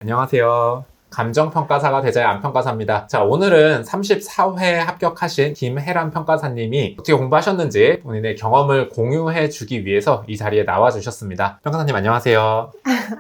안녕하세요. 감정평가사가 되자의 안평가사입니다. 자, 오늘은 34회 합격하신 김혜란 평가사님이 어떻게 공부하셨는지 본인의 경험을 공유해 주기 위해서 이 자리에 나와 주셨습니다. 평가사님 안녕하세요.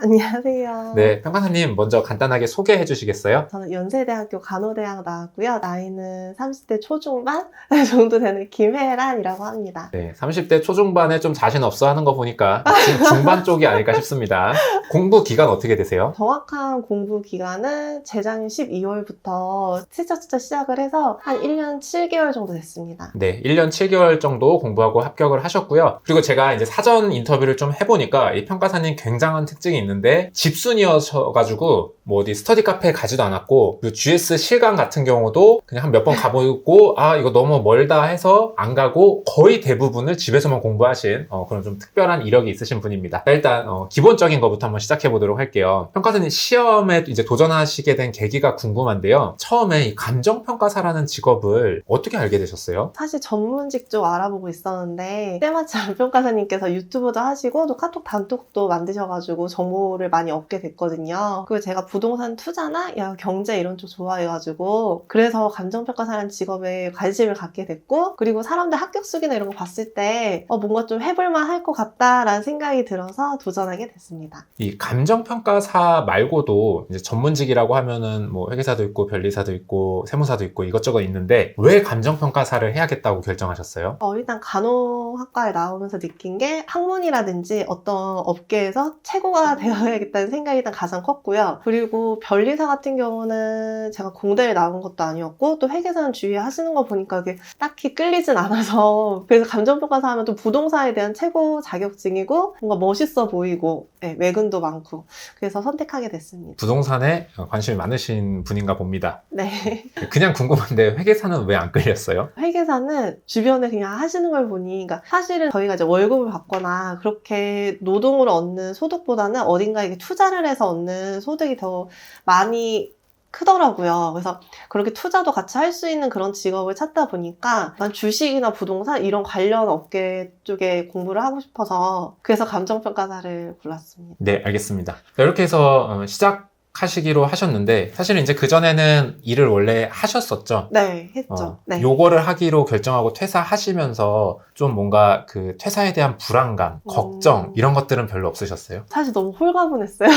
안녕하세요. 네, 평가사님 먼저 간단하게 소개해 주시겠어요? 저는 연세대학교 간호대학 나왔고요. 나이는 30대 초중반 정도 되는 김혜란이라고 합니다. 네, 30대 초중반에 좀 자신 없어 하는 거 보니까 중반 쪽이 아닐까 싶습니다. 공부 기간 어떻게 되세요? 정확한 공부 기간은 재작년 12월부터 차차차차 시작을 해서 한 1년 7개월 정도 됐습니다. 네, 1년 7개월 정도 공부하고 합격을 하셨고요. 그리고 제가 이제 사전 인터뷰를 좀 해보니까 이 평가사님 굉장한 특징이 있는데 집순이어셔가지고 뭐 어디 스터디 카페에 가지도 않았고 그리고 GS 실강 같은 경우도 그냥 한 몇 번 가보고 이거 너무 멀다 해서 안 가고 거의 대부분을 집에서만 공부하신 그런 좀 특별한 이력이 있으신 분입니다. 자, 일단 기본적인 것부터 한번 시작해 보도록 할게요. 평가사님 시험에 이제 도전하시게 된 계기가 궁금한데요. 처음에 이 감정평가사라는 직업을 어떻게 알게 되셨어요? 사실 전문직 쪽 알아보고 있었는데 때마침 평가사님께서 유튜브도 하시고 또 카톡 단톡도 만드셔가지고 정보를 많이 얻게 됐거든요. 그리고 제가 부동산 투자나 경제 이런 쪽 좋아해가지고 그래서 감정평가사라는 직업에 관심을 갖게 됐고, 그리고 사람들 합격수기나 이런 거 봤을 때 뭔가 좀 해볼만 할 것 같다라는 생각이 들어서 도전하게 됐습니다. 이 감정평가사 말고도 이제 전문직이라고 하면은 뭐 회계사도 있고 변리사도 있고 세무사도 있고 이것저것 있는데 왜 감정평가사를 해야겠다고 결정하셨어요? 일단 간호학과에 나오면서 느낀 게 학문이라든지 어떤 업계에서 최고가 되어야겠다는 생각이 일단 가장 컸고요. 그리고 변리사 같은 경우는 제가 공대를 나온 것도 아니었고 또 회계사는 주위에 하시는 거 보니까 그게 딱히 끌리진 않아서 그래서 감정평가사 하면 또 부동산에 대한 최고 자격증이고 뭔가 멋있어 보이고 외근도 많고 그래서 선택하게 됐습니다. 부동산에 관심이 많으신 분인가 봅니다. 네. 그냥 궁금한데 회계사는 왜 안 끌렸어요? 회계사는 주변에 그냥 하시는 걸 보니, 그러니까 사실은 저희가 이제 월급을 받거나 그렇게 노동으로 얻는 소득보다는 어딘가에 투자를 해서 얻는 소득이 더 많이 크더라고요. 그래서 그렇게 투자도 같이 할 수 있는 그런 직업을 찾다 보니까 난 주식이나 부동산 이런 관련 업계 쪽에 공부를 하고 싶어서 그래서 감정평가사를 골랐습니다. 네, 알겠습니다. 자, 이렇게 해서 시작하시기로 하셨는데 사실은 이제 그전에는 일을 원래 하셨었죠? 네, 했죠. 네. 요거를 하기로 결정하고 퇴사하시면서 좀 뭔가 그 퇴사에 대한 불안감, 걱정 이런 것들은 별로 없으셨어요? 사실 너무 홀가분했어요.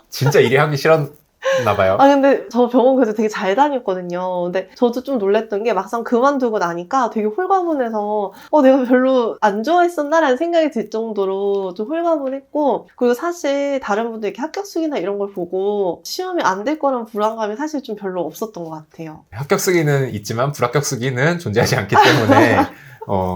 진짜 일이 하기 싫었나 봐요. 근데 저 병원 그래서 되게 잘 다녔거든요. 근데 저도 좀 놀랬던 게 막상 그만두고 나니까 되게 홀가분해서 내가 별로 안 좋아했었나라는 생각이 들 정도로 좀 홀가분했고, 그리고 사실 다른 분들 이렇게 합격수기나 이런 걸 보고 시험이 안 될 거라는 불안감이 사실 좀 별로 없었던 것 같아요. 합격수기는 있지만 불합격수기는 존재하지 않기 때문에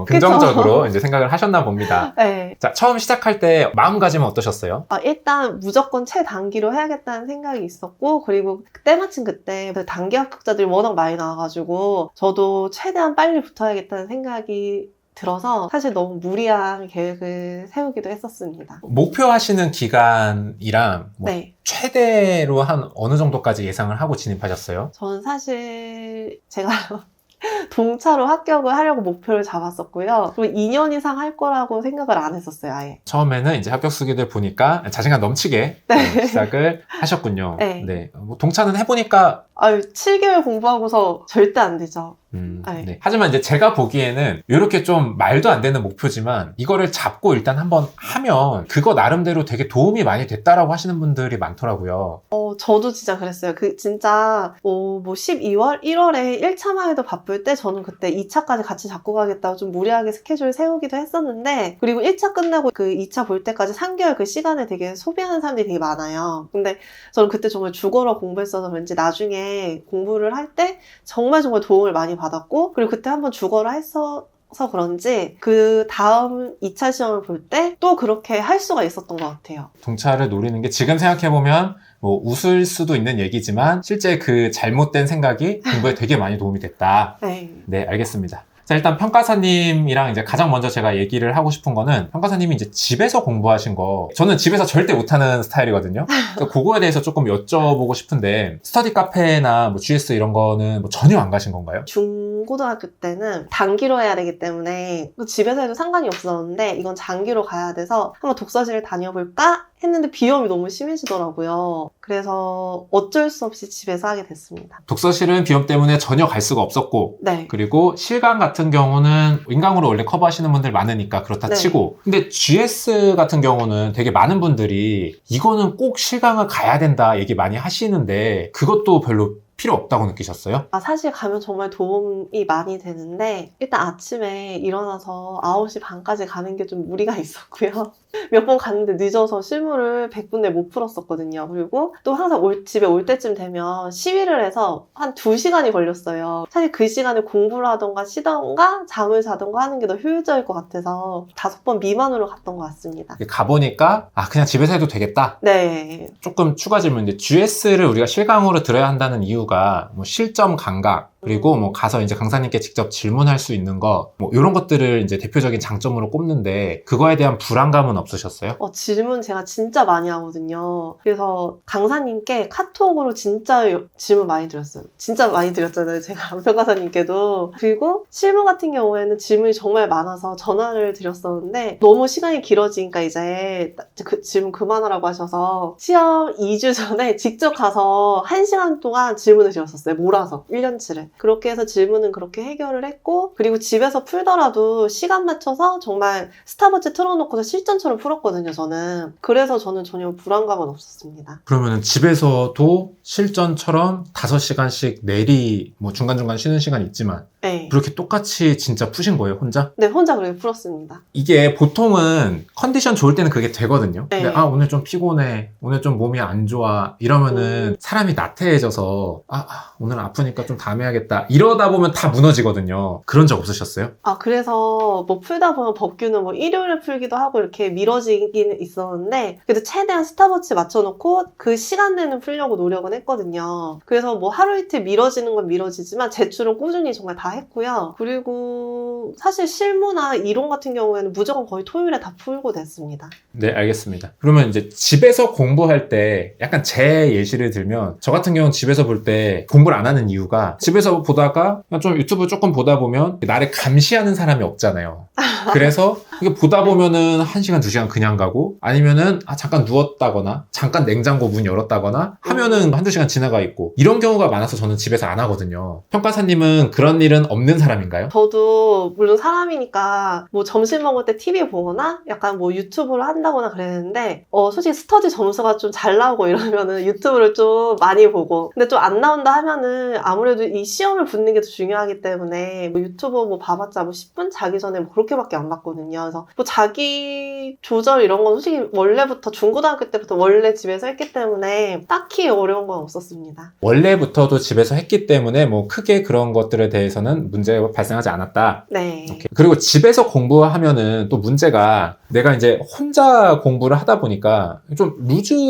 긍정적으로 이제 생각을 하셨나 봅니다. 네. 자, 처음 시작할 때 마음가짐은 어떠셨어요? 일단 무조건 최단기로 해야겠다는 생각이 있었고, 그리고 때마침 그때 단기 합격자들이 워낙 많이 나와가지고 저도 최대한 빨리 붙어야겠다는 생각이 들어서 사실 너무 무리한 계획을 세우기도 했었습니다. 목표하시는 기간이랑 네. 최대로 한 어느 정도까지 예상을 하고 진입하셨어요? 저는 사실 제가 동차로 합격을 하려고 목표를 잡았었고요. 그리고 2년 이상 할 거라고 생각을 안 했었어요, 아예. 처음에는 이제 합격수기들 보니까 자신감 넘치게 시작을 하셨군요. 네. 뭐 동차는 해보니까 7개월 공부하고서 절대 안 되죠. 네. 하지만 이제 제가 보기에는 이렇게 좀 말도 안 되는 목표지만 이거를 잡고 일단 한번 하면 그거 나름대로 되게 도움이 많이 됐다라고 하시는 분들이 많더라고요. 저도 진짜 그랬어요. 진짜 12월, 1월에 1차만 해도 바쁠 때 저는 그때 2차까지 같이 잡고 가겠다고 좀 무리하게 스케줄 세우기도 했었는데, 그리고 1차 끝나고 그 2차 볼 때까지 3개월 그 시간을 되게 소비하는 사람들이 되게 많아요. 근데 저는 그때 정말 죽어라 공부했어서 왠지 나중에 공부를 할 때 정말 도움을 많이 받았고, 그리고 그때 한번 죽어라 했어서 그런지 그 다음 2차 시험을 볼 때 또 그렇게 할 수가 있었던 것 같아요. 동차를 노리는 게 지금 생각해보면 뭐 웃을 수도 있는 얘기지만 실제 그 잘못된 생각이 공부에 되게 많이 도움이 됐다. 네, 알겠습니다. 자, 일단 평가사님이랑 이제 가장 먼저 제가 얘기를 하고 싶은 거는 평가사님이 이제 집에서 공부하신 거, 저는 집에서 절대 못하는 스타일이거든요. 그래서 그거에 대해서 조금 여쭤보고 싶은데 스터디 카페나 뭐 GS 이런 거는 뭐 전혀 안 가신 건가요? 중고등학교 때는 단기로 해야 되기 때문에 집에서 해도 상관이 없었는데 이건 장기로 가야 돼서 한번 독서실을 다녀볼까 했는데 비염이 너무 심해지더라고요. 그래서 어쩔 수 없이 집에서 하게 됐습니다. 독서실은 비염 때문에 전혀 갈 수가 없었고 네. 그리고 실강 같은 경우는 인강으로 원래 커버하시는 분들 많으니까 그렇다 네. 치고 근데 GS 같은 경우는 되게 많은 분들이 이거는 꼭 실강을 가야 된다 얘기 많이 하시는데 그것도 별로 필요 없다고 느끼셨어요? 사실 가면 정말 도움이 많이 되는데 일단 아침에 일어나서 9시 반까지 가는 게 좀 무리가 있었고요. 몇 번 갔는데 늦어서 실무를 100분에 못 풀었었거든요. 그리고 또 항상 집에 올 때쯤 되면 시위를 해서 한 2시간이 걸렸어요. 사실 그 시간에 공부를 하던가 쉬던가 잠을 자던가 하는 게 더 효율적일 것 같아서 5번 미만으로 갔던 것 같습니다. 가보니까 그냥 집에서 해도 되겠다? 네. 조금 추가 질문인데 GS를 우리가 실강으로 들어야 한다는 이유가 뭐 실점 감각 그리고 뭐 가서 이제 강사님께 직접 질문할 수 있는 거 뭐 이런 것들을 이제 대표적인 장점으로 꼽는데 그거에 대한 불안감은 없으셨어요? 질문 제가 진짜 많이 하거든요. 그래서 강사님께 카톡으로 진짜 질문 많이 드렸어요. 진짜 많이 드렸잖아요. 제가 안평가사님께도. 그리고 실무 같은 경우에는 질문이 정말 많아서 전화를 드렸었는데 너무 시간이 길어지니까 이제 그 질문 그만하라고 하셔서 시험 2주 전에 직접 가서 1시간 동안 질문을 드렸었어요. 몰아서 1년치를. 그렇게 해서 질문은 그렇게 해결을 했고 그리고 집에서 풀더라도 시간 맞춰서 정말 스탑워치 틀어놓고서 실전처럼 풀었거든요, 저는. 그래서 저는 전혀 불안감은 없었습니다. 그러면 집에서도 실전처럼 5시간씩 내리 뭐 중간중간 쉬는 시간 있지만 네. 그렇게 똑같이 진짜 푸신 거예요, 혼자? 네, 혼자 그렇게 풀었습니다. 이게 보통은 컨디션 좋을 때는 그게 되거든요. 네. 근데 오늘 좀 피곤해, 오늘 좀 몸이 안 좋아 이러면은 사람이 나태해져서 오늘 아프니까 좀 다음에 하겠다 이러다 보면 다 무너지거든요. 그런 적 없으셨어요? 그래서 뭐 풀다 보면 법규는 뭐 일요일에 풀기도 하고 이렇게 미뤄지긴 있었는데 그래도 최대한 스탑워치 맞춰놓고 그 시간대는 풀려고 노력은 했거든요. 그래서 뭐 하루 이틀 미뤄지는 건 미뤄지지만 제출은 꾸준히 정말 다 했고요. 그리고 사실 실무나 이론 같은 경우에는 무조건 거의 토요일에 다 풀고 됐습니다. 네, 알겠습니다. 그러면 이제 집에서 공부할 때 약간 제 예시를 들면 저 같은 경우는 집에서 볼 때 공부를 안 하는 이유가 집에서 보다가 그냥 좀 유튜브 조금 보다 보면 나를 감시하는 사람이 없잖아요. 그래서 이게 보다 보면은 1시간, 2시간 그냥 가고 아니면은 잠깐 누웠다거나 잠깐 냉장고 문 열었다거나 하면은 1-2시간 지나가 있고 이런 경우가 많아서 저는 집에서 안 하거든요. 평가사님은 그런 일은 없는 사람인가요? 저도 물론 사람이니까 뭐 점심 먹을 때 TV 보거나 약간 뭐 유튜브를 한다거나 그랬는데 솔직히 스터디 점수가 좀 잘 나오고 이러면은 유튜브를 좀 많이 보고 근데 좀 안 나온다 하면은 아무래도 이 시험을 붙는 게 더 중요하기 때문에 뭐 유튜브 뭐 봐봤자 뭐 10분 자기 전에 뭐 그렇게밖에 안 봤거든요. 그래서 뭐 자기 조절 이런 건 솔직히 원래부터 중고등학교 때부터 원래 집에서 했기 때문에 딱히 어려운 건 없었습니다. 원래부터도 집에서 했기 때문에 뭐 크게 그런 것들에 대해서는 문제가 발생하지 않았다. 네. 오케이. 그리고 집에서 공부하면은 또 문제가 내가 이제 혼자 공부를 하다 보니까 좀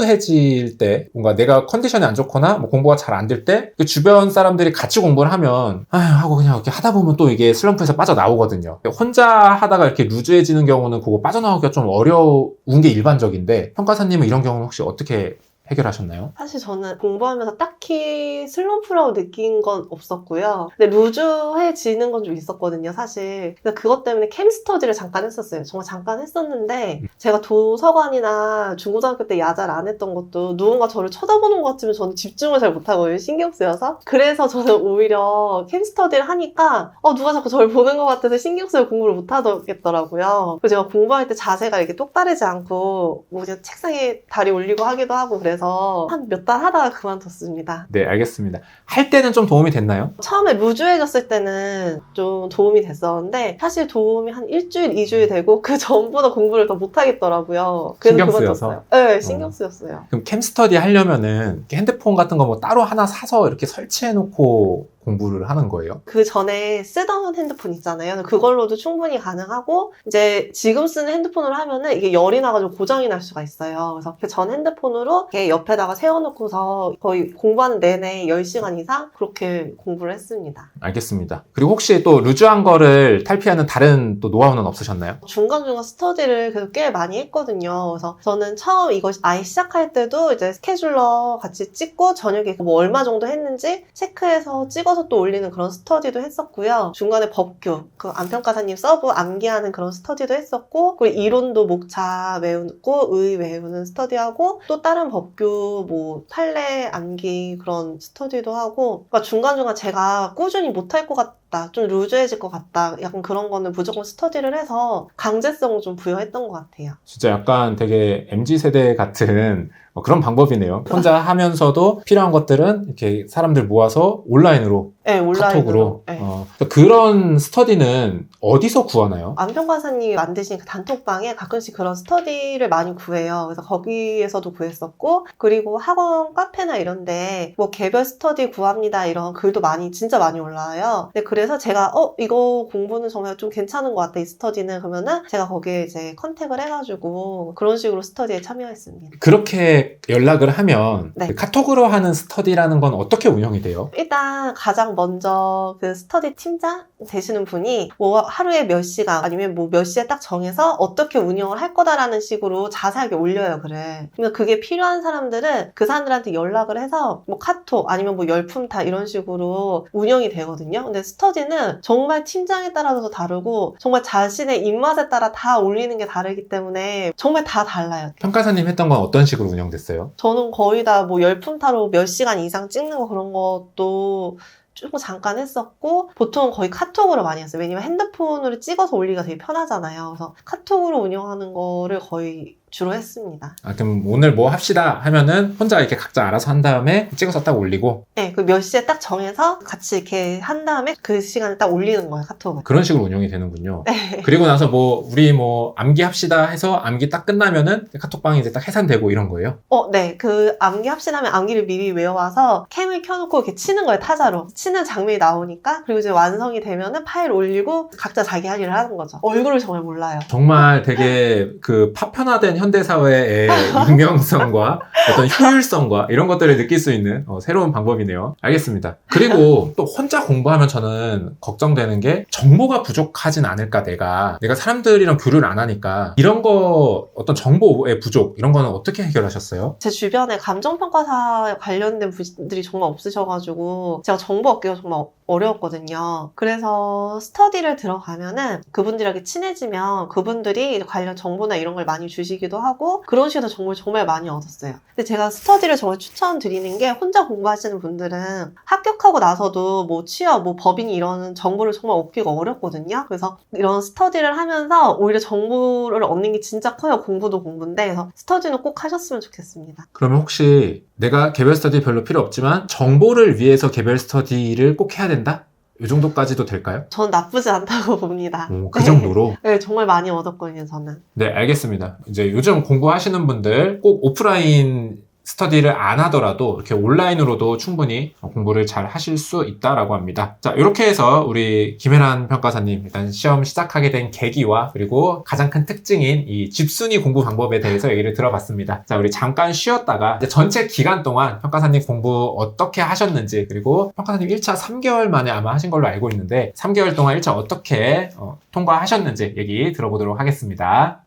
루즈해질 때 뭔가 내가 컨디션이 안 좋거나 뭐 공부가 잘 안 될 때 주변 사람들이 같이 공부를 하면 하고 그냥 이렇게 하다 보면 또 이게 슬럼프에서 빠져나오거든요. 혼자 하다가 이렇게 루즈해지는 경우는 그거 빠져나오기가 좀 어려운 게 일반적인데 평가사님은 이런 경우는 혹시 어떻게 해결하셨나요? 사실 저는 공부하면서 딱히 슬럼프라고 느낀 건 없었고요. 근데 루즈해지는 건 좀 있었거든요, 사실. 그래서 그것 때문에 캠스터디를 잠깐 했었어요. 정말 잠깐 했었는데 제가 도서관이나 중고등학교 때 야자를 안 했던 것도 누군가 저를 쳐다보는 것 같으면 저는 집중을 잘 못하거든요, 신경 쓰여서. 그래서 저는 오히려 캠스터디를 하니까 누가 자꾸 저를 보는 것 같아서 신경 쓰여 공부를 못 하겠더라고요. 그래서 제가 공부할 때 자세가 이렇게 똑바르지 않고 뭐 그냥 책상에 다리 올리고 하기도 하고 그래서 한 몇 달 하다가 그만뒀습니다. 네, 알겠습니다. 할 때는 좀 도움이 됐나요? 처음에 루즈해졌을 때는 좀 도움이 됐었는데 사실 도움이 한 일주일, 2주일 되고 그 전보다 공부를 더 못하겠더라고요. 그래서 신경 그만뒀어요. 쓰여서? 네, 신경 쓰였어요. 그럼 캠스터디 하려면은 핸드폰 같은 거 뭐 따로 하나 사서 이렇게 설치해놓고 공부를 하는 거예요? 그 전에 쓰던 핸드폰 있잖아요. 그걸로도 충분히 가능하고 이제 지금 쓰는 핸드폰으로 하면은 이게 열이 나가지고 고장이 날 수가 있어요. 그래서 그 전 핸드폰으로 이렇게 옆에다가 세워놓고서 거의 공부하는 내내 10시간 이상 그렇게 공부를 했습니다. 알겠습니다. 그리고 혹시 또 루즈한 거를 탈피하는 다른 또 노하우는 없으셨나요? 중간중간 스터디를 계속 꽤 많이 했거든요. 그래서 저는 처음 이거 아예 시작할 때도 이제 스케줄러 같이 찍고 저녁에 뭐 얼마 정도 했는지 체크해서 찍어서 붙여서 또 올리는 그런 스터디도 했었고요. 중간에 법규, 그 안평가사님 서브 암기하는 그런 스터디도 했었고, 그리고 이론도 목차 외우고 의 외우는 스터디하고, 또 다른 법규 뭐 판례 암기 그런 스터디도 하고, 그러니까 중간중간 제가 꾸준히 못할 것 같다, 좀 루즈해질 것 같다, 약간 그런 거는 무조건 스터디를 해서 강제성을 좀 부여했던 것 같아요. 진짜 약간 되게 MZ세대 같은 그런 방법이네요. 혼자 하면서도 필요한 것들은 이렇게 사람들 모아서 온라인으로, 네, 온라인으로. 카톡으로. 네. 그런 스터디는 어디서 구하나요? 안평가사님이 만드신 그 단톡방에 가끔씩 그런 스터디를 많이 구해요. 그래서 거기에서도 구했었고, 그리고 학원 카페나 이런데 뭐 개별 스터디 구합니다 이런 글도 많이, 진짜 많이 올라와요. 근데 그래서 제가 이거 공부는 정말 좀 괜찮은 것 같다, 이 스터디는. 그러면은 제가 거기에 이제 컨택을 해가지고 그런 식으로 스터디에 참여했습니다. 그렇게 연락을 하면 네. 그 카톡으로 하는 스터디라는 건 어떻게 운영이 돼요? 일단 가장 먼저 그 스터디 팀장 되시는 분이 뭐 하루에 몇 시간 아니면 뭐 몇 시에 딱 정해서 어떻게 운영을 할 거다라는 식으로 자세하게 올려요, 글을. 그러면 그게 필요한 사람들은 그 사람들한테 연락을 해서 뭐 카톡 아니면 뭐 열품타 이런 식으로 운영이 되거든요. 근데 스터디는 정말 팀장에 따라서 다르고 정말 자신의 입맛에 따라 다 올리는 게 다르기 때문에 정말 다 달라요. 평가사님 했던 건 어떤 식으로 운영됐어요? 저는 거의 다 뭐 열품타로 몇 시간 이상 찍는 거 그런 것도 조금 잠깐 했었고, 보통 거의 카톡으로 많이 했어요. 왜냐면 핸드폰으로 찍어서 올리기가 되게 편하잖아요. 그래서 카톡으로 운영하는 거를 거의 주로 했습니다. 그럼 오늘 뭐 합시다 하면은 혼자 이렇게 각자 알아서 한 다음에 찍어서 딱 올리고. 네, 그 몇 시에 딱 정해서 같이 이렇게 한 다음에 그 시간에 딱 올리는 거예요, 카톡을. 그런 식으로 운영이 되는군요. 네. 그리고 나서 우리 암기 합시다 해서 암기 딱 끝나면은 카톡방이 이제 딱 해산되고 이런 거예요? 네. 그 암기 합시다면 암기를 미리 외워와서 캠을 켜놓고 이렇게 치는 거예요, 타자로. 치는 장면이 나오니까, 그리고 이제 완성이 되면은 파일 올리고 각자 자기 할 일을 하는 거죠. 얼굴을 정말 몰라요. 정말 되게 그 파편화된 현대사회의 익명성과 어떤 효율성과 이런 것들을 느낄 수 있는 새로운 방법이네요. 알겠습니다. 그리고 또 혼자 공부하면 저는 걱정되는 게 정보가 부족하진 않을까, 내가 사람들이랑 교류를 안 하니까. 이런 거, 어떤 정보의 부족, 이런 거는 어떻게 해결하셨어요? 제 주변에 감정평가사 관련된 분들이 정말 없으셔가지고 제가 정보 얻기가 정말 어려웠거든요. 그래서 스터디를 들어가면은 그분들에게 친해지면 그분들이 관련 정보나 이런 걸 많이 주시기도 하고, 그런 식으로 정보를 정말 많이 얻었어요. 근데 제가 스터디를 정말 추천드리는 게, 혼자 공부하시는 분들은 합격하고 나서도 뭐 취업, 뭐 법인 이런 정보를 정말 얻기가 어렵거든요. 그래서 이런 스터디를 하면서 오히려 정보를 얻는 게 진짜 커요. 공부도 공부인데. 그래서 스터디는 꼭 하셨으면 좋겠습니다. 그러면 혹시 내가 개별 스터디 별로 필요 없지만 정보를 위해서 개별 스터디를 꼭 해야 된다? 이 정도까지도 될까요? 전 나쁘지 않다고 봅니다. 그 정도로? 네, 정말 많이 얻었거든요, 저는. 네, 알겠습니다. 이제 요즘 공부하시는 분들 꼭 오프라인 스터디를 안 하더라도 이렇게 온라인으로도 충분히 공부를 잘 하실 수 있다라고 합니다. 자, 이렇게 해서 우리 김혜란 평가사님 일단 시험 시작하게 된 계기와 그리고 가장 큰 특징인 이 집순위 공부 방법에 대해서 얘기를 들어봤습니다. 자, 우리 잠깐 쉬었다가 이제 전체 기간 동안 평가사님 공부 어떻게 하셨는지, 그리고 평가사님 1차 3개월 만에 아마 하신 걸로 알고 있는데 3개월 동안 1차 어떻게 통과하셨는지 얘기 들어보도록 하겠습니다.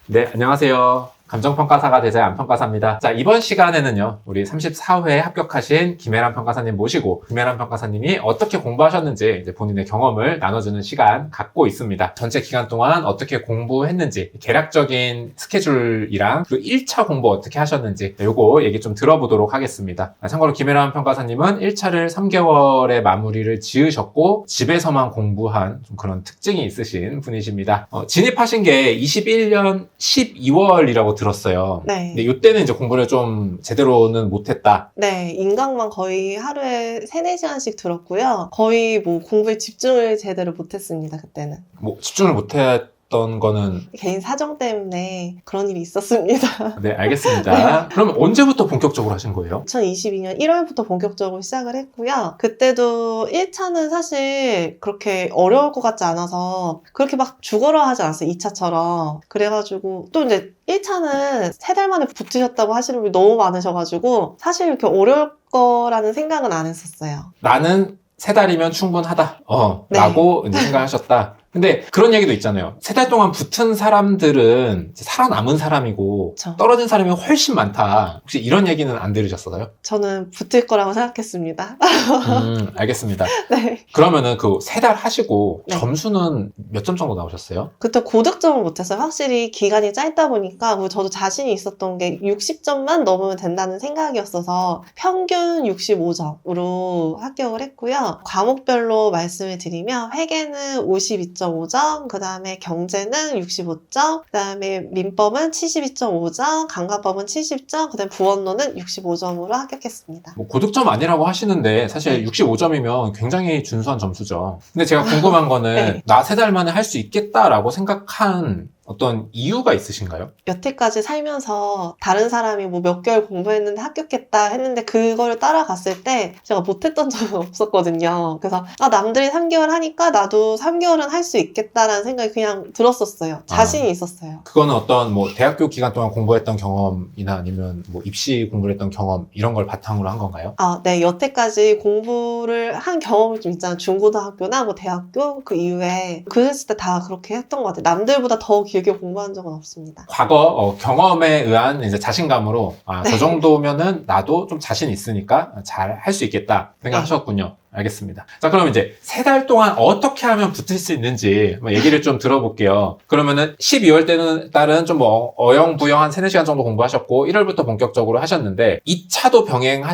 네, 안녕하세요. 감정평가사가 되자 안평가사입니다. 자, 이번 시간에는요, 우리 34회 합격하신 김혜란 평가사님 모시고 김혜란 평가사님이 어떻게 공부하셨는지 이제 본인의 경험을 나눠주는 시간 갖고 있습니다. 전체 기간 동안 어떻게 공부했는지, 개략적인 스케줄이랑 그리고 1차 공부 어떻게 하셨는지 요거 얘기 좀 들어보도록 하겠습니다. 참고로 김혜란 평가사님은 1차를 3개월에 마무리를 지으셨고 집에서만 공부한 좀 그런 특징이 있으신 분이십니다. 진입하신 게 21년 12월이라고 들었어요. 네. 근데 이때는 이제 공부를 좀 제대로는 못했다. 네, 인강만 거의 하루에 3-4시간씩 들었고요. 거의 뭐 공부에 집중을 제대로 못했습니다, 그때는. 뭐 집중을 못했던 거는 개인 사정 때문에 그런 일이 있었습니다. 네, 알겠습니다. 그럼 언제부터 본격적으로 하신 거예요? 2022년 1월부터 본격적으로 시작을 했고요. 그때도 1차는 사실 그렇게 어려울 것 같지 않아서 그렇게 막 죽어라 하지 않았어요, 2차처럼. 그래가지고 또 이제 1차는 3달 만에 붙으셨다고 하시는 분이 너무 많으셔가지고 사실 이렇게 어려울 거라는 생각은 안 했었어요. 나는 3달이면 충분하다. 네. 라고 이제 생각하셨다. 근데 그런 얘기도 있잖아요. 3달 동안 붙은 사람들은 이제 살아남은 사람이고 그쵸. 떨어진 사람이 훨씬 많다. 혹시 이런 얘기는 안 들으셨어요? 저는 붙을 거라고 생각했습니다. 알겠습니다. 네. 그러면은 그 3달 하시고 네. 점수는 몇 점 정도 나오셨어요? 그때 고득점을 못했어요. 확실히 기간이 짧다 보니까 뭐 저도 자신이 있었던 게 60점만 넘으면 된다는 생각이었어서 평균 65점으로 합격을 했고요. 과목별로 말씀을 드리면 회계는 52.5점, 그 다음에 경제는 65점, 그 다음에 민법은 72.5점, 감가법은 70점, 그 다음에 부원론은 65점으로 합격했습니다. 뭐 고득점 아니라고 하시는데 사실 네. 65점이면 굉장히 준수한 점수죠. 근데 제가 궁금한 거는 네. 나 3달 만에 할 수 있겠다라고 생각한 어떤 이유가 있으신가요? 여태까지 살면서 다른 사람이 뭐 몇 개월 공부했는데 합격했다 했는데 그거를 따라갔을 때 제가 못했던 적은 없었거든요. 그래서 남들이 3개월 하니까 나도 3개월은 할 수 있겠다라는 생각이 그냥 들었었어요. 자신이 있었어요. 그거는 어떤 뭐 대학교 기간 동안 공부했던 경험이나 아니면 뭐 입시 공부를 했던 경험 이런 걸 바탕으로 한 건가요? 네. 여태까지 공부를 한 경험이 좀 있잖아요. 중고등학교나 뭐 대학교 그 이후에 그랬을 때 다 그렇게 했던 것 같아요. 남들보다 더 길게 공부한 적은 없습니다. 과거 경험에 의한 이제 자신감으로 네. 저 정도면은 나도 좀 자신 있으니까 잘 할 수 있겠다 생각하셨군요. 알겠습니다. 자, 그럼 이제 3달 동안 어떻게 하면 붙을 수 있는지 얘기를 좀 들어볼게요. 그러면은 12월 때는 딸은 좀 뭐 어영부영 한 3, 4시간 정도 공부하셨고 1월부터 본격적으로 하셨는데 2차도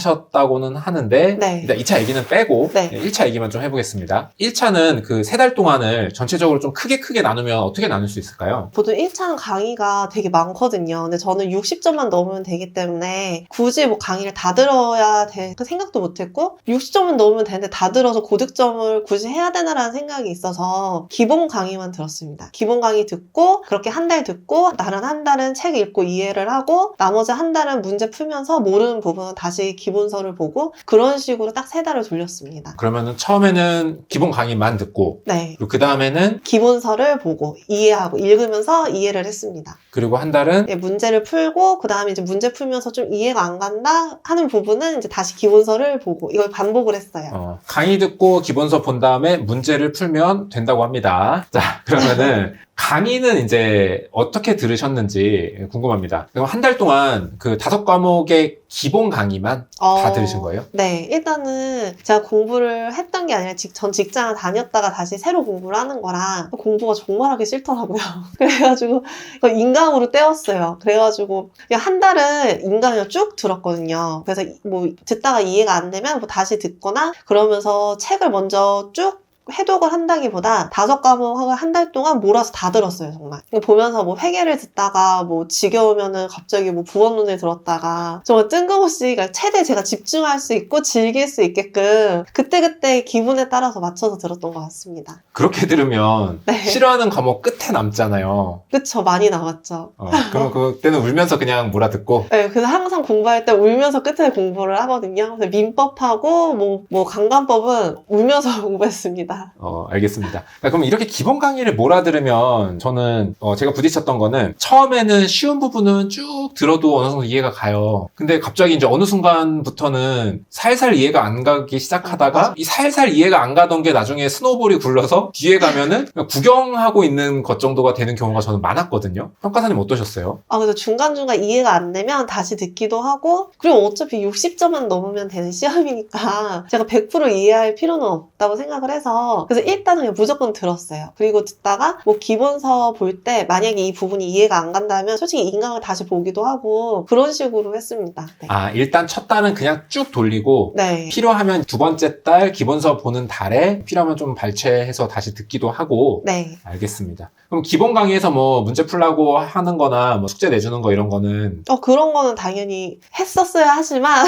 병행하셨다고는 하는데 네. 일단 2차 얘기는 빼고 네. 1차 얘기만 좀 해보겠습니다. 1차는 그 3달 동안을 전체적으로 좀 크게 나누면 어떻게 나눌 수 있을까요? 보통 1차는 강의가 되게 많거든요. 근데 저는 60점만 넘으면 되기 때문에 굳이 뭐 강의를 다 들어야 될 생각도 못했고 60점은 넘으면 되는데 다 들어서 고득점을 굳이 해야 되나라는 생각이 있어서 기본 강의만 들었습니다. 기본 강의 듣고 그렇게 한 달 듣고 다른 한 달은 책 읽고 이해를 하고 나머지 한 달은 문제 풀면서 모르는 부분은 다시 기본서를 보고 그런 식으로 딱 3달을 돌렸습니다. 그러면은 처음에는 기본 강의만 듣고 네. 그리고 그 다음에는 기본서를 보고 이해하고 읽으면서 이해를 했습니다. 그리고 한 달은 네, 문제를 풀고 그 다음에 이제 문제 풀면서 좀 이해가 안 간다 하는 부분은 이제 다시 기본서를 보고 이걸 반복을 했어요. 강의 듣고 기본서 본 다음에 문제를 풀면 된다고 합니다. 자, 그러면은 강의는 이제 어떻게 들으셨는지 궁금합니다. 그럼 한 달 동안 그 5과목의 기본 강의만 다 들으신 거예요? 네, 일단은 제가 공부를 했던 게 아니라 전 직장을 다녔다가 다시 새로 공부를 하는 거라 공부가 정말 하기 싫더라고요. 그래가지고 인강으로 때웠어요. 그래가지고 그냥 한 달은 인강을 쭉 들었거든요. 그래서 뭐 듣다가 이해가 안 되면 뭐 다시 듣거나 그러면서 책을 먼저 쭉 해독을 한다기보다 5과목을 한 달 동안 몰아서 다 들었어요, 정말. 보면서 뭐 회계를 듣다가 뭐 지겨우면은 갑자기 뭐 부원론을 들었다가 정말 뜬금없이 그러니까 최대 제가 집중할 수 있고 즐길 수 있게끔 그때그때 기분에 따라서 맞춰서 들었던 것 같습니다. 그렇게 들으면 네. 싫어하는 과목 끝에 남잖아요. 그쵸, 많이 남았죠. 그럼 그때는 울면서 그냥 몰아듣고 네, 그래서 항상 공부할 때 울면서 끝에 공부를 하거든요. 그래서 민법하고 뭐 강간법은 울면서 공부했습니다. 알겠습니다. 그럼 이렇게 기본 강의를 몰아들으면 저는 제가 부딪혔던 거는 처음에는 쉬운 부분은 쭉 들어도 어느 정도 이해가 가요. 근데 갑자기 이제 어느 순간부터는 살살 이해가 안 가기 시작하다가 이 살살 이해가 안 가던 게 나중에 스노우볼이 굴러서 뒤에 가면은 그냥 구경하고 있는 것 정도가 되는 경우가 저는 많았거든요. 평가사님 어떠셨어요? 그래서 중간중간 이해가 안 되면 다시 듣기도 하고 그리고 어차피 60점만 넘으면 되는 시험이니까 제가 100% 이해할 필요는 없다고 생각을 해서 그래서 일단은 그냥 무조건 들었어요. 그리고 듣다가 뭐 기본서 볼 때 만약에 이 부분이 이해가 안 간다면 솔직히 인강을 다시 보기도 하고 그런 식으로 했습니다. 네. 일단 첫 달은 그냥 쭉 돌리고 네. 필요하면 두 번째 달 기본서 보는 달에 필요하면 좀 발췌해서 다시 듣기도 하고 네. 알겠습니다. 그럼 기본 강의에서 뭐 문제 풀라고 하는 거나 뭐 숙제 내주는 거 이런 거는 그런 거는 당연히 했었어야 하지만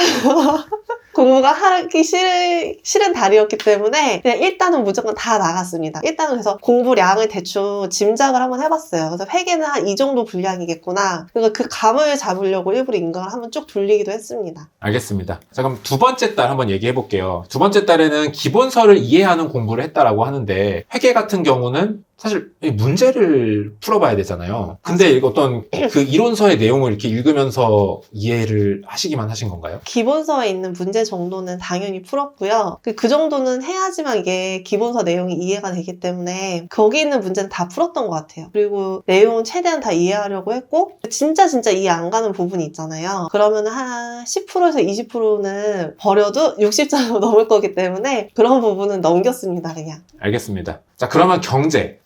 공부가 하기 싫은 달이었기 때문에 그냥 일단은 무조건 다 나갔습니다. 일단은 그래서 공부량을 대충 짐작을 한번 해봤어요. 그래서 회계는 한 이 정도 분량이겠구나. 그래서 그 감을 잡으려고 일부러 인강을 한번 쭉 돌리기도 했습니다. 알겠습니다. 자, 그럼 두 번째 달 한번 얘기해 볼게요. 두 번째 달에는 기본서를 이해하는 공부를 했다라고 하는데 회계 같은 경우는 사실 이 문제를 풀어봐야 되잖아요. 근데 이거 어떤 그 이론서의 내용을 이렇게 읽으면서 이해를 하시기만 하신 건가요? 기본서에 있는 문제 정도는 당연히 풀었고요. 그 정도는 해야지만 이게 기본서 내용이 이해가 되기 때문에 거기 있는 문제는 다 풀었던 것 같아요. 그리고 내용은 최대한 다 이해하려고 했고 진짜 이해 안 가는 부분이 있잖아요. 그러면 한 10%에서 20%는 버려도 60점 넘을 거기 때문에 그런 부분은 넘겼습니다, 그냥. 알겠습니다. 자, 그러면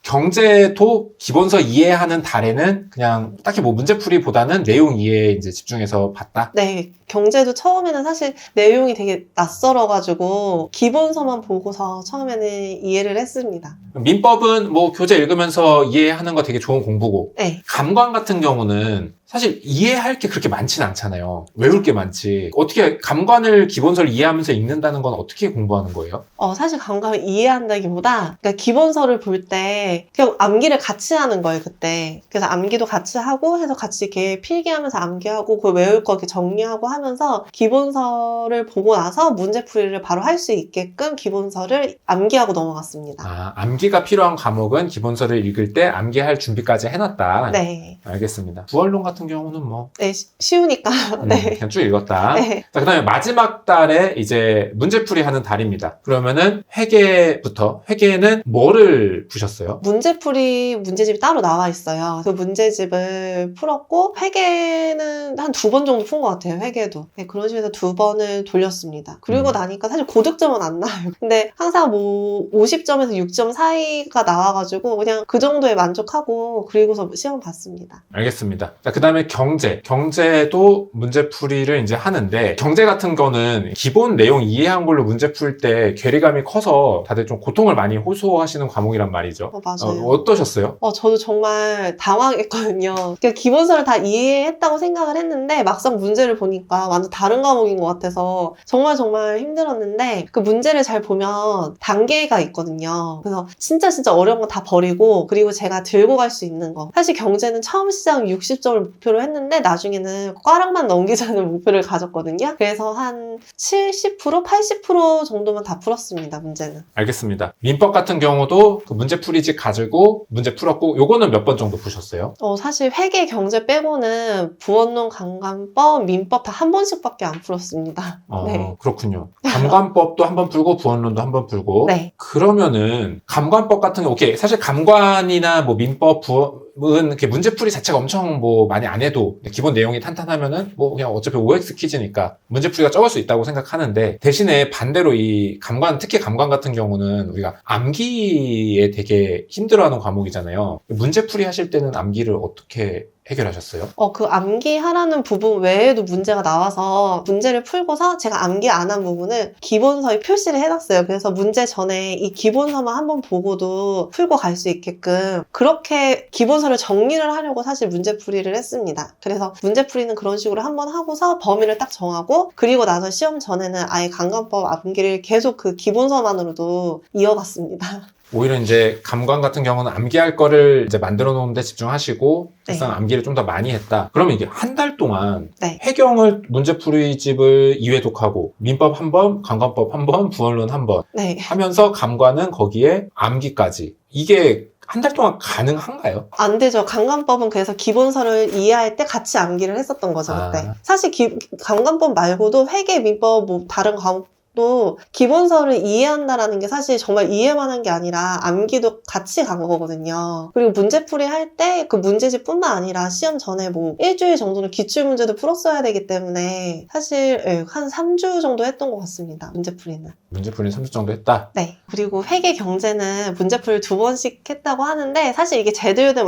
경제도 기본서 이해하는 달에는 그냥 딱히 뭐 문제풀이보다는 내용 이해에 이제 집중해서 봤다? 네, 경제도 처음에는 사실 내용이 되게 낯설어가지고 기본서만 보고서 처음에는 이해를 했습니다. 민법은 뭐 교재 읽으면서 이해하는 거 되게 좋은 공부고, 네. 감관 같은 경우는 사실 이해할 게 그렇게 많진 않잖아요. 외울 게 많지. 어떻게 감관을 기본서를 이해하면서 읽는다는 건 어떻게 공부하는 거예요? 사실 감각을 이해한다기보다 그러니까 기본서를 볼 때 그냥 암기를 같이 하는 거예요, 그때. 그래서 암기도 같이 하고 해서 같이 이렇게 필기하면서 암기하고 그걸 외울 거 이렇게 정리하고 하면서 기본서를 보고 나서 문제풀이를 바로 할 수 있게끔 기본서를 암기하고 넘어갔습니다. 아, 암기가 필요한 과목은 기본서를 읽을 때 암기할 준비까지 해놨다. 네. 알겠습니다. 부활론 같은 경우는 뭐 네, 쉬우니까. 네. 그냥 쭉 읽었다. 네. 자, 그다음에 마지막 달에 이제 문제풀이 하는 달입니다. 그러면은 회계는 뭐를 푸셨어요? 문제풀이 문제집이 따로 나와 있어요. 그 문제집을 풀었고 회계는 한 2번 정도 푼 것 같아요. 회계도. 네, 그런 식으로 해서 2번을 돌렸습니다. 그리고 나니까 사실 고득점은 안 나와요. 근데 항상 뭐 50점에서 6점 사이가 나와가지고 그냥 그 정도에 만족하고 그리고서 시험 봤습니다. 알겠습니다. 자, 그다음에 경제도 문제풀이를 이제 하는데 경제 같은 거는 기본 내용 이해한 걸로 문제 풀 때 괴리감이 커서 다들 좀 고통을 많이 호소하시는 과목이란 말이죠. 맞아요. 어떠셨어요? 저도 정말 당황했거든요. 그러니까 기본서를 다 이해했다고 생각을 했는데 막상 문제를 보니까 완전 다른 과목인 것 같아서 정말 힘들었는데 그 문제를 잘 보면 단계가 있거든요. 그래서 진짜 어려운 거 다 버리고 그리고 제가 들고 갈 수 있는 거. 사실 경제는 처음 시작 60점을 목표로 했는데 나중에는 꽈락만 넘기자는 목표를 가졌거든요. 그래서 한 70%, 80% 정도만 다 풀었습니다, 문제는. 알겠습니다. 민법 같은 경우도 그 문제풀이집 가지고 문제 풀었고 요거는 몇 번 정도 푸셨어요? 사실 회계 경제 빼고는 부원론, 감관법, 민법 다 한 번씩밖에 안 풀었습니다. 네. 그렇군요. 감관법도 한 번 풀고 부원론도 한 번 풀고. 네. 그러면은 감관법 같은 거 오케이. 사실 감관이나 뭐 민법, 부원은 이렇게 문제풀이 자체가 엄청 뭐 많이 안 해도 기본 내용이 탄탄하면은 뭐 그냥 어차피 OX 퀴즈니까 문제풀이가 적을 수 있다고 생각하는데 대신에 반대로 이 감관, 특히 감관 같은 경우는 우리가 암기에 되게 힘들어하는 과목이잖아요. 문제풀이 하실 때는 암기를 어떻게 해결하셨어요? 그 암기하라는 부분 외에도 문제가 나와서 문제를 풀고서 제가 암기 안 한 부분을 기본서에 표시를 해놨어요. 그래서 문제 전에 이 기본서만 한번 보고도 풀고 갈 수 있게끔 그렇게 기본서를 정리를 하려고 사실 문제풀이를 했습니다. 그래서 문제풀이는 그런 식으로 한번 하고서 범위를 딱 정하고 그리고 나서 시험 전에는 아예 감관법 암기를 계속 그 기본서만으로도 이어갔습니다. 오히려 이제 감관 같은 경우는 암기할 거를 이제 만들어 놓는 데 집중하시고 사실상 암기를 좀 더 많이 했다. 그러면 이게 한 달 동안 네. 회경을 문제풀이집을 2회독하고 민법 한 번, 감관법 한 번, 부원론 한 번 네. 하면서 감관은 거기에 암기까지. 이게 한 달 동안 가능한가요? 안 되죠. 감관법은 그래서 기본서를 이해할 때 같이 암기를 했었던 거죠, 그때. 사실 감관법 말고도 회계, 민법, 뭐 다른 과목 또 기본서를 이해한다라는 게 사실 정말 이해만 한 게 아니라 암기도 같이 간 거거든요. 그리고 문제풀이 할 때 그 문제집뿐만 아니라 시험 전에 뭐 일주일 정도는 기출문제도 풀었어야 되기 때문에 사실 한 3주 정도 했던 것 같습니다. 문제풀이는. 문제풀이는 3주 정도 했다? 네. 그리고 회계 경제는 문제풀이 2번씩 했다고 하는데 사실 이게 제대로 된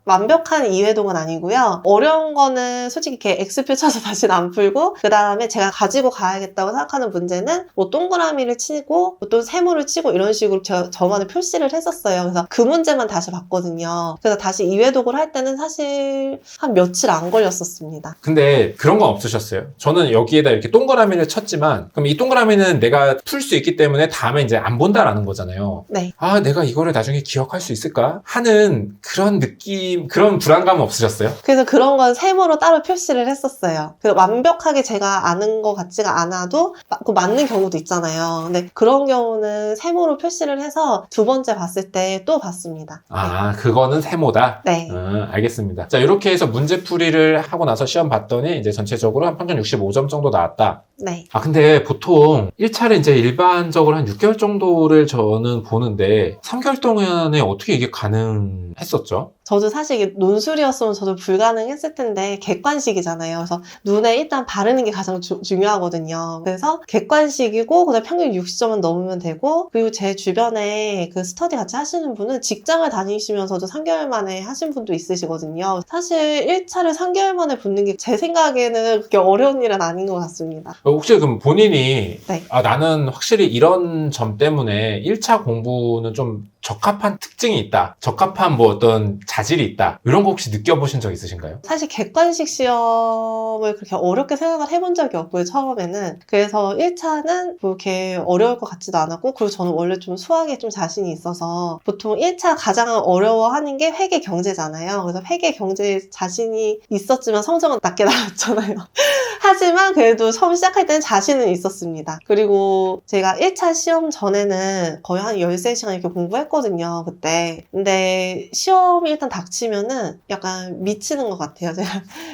완벽한 이해도는 아니고요. 어려운 거는 솔직히 이렇게 X표 쳐서 다시는 안 풀고 그 다음에 제가 가지고 가야겠다고 생각하는 문제는 뭐 동그라미를 치고 또 세모를 치고 이런 식으로 저만의 표시를 했었어요. 그래서 그 문제만 다시 봤거든요. 그래서 다시 이해독을 할 때는 사실 한 며칠 안 걸렸었습니다. 근데 그런 건 없으셨어요? 저는 여기에다 이렇게 동그라미를 쳤지만 그럼 이 동그라미는 내가 풀 수 있기 때문에 다음에 이제 안 본다라는 거잖아요. 네. 아, 내가 이거를 나중에 기억할 수 있을까? 하는 그런 느낌, 그런 불안감은 없으셨어요? 그래서 그런 건 세모로 따로 표시를 했었어요. 그래서 완벽하게 제가 아는 것 같지가 않아도 그 맞는 않는 경우도 있잖아요. 근데 그런 경우는 세모로 표시를 해서 두 번째 봤을 때 또 봤습니다. 아, 그거는 세모다? 네. 알겠습니다. 자, 이렇게 해서 문제풀이를 하고 나서 시험 봤더니 이제 전체적으로 한 평균 65점 정도 나왔다. 네. 아, 근데 보통 1차를 이제 일반적으로 한 6개월 정도를 저는 보는데 3개월 동안에 어떻게 이게 가능했었죠? 저도 사실 이게 논술이었으면 저도 불가능했을 텐데 객관식이잖아요. 그래서 눈에 일단 바르는 게 가장 중요하거든요. 그래서 객관식이고 그다음에 평균 60점은 넘으면 되고 그리고 제 주변에 그 스터디 같이 하시는 분은 직장을 다니시면서도 3개월 만에 하신 분도 있으시거든요. 사실 1차를 3개월 만에 붙는 게 제 생각에는 그렇게 어려운 일은 아닌 것 같습니다. 혹시 그럼 본인이 네. 아, 나는 확실히 이런 점 때문에 1차 공부는 좀 적합한 특징이 있다. 적합한 뭐 어떤 자질이 있다. 이런 거 혹시 느껴보신 적 있으신가요? 사실 객관식 시험을 그렇게 어렵게 생각을 해본 적이 없고요, 처음에는. 그래서 1차는 뭐 이렇게 어려울 것 같지도 않았고, 그리고 저는 원래 좀 수학에 좀 자신이 있어서 보통 1차 가장 어려워하는 게 회계 경제잖아요. 그래서 회계 경제에 자신이 있었지만 성적은 낮게 나왔잖아요. 하지만 그래도 처음 시작할 때는 자신은 있었습니다. 그리고 제가 1차 시험 전에는 거의 한 13시간 이렇게 공부했거든요, 그때. 근데 시험이 일단 닥치면은 약간 미치는 것 같아요, 제가.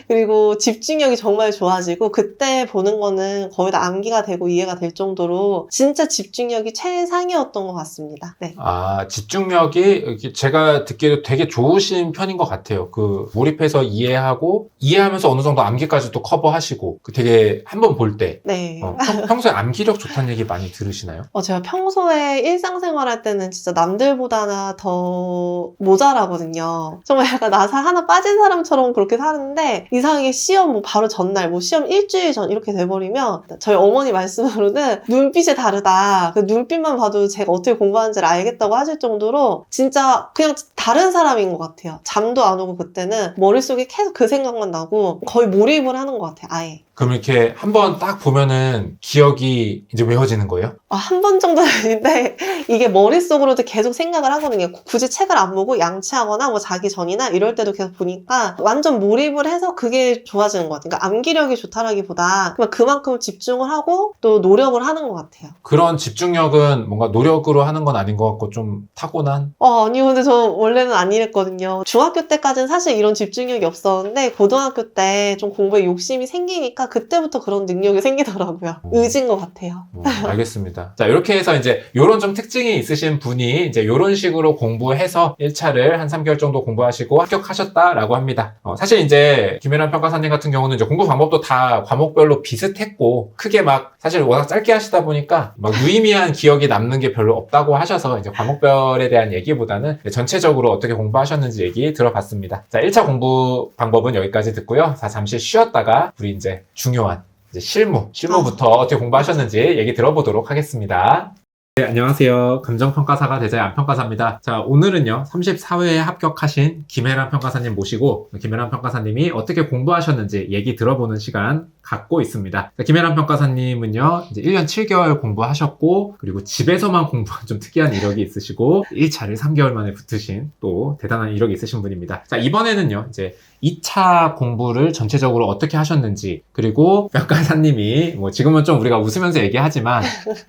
그리고 집중력이 정말 좋아지고 그때 보는 거는 거의 다 암기가 되고 이해가 될 정도로 진짜 집중력이 최상이었던 것 같습니다. 네. 아, 집중력이 제가 듣기에도 되게 좋으신 편인 것 같아요. 그 몰입해서 이해하면서 어느 정도 암기까지도 커버하시고 그 되게 한번 볼 때 네. 평소에 암기력 좋다는 얘기 많이 들으시나요? 제가 평소에 일상생활 할 때는 진짜 남들보다 더 모자라거든요. 정말 약간 나사 하나 빠진 사람처럼 그렇게 사는데 이상하게 시험 뭐 바로 전날, 뭐 시험 일주일 전 이렇게 돼버리면 저희 어머니 말씀으로는 눈빛이 다르다. 그 눈빛만 봐도 제가 어떻게 공부하는지를 알겠다고 하실 정도로 진짜 그냥 다른 사람인 것 같아요. 잠도 안 오고 그때는 머릿속에 계속 그 생각만 나고 거의 몰입을 하는 것 같아요, 아예. 그럼 이렇게 한번 딱 보면은 기억이 이제 외워지는 거예요? 한 번 정도는 아닌데 이게 머릿속으로도 계속 생각을 하거든요. 굳이 책을 안 보고 양치하거나 뭐 자기 전이나 이럴 때도 계속 보니까 완전 몰입을 해서 그게 좋아지는 것 같아요. 그러니까 암기력이 좋다라기보다 그만큼 집중을 하고 또 노력을 하는 것 같아요. 그런 집중력은 뭔가 노력으로 하는 건 아닌 것 같고 좀 타고난? 아니요. 근데 저 원래는 안 이랬거든요. 중학교 때까지는 사실 이런 집중력이 없었는데 고등학교 때 좀 공부에 욕심이 생기니까 그때부터 그런 능력이 생기더라고요. 의지인 것 같아요. 알겠습니다. 자, 이렇게 해서 이제 요런 좀 특징이 있으신 분이 이제 요런 식으로 공부해서 1차를 한 3개월 정도 공부하시고 합격하셨다라고 합니다. 사실 이제 김혜란 평가사님 같은 경우는 이제 공부 방법도 다 과목별로 비슷했고 크게 막 사실 워낙 짧게 하시다 보니까 막 유의미한 기억이 남는 게 별로 없다고 하셔서 이제 과목별에 대한 얘기보다는 전체적으로 어떻게 공부하셨는지 얘기 들어봤습니다. 자, 1차 공부 방법은 여기까지 듣고요. 자, 잠시 쉬었다가 우리 이제 중요한 이제 실무부터 어떻게 공부하셨는지 얘기 들어보도록 하겠습니다. 네, 안녕하세요. 감정평가사가 대자의 안평가사입니다. 자, 오늘은요, 34회에 합격하신 김혜란 평가사님 모시고, 김혜란 평가사님이 어떻게 공부하셨는지 얘기 들어보는 시간 갖고 있습니다. 자, 김혜란 평가사님은요, 이제 1년 7개월 공부하셨고, 그리고 집에서만 공부한 좀 특이한 이력이 있으시고, 1차를 3개월 만에 붙으신 또 대단한 이력이 있으신 분입니다. 자, 이번에는요, 이제 2차 공부를 전체적으로 어떻게 하셨는지, 그리고 평가사님이, 뭐 지금은 좀 우리가 웃으면서 얘기하지만,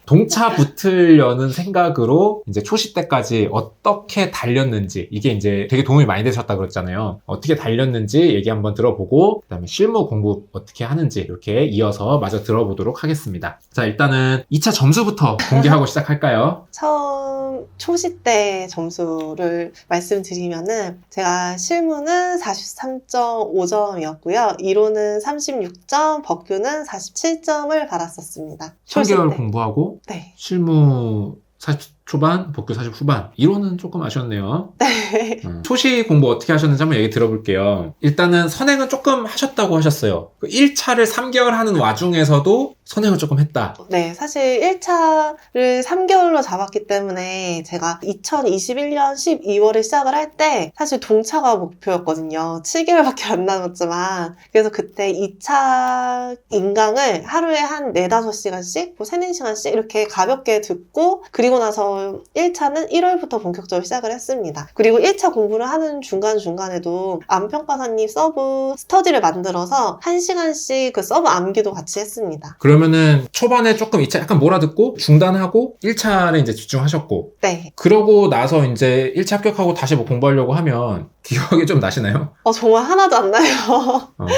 동차 붙으려는 생각으로 이제 초시 때까지 어떻게 달렸는지, 이게 이제 되게 도움이 많이 되셨다 그랬잖아요. 어떻게 달렸는지 얘기 한번 들어보고, 그 다음에 실무 공부 어떻게 하는지 이렇게 이어서 마저 들어보도록 하겠습니다. 자, 일단은 2차 점수부터 공개하고 시작할까요? 처음 초시 때 점수를 말씀드리면은 제가 실무는 43.5점이었고요. 이론은 36점, 법규는 47점을 받았었습니다. 3개월 공부하고 네. 실무 40 초반, 법규 40 후반. 이론은 조금 아쉬웠네요. 네. 초시 공부 어떻게 하셨는지 한번 얘기 들어볼게요. 일단은 선행은 조금 하셨다고 하셨어요. 1차를 3개월 하는 와중에서도 선행을 조금 했다. 네, 사실 1차를 3개월로 잡았기 때문에 제가 2021년 12월에 시작을 할 때 사실 동차가 목표였거든요. 7개월밖에 안 남았지만 그래서 그때 2차 인강을 하루에 한 4, 5시간씩 뭐 3, 4시간씩 이렇게 가볍게 듣고 그리고 나서 그래서 1차는 1월부터 본격적으로 시작을 했습니다. 그리고 1차 공부를 하는 중간중간에도 안평가사님 서브 스터디를 만들어서 1시간씩 그 서브 암기도 같이 했습니다. 그러면은 초반에 조금 2차 약간 몰아듣고 중단하고 1차를 이제 집중하셨고 네. 그러고 나서 이제 1차 합격하고 다시 뭐 공부하려고 하면 기억이 좀 나시나요? 정말 하나도 안 나요.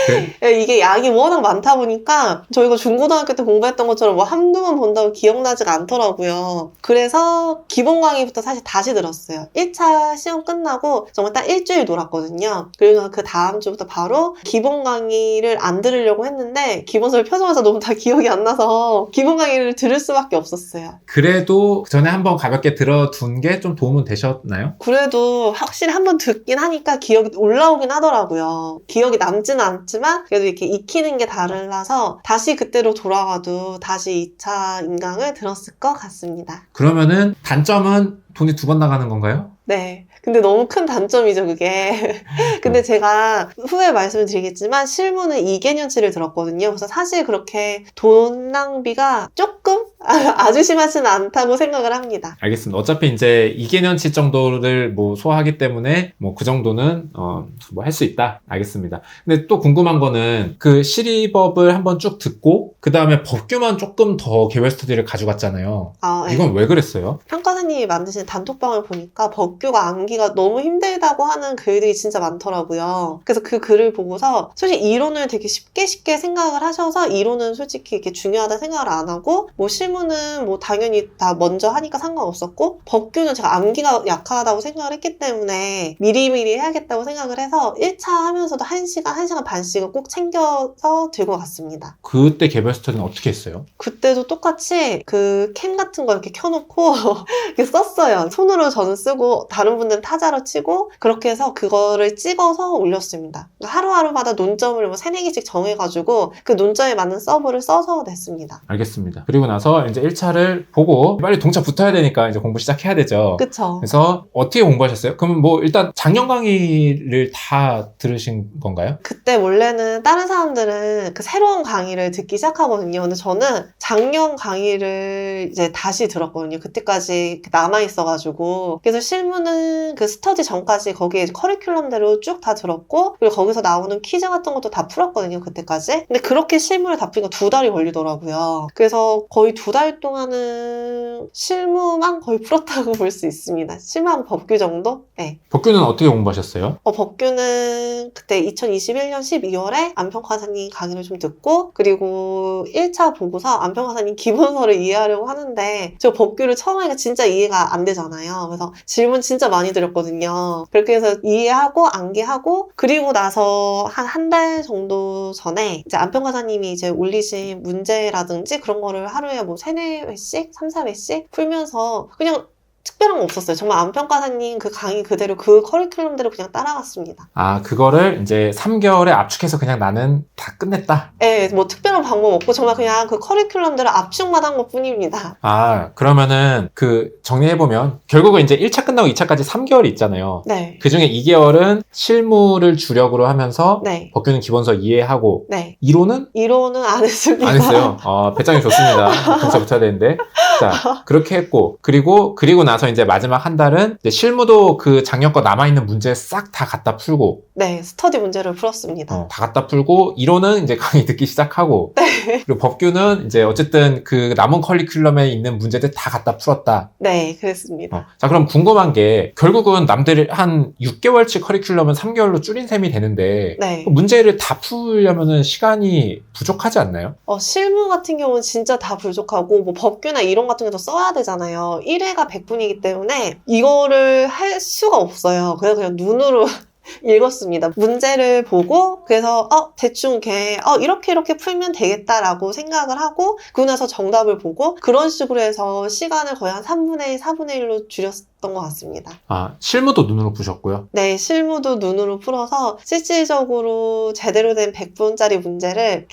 그래? 이게 약이 워낙 많다 보니까 저희가 중고등학교 때 공부했던 것처럼 뭐 한두 번 본다고 기억나지가 않더라고요. 그래서 기본 강의부터 사실 다시 들었어요. 1차 시험 끝나고 정말 딱 일주일 놀았거든요. 그래서 그 다음 주부터 바로 기본 강의를 안 들으려고 했는데 기본서를 펴자마자 너무 다 기억이 안 나서 기본 강의를 들을 수밖에 없었어요. 그래도 그 전에 한번 가볍게 들어둔 게 좀 도움은 되셨나요? 그래도 확실히 한번 듣긴 하니까 기억이 올라오긴 하더라고요. 기억이 남지는 않지만 그래도 이렇게 익히는 게 달라서 다시 그때로 돌아가도 다시 2차 인강을 들었을 것 같습니다. 그러면은 단점은 돈이 2번 나가는 건가요? 네. 근데 너무 큰 단점이죠, 그게. 근데 제가 후에 말씀을 드리겠지만 실무는 2개년치를 들었거든요. 그래서 사실 그렇게 돈 낭비가 조금 아주 심하지는 않다고 생각을 합니다. 알겠습니다. 어차피 이제 2개년치 정도를 뭐 소화하기 때문에 뭐 그 정도는 뭐 할 수 있다. 알겠습니다. 근데 또 궁금한 거는 그 시리법을 한번 쭉 듣고 그 다음에 법규만 조금 더 개별 스터디를 가져갔잖아요. 네. 이건 왜 그랬어요? 평가사님이 만드신 단톡방을 보니까 법규가 암기가 너무 힘들다고 하는 글들이 진짜 많더라고요. 그래서 그 글을 보고서 솔직히 이론을 되게 쉽게 생각을 하셔서 이론은 솔직히 이렇게 중요하다 생각을 안 하고 뭐 실무는 뭐 당연히 다 먼저 하니까 상관없었고 법규는 제가 암기가 약하다고 생각을 했기 때문에 미리미리 해야겠다고 생각을 해서 1차 하면서도 1시간 반씩은 꼭 챙겨서 들고 갔습니다. 그때 개별 스터디는 어떻게 했어요? 그때도 똑같이 그 캠 같은 거 이렇게 켜놓고 이렇게 썼어요. 손으로 저는 쓰고 다른 분들은 타자로 치고 그렇게 해서 그거를 찍어서 올렸습니다. 하루하루마다 논점을 뭐 3-4개씩 정해가지고 그 논점에 맞는 서브를 써서 냈습니다. 알겠습니다. 그리고 나서 이제 1차를 보고 빨리 동차 붙어야 되니까 이제 공부 시작해야 되죠. 그쵸. 그래서 어떻게 공부하셨어요? 그러면 뭐 일단 작년 강의를 다 들으신 건가요? 그때 원래는 다른 사람들은 그 새로운 강의를 듣기 시작하거든요. 근데 저는 작년 강의를 이제 다시 들었거든요. 그때까지 남아있어가지고. 그래서 실무는 그 스터디 전까지 거기에 커리큘럼대로 쭉 다 들었고, 그리고 거기서 나오는 퀴즈 같은 것도 다 풀었거든요. 그때까지. 근데 그렇게 실무를 다 푸니까 2달이 걸리더라고요. 그래서 거의 2달 동안은 실무만 거의 풀었다고 볼 수 있습니다. 실무하고 법규 정도? 네. 법규는 어떻게 공부하셨어요? 법규는 그때 2021년 12월에 안평가사님 강의를 좀 듣고 그리고 1차 보고서 안평가사님 기본서를 이해하려고 하는데 저 법규를 처음 하니까 진짜 이해가 안 되잖아요. 그래서 질문 진짜 많이 드렸거든요. 그렇게 해서 이해하고 암기하고 그리고 나서 한 달 정도 전에 이제 안평가사님이 이제 올리신 문제라든지 그런 거를 하루에 뭐 3-4회씩 3-4회씩 풀면서 그냥 특별한 거 없었어요. 정말 안평가사님 그 강의 그대로 그 커리큘럼대로 그냥 따라갔습니다. 아, 그거를 이제 3개월에 압축해서 그냥 나는 다 끝냈다? 네, 뭐 특별한 방법 없고 정말 그냥 그 커리큘럼대로 압축만 한 것 뿐입니다. 아, 그러면은 그 정리해보면 결국은 이제 1차 끝나고 2차까지 3개월이 있잖아요. 네. 그 중에 2개월은 실무를 주력으로 하면서 네. 법규는 기본서 이해하고 네. 이론은? 이론은 안 했습니다. 안 했어요. 배짱이 좋습니다. 동차 붙어야 되는데. 자, 그렇게 했고 그리고 나서 이제 마지막 한 달은 이제 실무도 그 작년 거 남아있는 문제 싹 다 갖다 풀고 네, 스터디 문제를 풀었습니다. 다 갖다 풀고 이론은 이제 강의 듣기 시작하고 네. 그리고 법규는 이제 어쨌든 그 남은 커리큘럼에 있는 문제들 다 갖다 풀었다. 네, 그랬습니다. 자, 그럼 궁금한 게 결국은 남들이 한 6개월치 커리큘럼은 3개월로 줄인 셈이 되는데 네. 그 문제를 다 풀려면은 시간이 부족하지 않나요? 실무 같은 경우는 진짜 다 부족하고 뭐 법규나 이론 같은 것도 써야 되잖아요. 1회가 100분이기 때문에 이거를 할 수가 없어요. 그래서 그냥 눈으로 읽었습니다. 문제를 보고 그래서 대충 이렇게 풀면 되겠다라고 생각을 하고 그러고 나서 정답을 보고 그런 식으로 해서 시간을 거의 한 3분의 1, 4분의 1로 줄였던 것 같습니다. 아, 실무도 눈으로 푸셨고요. 네, 실무도 눈으로 풀어서 실질적으로 제대로 된 100분짜리 문제를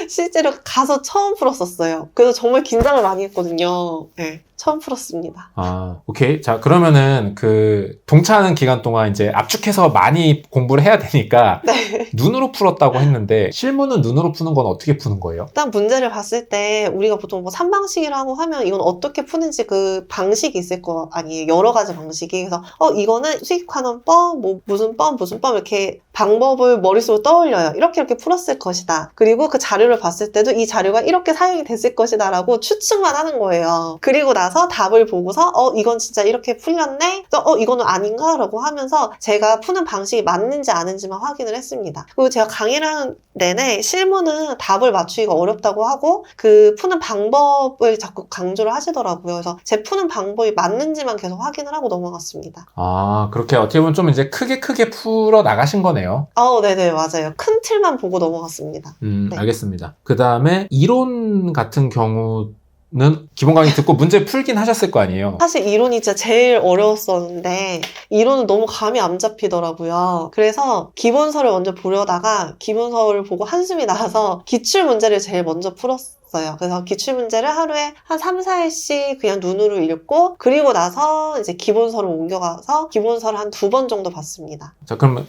실제로 가서 처음 풀었었어요. 그래서 정말 긴장을 많이 했거든요. 네, 처음 풀었습니다. 아, 오케이. 자, 그러면은 그 동차하는 기간 동안 이제 압축해서 많이 공부를 해야 되니까 네. 눈으로 풀었다고 했는데 실무는 눈으로 푸는 건 어떻게 푸는 거예요? 일단 문제를 봤을 때 우리가 보통 뭐 3방식이라고 하면 이건 어떻게 푸는지 그 방식이 있을 거 아니에요. 여러 가지 방식이. 그래서 이거는 수익하는 법, 뭐 무슨 법 이렇게 방법을 머릿속으로 떠올려요. 이렇게 풀었을 것이다. 그리고 그 자료를 봤을 때도 이 자료가 이렇게 사용이 됐을 것이다 라고 추측만 하는 거예요. 그리고 나서 답을 보고서 이건 진짜 이렇게 풀렸네? 또 이거는 아닌가? 라고 하면서 제가 푸는 방식이 맞는지 아닌지만 확인을 했습니다. 그리고 제가 강의를 하는 내내 실무는 답을 맞추기가 어렵다고 하고 그 푸는 방법을 자꾸 강조를 하시더라고요. 그래서 제 푸는 방법이 맞는지만 계속 확인을 하고 넘어갔습니다. 아, 그렇게 어떻게 보면 좀 이제 크게 풀어 나가신 거네요. 네네, 맞아요. 큰 틀만 보고 넘어갔습니다. 네. 알겠습니다. 그 다음에 이론 같은 경우는 기본 강의 듣고 문제 풀긴 하셨을 거 아니에요? 사실 이론이 진짜 제일 어려웠었는데 이론은 너무 감이 안 잡히더라고요. 그래서 기본서를 먼저 보려다가 기본서를 보고 한숨이 나서 기출문제를 제일 먼저 풀었어요. 그래서 기출문제를 하루에 한 3, 4일씩 그냥 눈으로 읽고 그리고 나서 이제 기본서를 옮겨가서 기본서를 한 2번 정도 봤습니다. 자, 그러면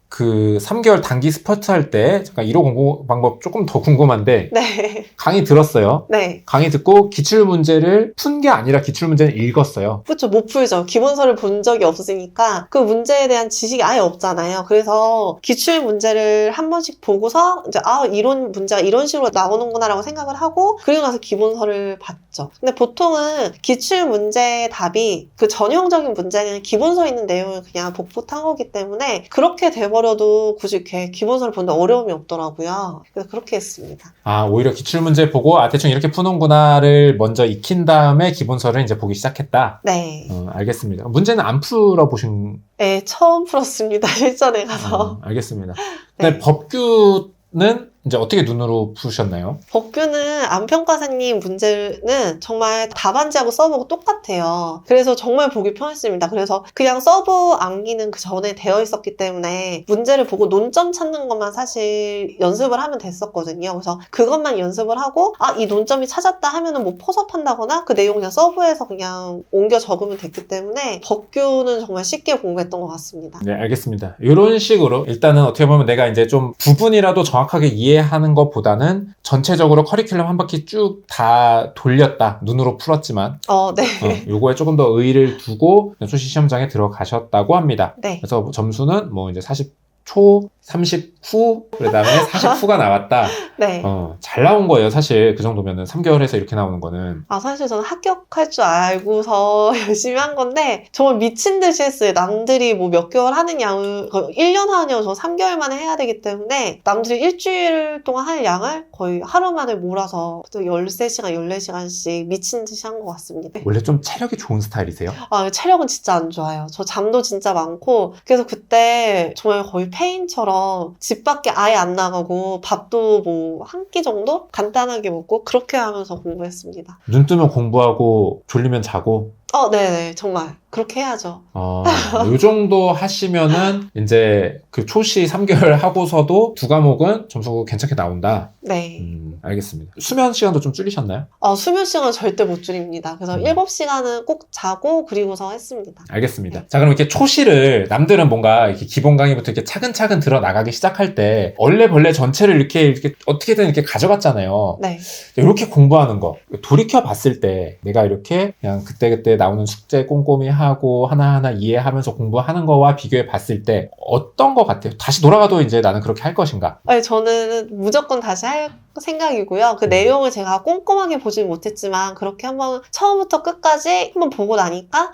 그 3개월 단기 스퍼트 할 때 잠깐 1호 공부 방법 조금 더 궁금한데 네. 강의 들었어요. 네. 강의 듣고 기출문제를 푼 게 아니라 기출문제는 읽었어요. 그렇죠. 못 풀죠. 기본서를 본 적이 없으니까 그 문제에 대한 지식이 아예 없잖아요. 그래서 기출 문제를 한 번씩 보고서 이제 이론 문제가 이런 식으로 나오는구나라고 생각을 하고 그리고 나서 기본서를 봤죠. 근데 보통은 기출 문제 답이 그 전형적인 문제는 기본서에 있는 내용을 그냥 복붙한 거기 때문에 그렇게 돼버려도 굳이 이렇게 기본서를 보는데 어려움이 없더라고요. 그래서 그렇게 했습니다. 아, 오히려 기출문제 보고 대충 이렇게 푸는구나를 먼저 익힌 다음에 기본서를 이제 보기 시작했다. 네. 알겠습니다. 문제는 안 풀어보신... 네, 처음 풀었습니다. 실전에 가서. 알겠습니다. 네. 근데 법규는 이제 어떻게 눈으로 푸셨나요? 법규는 안평가사님 문제는 정말 답안지하고 서브하고 똑같아요. 그래서 정말 보기 편했습니다. 그래서 그냥 서브 암기는 그 전에 되어 있었기 때문에 문제를 보고 논점 찾는 것만 사실 연습을 하면 됐었거든요. 그래서 그것만 연습을 하고 이 논점이 찾았다 하면은 뭐 포섭한다거나 그 내용 그냥 서브에서 그냥 옮겨 적으면 됐기 때문에 법규는 정말 쉽게 공부했던 것 같습니다. 네, 알겠습니다. 이런 식으로 일단은 어떻게 보면 내가 이제 좀 부분이라도 정확하게 이해하는 것보다는 전체적으로 커리큘럼 한 바퀴 쭉 다 돌렸다. 눈으로 풀었지만 네. 요거에 조금 더 의의를 두고 수시 시험장에 들어가셨다고 합니다. 네. 그래서 점수는 뭐 이제 40초, 30후, 그 다음에 40후가 나왔다. 네. 잘 나온 거예요, 사실. 그 정도면은 3개월에서 이렇게 나오는 거는. 사실 저는 합격할 줄 알고서 열심히 한 건데 정말 미친 듯이 했어요. 남들이 뭐 몇 개월 하는 양을 1년 하는 양을 저 3개월 만에 해야 되기 때문에 남들이 일주일 동안 할 양을 거의 하루 만에 몰아서 13시간, 14시간씩 미친 듯이 한 것 같습니다. 원래 좀 체력이 좋은 스타일이세요? 체력은 진짜 안 좋아요. 저 잠도 진짜 많고 그래서 그때 정말 거의 페인처럼 집 밖에 아예 안 나가고 밥도 뭐 한 끼 정도 간단하게 먹고 그렇게 하면서 공부했습니다. 눈 뜨면 공부하고 졸리면 자고. 네네, 정말 그렇게 해야죠. 요 정도 하시면은 이제 그 초시 3개월 하고서도 2과목은 점수가 괜찮게 나온다. 네. 알겠습니다. 수면 시간도 좀 줄이셨나요? 수면 시간은 절대 못 줄입니다. 그래서 7시간은 꼭 자고 그리고서 했습니다. 알겠습니다. 자, 그럼 이렇게 초시를 남들은 뭔가 이렇게 기본 강의부터 이렇게 차근차근 들어 나가기 시작할 때 얼레벌레 전체를 이렇게 어떻게든 이렇게 가져갔잖아요. 네. 이렇게 공부하는 거 돌이켜 봤을 때 내가 이렇게 그냥 그때그때 나오는 숙제 꼼꼼히 하고 하나하나 이해하면서 공부하는 거와 비교해 봤을 때 어떤 거 같아요? 다시 돌아가도 이제 나는 그렇게 할 것인가? 저는 무조건 다시 할 생각이고요. 그 내용을 제가 꼼꼼하게 보진 못했지만 그렇게 한번 처음부터 끝까지 한번 보고 나니까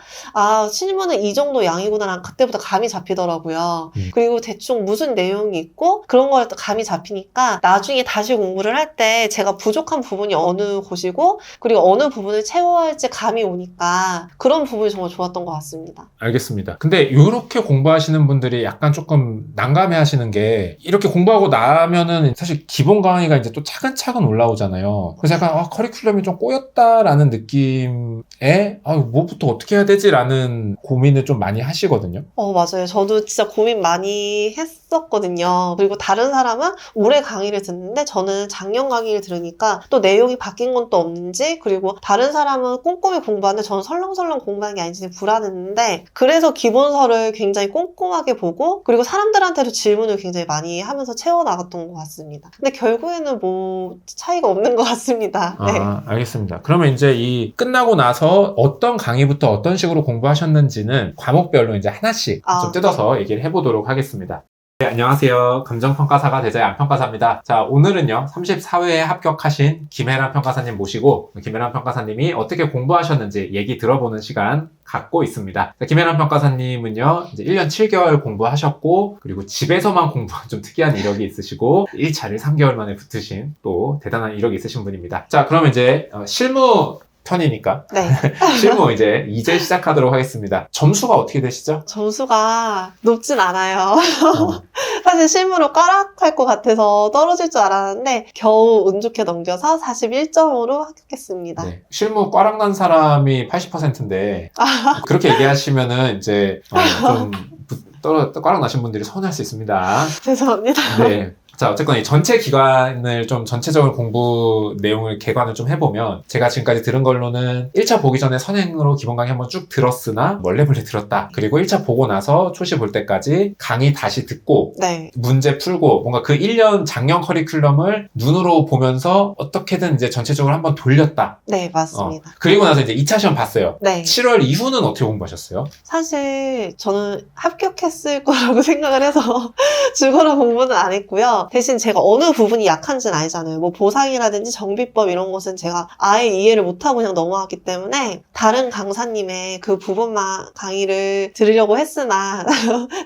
실무는 이 정도 양이구나 그때부터 감이 잡히더라고요. 그리고 대충 무슨 내용이 있고 그런 걸 감이 잡히니까 나중에 다시 공부를 할 때 제가 부족한 부분이 어느 곳이고 그리고 어느 부분을 채워야 할지 감이 오니까 그런 부분이 정말 좋았던 것 같습니다. 알겠습니다. 근데 이렇게 공부하시는 분들이 약간 조금 난감해 하시는 게 이렇게 공부하고 나면은 사실 기본 강의가 이제 또 차근차근 올라오잖아요. 그래서 약간 커리큘럼이 좀 꼬였다라는 느낌에 뭐부터 어떻게 해야 되지라는 고민을 좀 많이 하시거든요. 맞아요. 저도 진짜 고민 많이 했었거든요. 그리고 다른 사람은 올해 강의를 듣는데 저는 작년 강의를 들으니까 또 내용이 바뀐 건 또 없는지, 그리고 다른 사람은 꼼꼼히 공부하는데 저는 설렁설렁 공부하는 게 아닌지 불안했는데, 그래서 기본서를 굉장히 꼼꼼하게 보고 그리고 사람들한테도 질문을 굉장히 많이 하면서 채워나갔던 것 같습니다. 근데 결국에는 뭐 차이가 없는 것 같습니다. 네. 알겠습니다. 그러면 이제 이 끝나고 나서 어떤 강의부터 어떤 식으로 공부하셨는지는 과목별로 이제 하나씩 좀 뜯어서 얘기를 해보도록 하겠습니다. 네, 안녕하세요. 감정평가사가 되자의 안평가사입니다. 자, 오늘은요, 34회에 합격하신 김혜란 평가사님 모시고, 김혜란 평가사님이 어떻게 공부하셨는지 얘기 들어보는 시간 갖고 있습니다. 자, 김혜란 평가사님은요, 이제 1년 7개월 공부하셨고, 그리고 집에서만 공부한 좀 특이한 이력이 있으시고, 1차를 3개월 만에 붙으신 또 대단한 이력이 있으신 분입니다. 자, 그러면 이제 실무 편이니까 네. 실무 이제 시작하도록 하겠습니다. 점수가 어떻게 되시죠? 점수가 높진 않아요. 사실 실무로 꽈락할 것 같아서 떨어질 줄 알았는데 겨우 운 좋게 넘겨서 41점으로 합격했습니다. 네. 실무 꽈락 난 사람이 80%인데 그렇게 얘기하시면은 이제 좀 꽈락 나신 분들이 서운할 수 있습니다. 죄송합니다. 네. 자, 어쨌건 이 전체 기간을 좀 전체적으로 공부 내용을 개관을 좀 해보면 제가 지금까지 들은 걸로는 1차 보기 전에 선행으로 기본 강의 한번 쭉 들었으나 멀레멀레 들었다. 그리고 1차 보고 나서 초시 볼 때까지 강의 다시 듣고 네. 문제 풀고 뭔가 그 1년 작년 커리큘럼을 눈으로 보면서 어떻게든 이제 전체적으로 한번 돌렸다. 네, 맞습니다. 그리고 나서 이제 2차 시험 봤어요. 네. 7월 이후는 어떻게 공부하셨어요? 사실 저는 합격했을 거라고 생각을 해서 죽어라 공부는 안 했고요. 대신 제가 어느 부분이 약한지는 알잖아요. 뭐 보상이라든지 정비법 이런 것은 제가 아예 이해를 못하고 그냥 넘어갔기 때문에 다른 강사님의 그 부분만 강의를 들으려고 했으나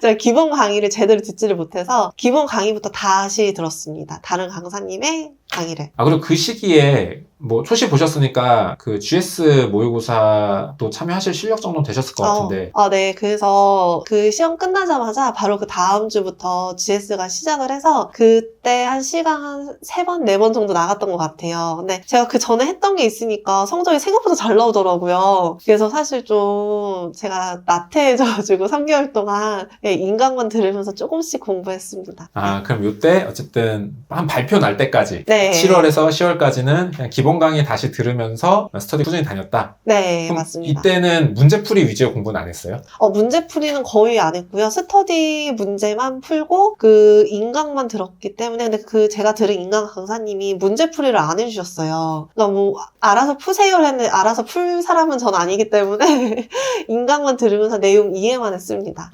제가 기본 강의를 제대로 듣지를 못해서 기본 강의부터 다시 들었습니다. 다른 강사님의 강의를. 그리고 그 시기에 뭐 초시 보셨으니까 그 GS 모의고사도 참여하실 실력 정도 되셨을 것 같은데. 네. 그래서 그 시험 끝나자마자 바로 그 다음 주부터 GS가 시작을 해서 그때 한 시간 한 3번, 4번 정도 나갔던 것 같아요. 근데 제가 그 전에 했던 게 있으니까 성적이 생각보다 잘 나오더라고요. 그래서 사실 좀 제가 나태해져가지고 3개월 동안 인강만 들으면서 조금씩 공부했습니다. 그럼 요때 어쨌든 한 발표 날 때까지 네. 7월에서 10월까지는 그냥 기본 강의 다시 들으면서 스터디 꾸준히 다녔다. 네, 그럼 맞습니다. 이때는 문제풀이 위주의 공부는 안 했어요? 문제풀이는 거의 안 했고요. 스터디 문제만 풀고 그 인강만 들었기 때문에. 근데 제가 들은 인강 강사님이 문제풀이를 안 해주셨어요. 그러니까 뭐 알아서 푸세요를 했는데 알아서 풀 사람은 전 아니기 때문에 인강만 들으면서 내용 이해만 했습니다.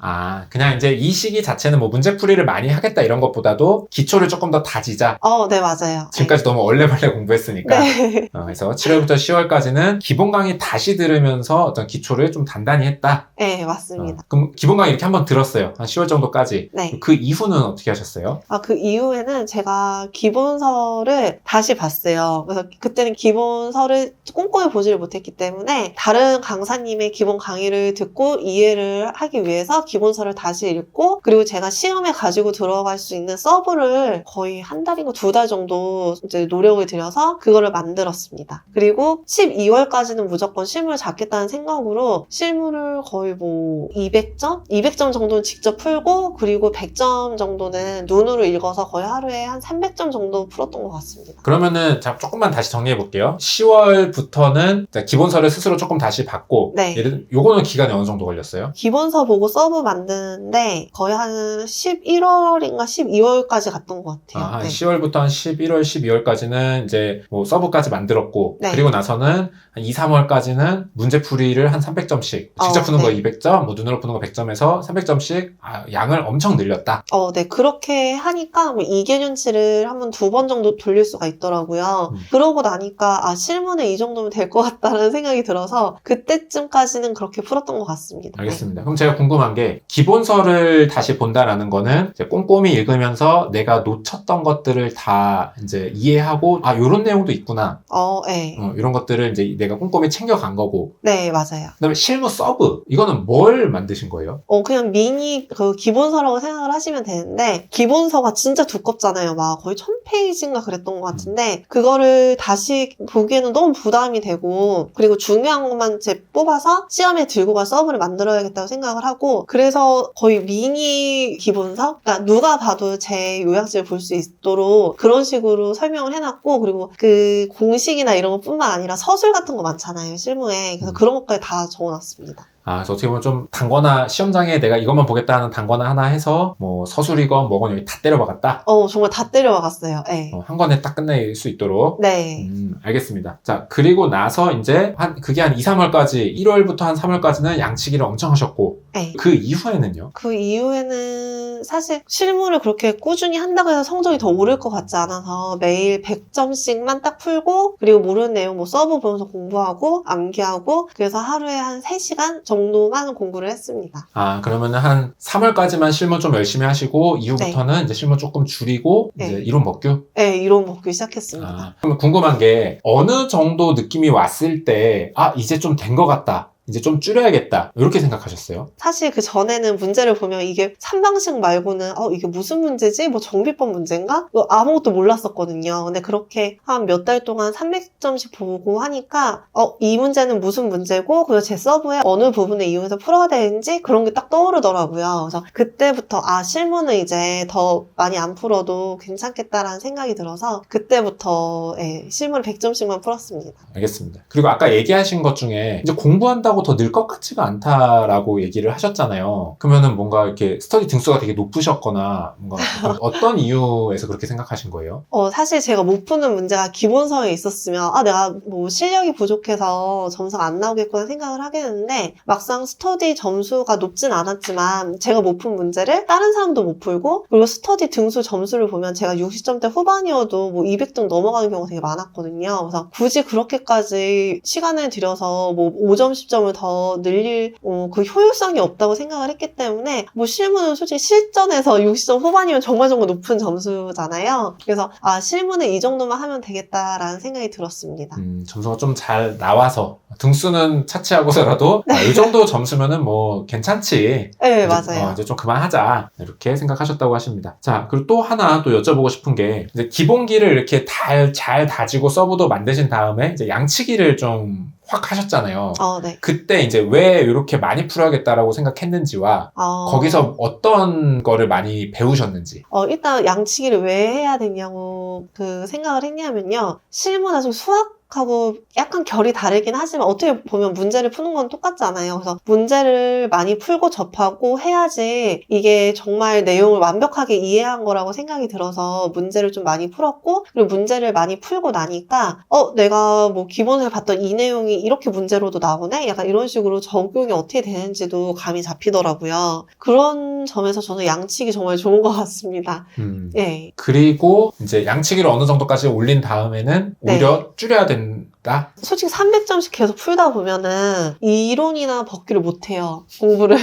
그냥 이제 이 시기 자체는 뭐 문제풀이를 많이 하겠다 이런 것보다도 기초를 조금 더 다지자. 네, 맞아요. 지금까지 너무 얼레벌레 공부했으니까. 네. 그래서 7월부터 10월까지는 기본 강의 다시 들으면서 어떤 기초를 좀 단단히 했다. 네, 맞습니다. 그럼 기본 강의 이렇게 한번 들었어요. 한 10월 정도까지. 네. 그 이후는 어떻게 하셨어요? 그 이후에는 제가 기본서를 다시 봤어요. 그래서 그때는 기본서를 꼼꼼히 보지를 못했기 때문에 다른 강사님의 기본 강의를 듣고 이해를 하기 위해서 기본서를 다시 읽고, 그리고 제가 시험에 가지고 들어갈 수 있는 서브를 거의 한 달인가 2달 정도 이제 노력을 들여서 그거를 만들었습니다. 그리고 12월까지는 무조건 실무를 잡겠다는 생각으로 실무를 거의 뭐 200점 정도는 직접 풀고, 그리고 100점 정도는 눈으로 읽어서 거의 하루에 한 300점 정도 풀었던 것 같습니다. 그러면은 조금만 다시 정리해 볼게요. 10월부터는 기본서를 스스로 조금 다시 받고, 네. 요거는 기간이 어느 정도 걸렸어요? 기본서 보고 서브 만드는데 거의 한 11월인가 12월까지 갔던 것 같아요. 한 네. 10월부터 한 11월, 12월까지는 이제 뭐 서브까지 만들었고, 네. 그리고 나서는 한 2, 3월까지는 문제풀이를 한 300점씩, 직접 푸는 거 네. 200점, 뭐 눈으로 푸는 거 100점에서 300점씩 양을 엄청 늘렸다. 네. 그렇게 하니까 뭐 2개년치를 한번 2번 정도 돌릴 수가 있더라고요. 그러고 나니까 실무는 이 정도면 될 것 같다는 생각이 들어서 그때쯤까지는 그렇게 풀었던 것 같습니다. 알겠습니다. 그럼 제가 궁금한 게 기본서를 다시 본다라는 거는 이제 꼼꼼히 읽으면서 내가 놓쳤던 것들을 다 이제 이제 이해하고 아 요런 내용도 있구나 네. 이런 것들을 이제 내가 꼼꼼히 챙겨간 거고 네, 맞아요. 그다음에 실무 서브 이거는 뭘 만드신 거예요? 그냥 미니 그 기본서라고 생각을 하시면 되는데 기본서가 진짜 두껍잖아요. 막 거의 1000페이지인가 그랬던 것 같은데 그거를 다시 보기에는 너무 부담이 되고 그리고 중요한 것만 제 뽑아서 시험에 들고 갈 서브를 만들어야겠다고 생각을 하고 그래서 거의 미니 기본서? 그러니까 누가 봐도 제 요약집을 볼 수 있도록 그런 식으로 설명을 해놨고 그리고 그 공식이나 이런 것뿐만 아니라 서술 같은 거 많잖아요. 실무에. 그래서 그런 것까지 다 적어놨습니다. 그래서 어떻게 보면 좀 단거나 시험장에 내가 이것만 보겠다 하는 단거나 하나 해서 뭐 서술이건 뭐건 여기 다 때려박았다. 정말 다 때려박았어요. 네. 한 권에 딱 끝낼 수 있도록. 네. 알겠습니다. 자, 그리고 나서 이제 그게 한 2, 3월까지 1월부터 한 3월까지는 양치기를 엄청 하셨고 네. 그 이후에는요? 그 이후에는 사실 실무를 그렇게 꾸준히 한다고 해서 성적이 더 오를 것 같지 않아서 매일 100점씩만 딱 풀고 그리고 모르는 내용 뭐 서브 보면서 공부하고 암기하고 그래서 하루에 한 3시간 정도만 공부를 했습니다. 그러면은 한 3월까지만 실무 좀 열심히 하시고 이후부터는 이제 실무 조금 줄이고 이제 이론 복규? 네, 이론 복규 시작했습니다. 그럼 궁금한 게 어느 정도 느낌이 왔을 때 이제 좀 된 것 같다. 이제 좀 줄여야겠다. 이렇게 생각하셨어요? 사실 그 전에는 문제를 보면 이게 3방식 말고는 이게 무슨 문제지? 뭐 정비법 문제인가? 아무것도 몰랐었거든요. 근데 그렇게 한 몇 달 동안 300점씩 보고 하니까 이 문제는 무슨 문제고 그리고 제 서브에 어느 부분을 이용해서 풀어야 되는지 그런 게 딱 떠오르더라고요. 그래서 그때부터 실무는 이제 더 많이 안 풀어도 괜찮겠다라는 생각이 들어서 그때부터 실무를 100점씩만 풀었습니다. 알겠습니다. 그리고 아까 얘기하신 것 중에 이제 공부한다고 더 늘 것 같지가 않다라고 얘기를 하셨잖아요. 그러면은 뭔가 이렇게 스터디 등수가 되게 높으셨거나 뭔가 어떤 이유에서 그렇게 생각하신 거예요? 사실 제가 못 푸는 문제가 기본서에 있었으면 내가 뭐 실력이 부족해서 점수가 안 나오겠구나 생각을 하겠는데 막상 스터디 점수가 높진 않았지만 제가 못 푼 문제를 다른 사람도 못 풀고 그리고 스터디 등수 점수를 보면 제가 60점대 후반이어도 뭐 200등 넘어가는 경우가 되게 많았거든요. 그래서 굳이 그렇게까지 시간을 들여서 뭐 5점, 10점을 더 늘릴 그 효율성이 없다고 생각을 했기 때문에 뭐 실무는 솔직히 실전에서 60점 후반이면 정말 높은 점수잖아요. 그래서 실무는 이 정도만 하면 되겠다라는 생각이 들었습니다. 점수가 좀 잘 나와서 등수는 차치하고서라도 이 정도 점수면은 뭐 괜찮지. 네, 맞아요. 이제 좀 그만하자 이렇게 생각하셨다고 하십니다. 자, 그리고 또 하나 또 여쭤보고 싶은 게 이제 기본기를 이렇게 잘 다지고 서브도 만드신 다음에 이제 양치기를 좀 확 하셨잖아요. 네. 그때 이제 왜 이렇게 많이 풀어야겠다라고 생각했는지와 거기서 어떤 거를 많이 배우셨는지. 일단 양치기를 왜 해야 되냐고 그 생각을 했냐면요. 실무나 좀 수학하고 약간 결이 다르긴 하지만 어떻게 보면 문제를 푸는 건 똑같잖아요. 그래서 문제를 많이 풀고 접하고 해야지 이게 정말 내용을 완벽하게 이해한 거라고 생각이 들어서 문제를 좀 많이 풀었고 그리고 문제를 많이 풀고 나니까 내가 뭐 기본서에 봤던 이 내용이 이렇게 문제로도 나오네? 약간 이런 식으로 적용이 어떻게 되는지도 감이 잡히더라고요. 그런 점에서 저는 양치기 정말 좋은 것 같습니다. 네. 그리고 이제 양치기를 어느 정도까지 올린 다음에는 오히려 줄여야 된다? 솔직히 300점씩 계속 풀다 보면은 이론이나 법규를 못해요. 공부를.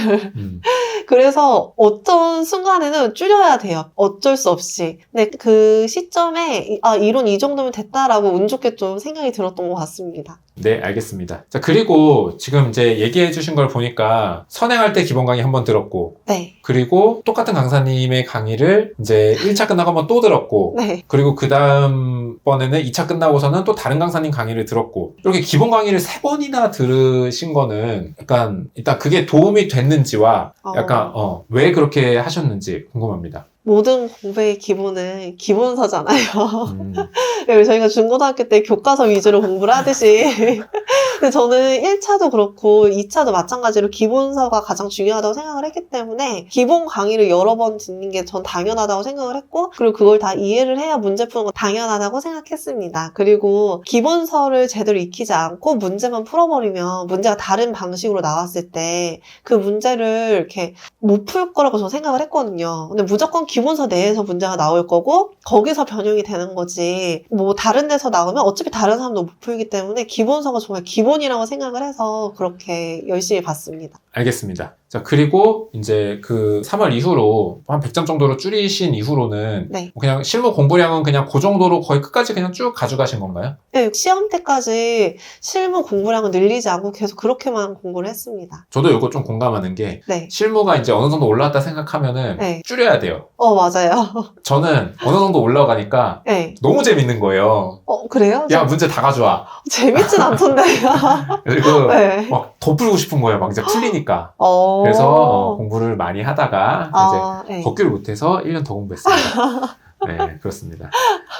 그래서 어떤 순간에는 줄여야 돼요. 어쩔 수 없이. 근데 그 시점에 이론 이 정도면 됐다라고 운 좋게 좀 생각이 들었던 것 같습니다. 네, 알겠습니다. 자, 그리고 지금 이제 얘기해 주신 걸 보니까 선행할 때 기본 강의 한번 들었고 네. 그리고 똑같은 강사님의 강의를 이제 1차 끝나고 한번 또 들었고 네. 그리고 그 다음 번에는 2차 끝나고서는 또 다른 강사님 강의를 들었고 이렇게 기본 강의를 3번이나 들으신 거는 약간 일단 그게 도움이 됐는지와 약간 왜 그렇게 하셨는지 궁금합니다. 모든 공부의 기본은 기본서잖아요. 저희가 중고등학교 때 교과서 위주로 공부를 하듯이 근데 저는 1차도 그렇고 2차도 마찬가지로 기본서가 가장 중요하다고 생각을 했기 때문에 기본 강의를 여러 번 듣는 게 전 당연하다고 생각을 했고 그리고 그걸 다 이해를 해야 문제 푸는 건 당연하다고 생각했습니다. 그리고 기본서를 제대로 익히지 않고 문제만 풀어버리면 문제가 다른 방식으로 나왔을 때 그 문제를 이렇게 못 풀 거라고 저는 생각을 했거든요. 근데 무조건 기본서 내에서 문제가 나올 거고 거기서 변형이 되는 거지 뭐 다른 데서 나오면 어차피 다른 사람도 못 풀기 때문에 기본서가 정말 기본이라고 생각을 해서 그렇게 열심히 봤습니다. 알겠습니다. 자, 그리고 이제 그 3월 이후로 한 100점 정도로 줄이신 이후로는 네. 그냥 실무 공부량은 그냥 그 정도로 거의 끝까지 그냥 쭉 가져가신 건가요? 네, 시험 때까지 실무 공부량을 늘리지 않고 계속 그렇게만 공부를 했습니다. 저도 이거 좀 공감하는 게 네. 실무가 이제 어느 정도 올라왔다 생각하면은 네. 줄여야 돼요. 맞아요. 저는 어느 정도 올라가니까 네. 너무 재밌는 거예요. 그래요? 야, 문제 다 가져와. 재밌진 않던데. 그리고 네. 막 더 풀고 싶은 거예요. 막 이제 풀리니까. 어. 그래서 공부를 많이 하다가 이제 네. 걷기를 못해서 1년 더 공부했습니다. 네, 그렇습니다.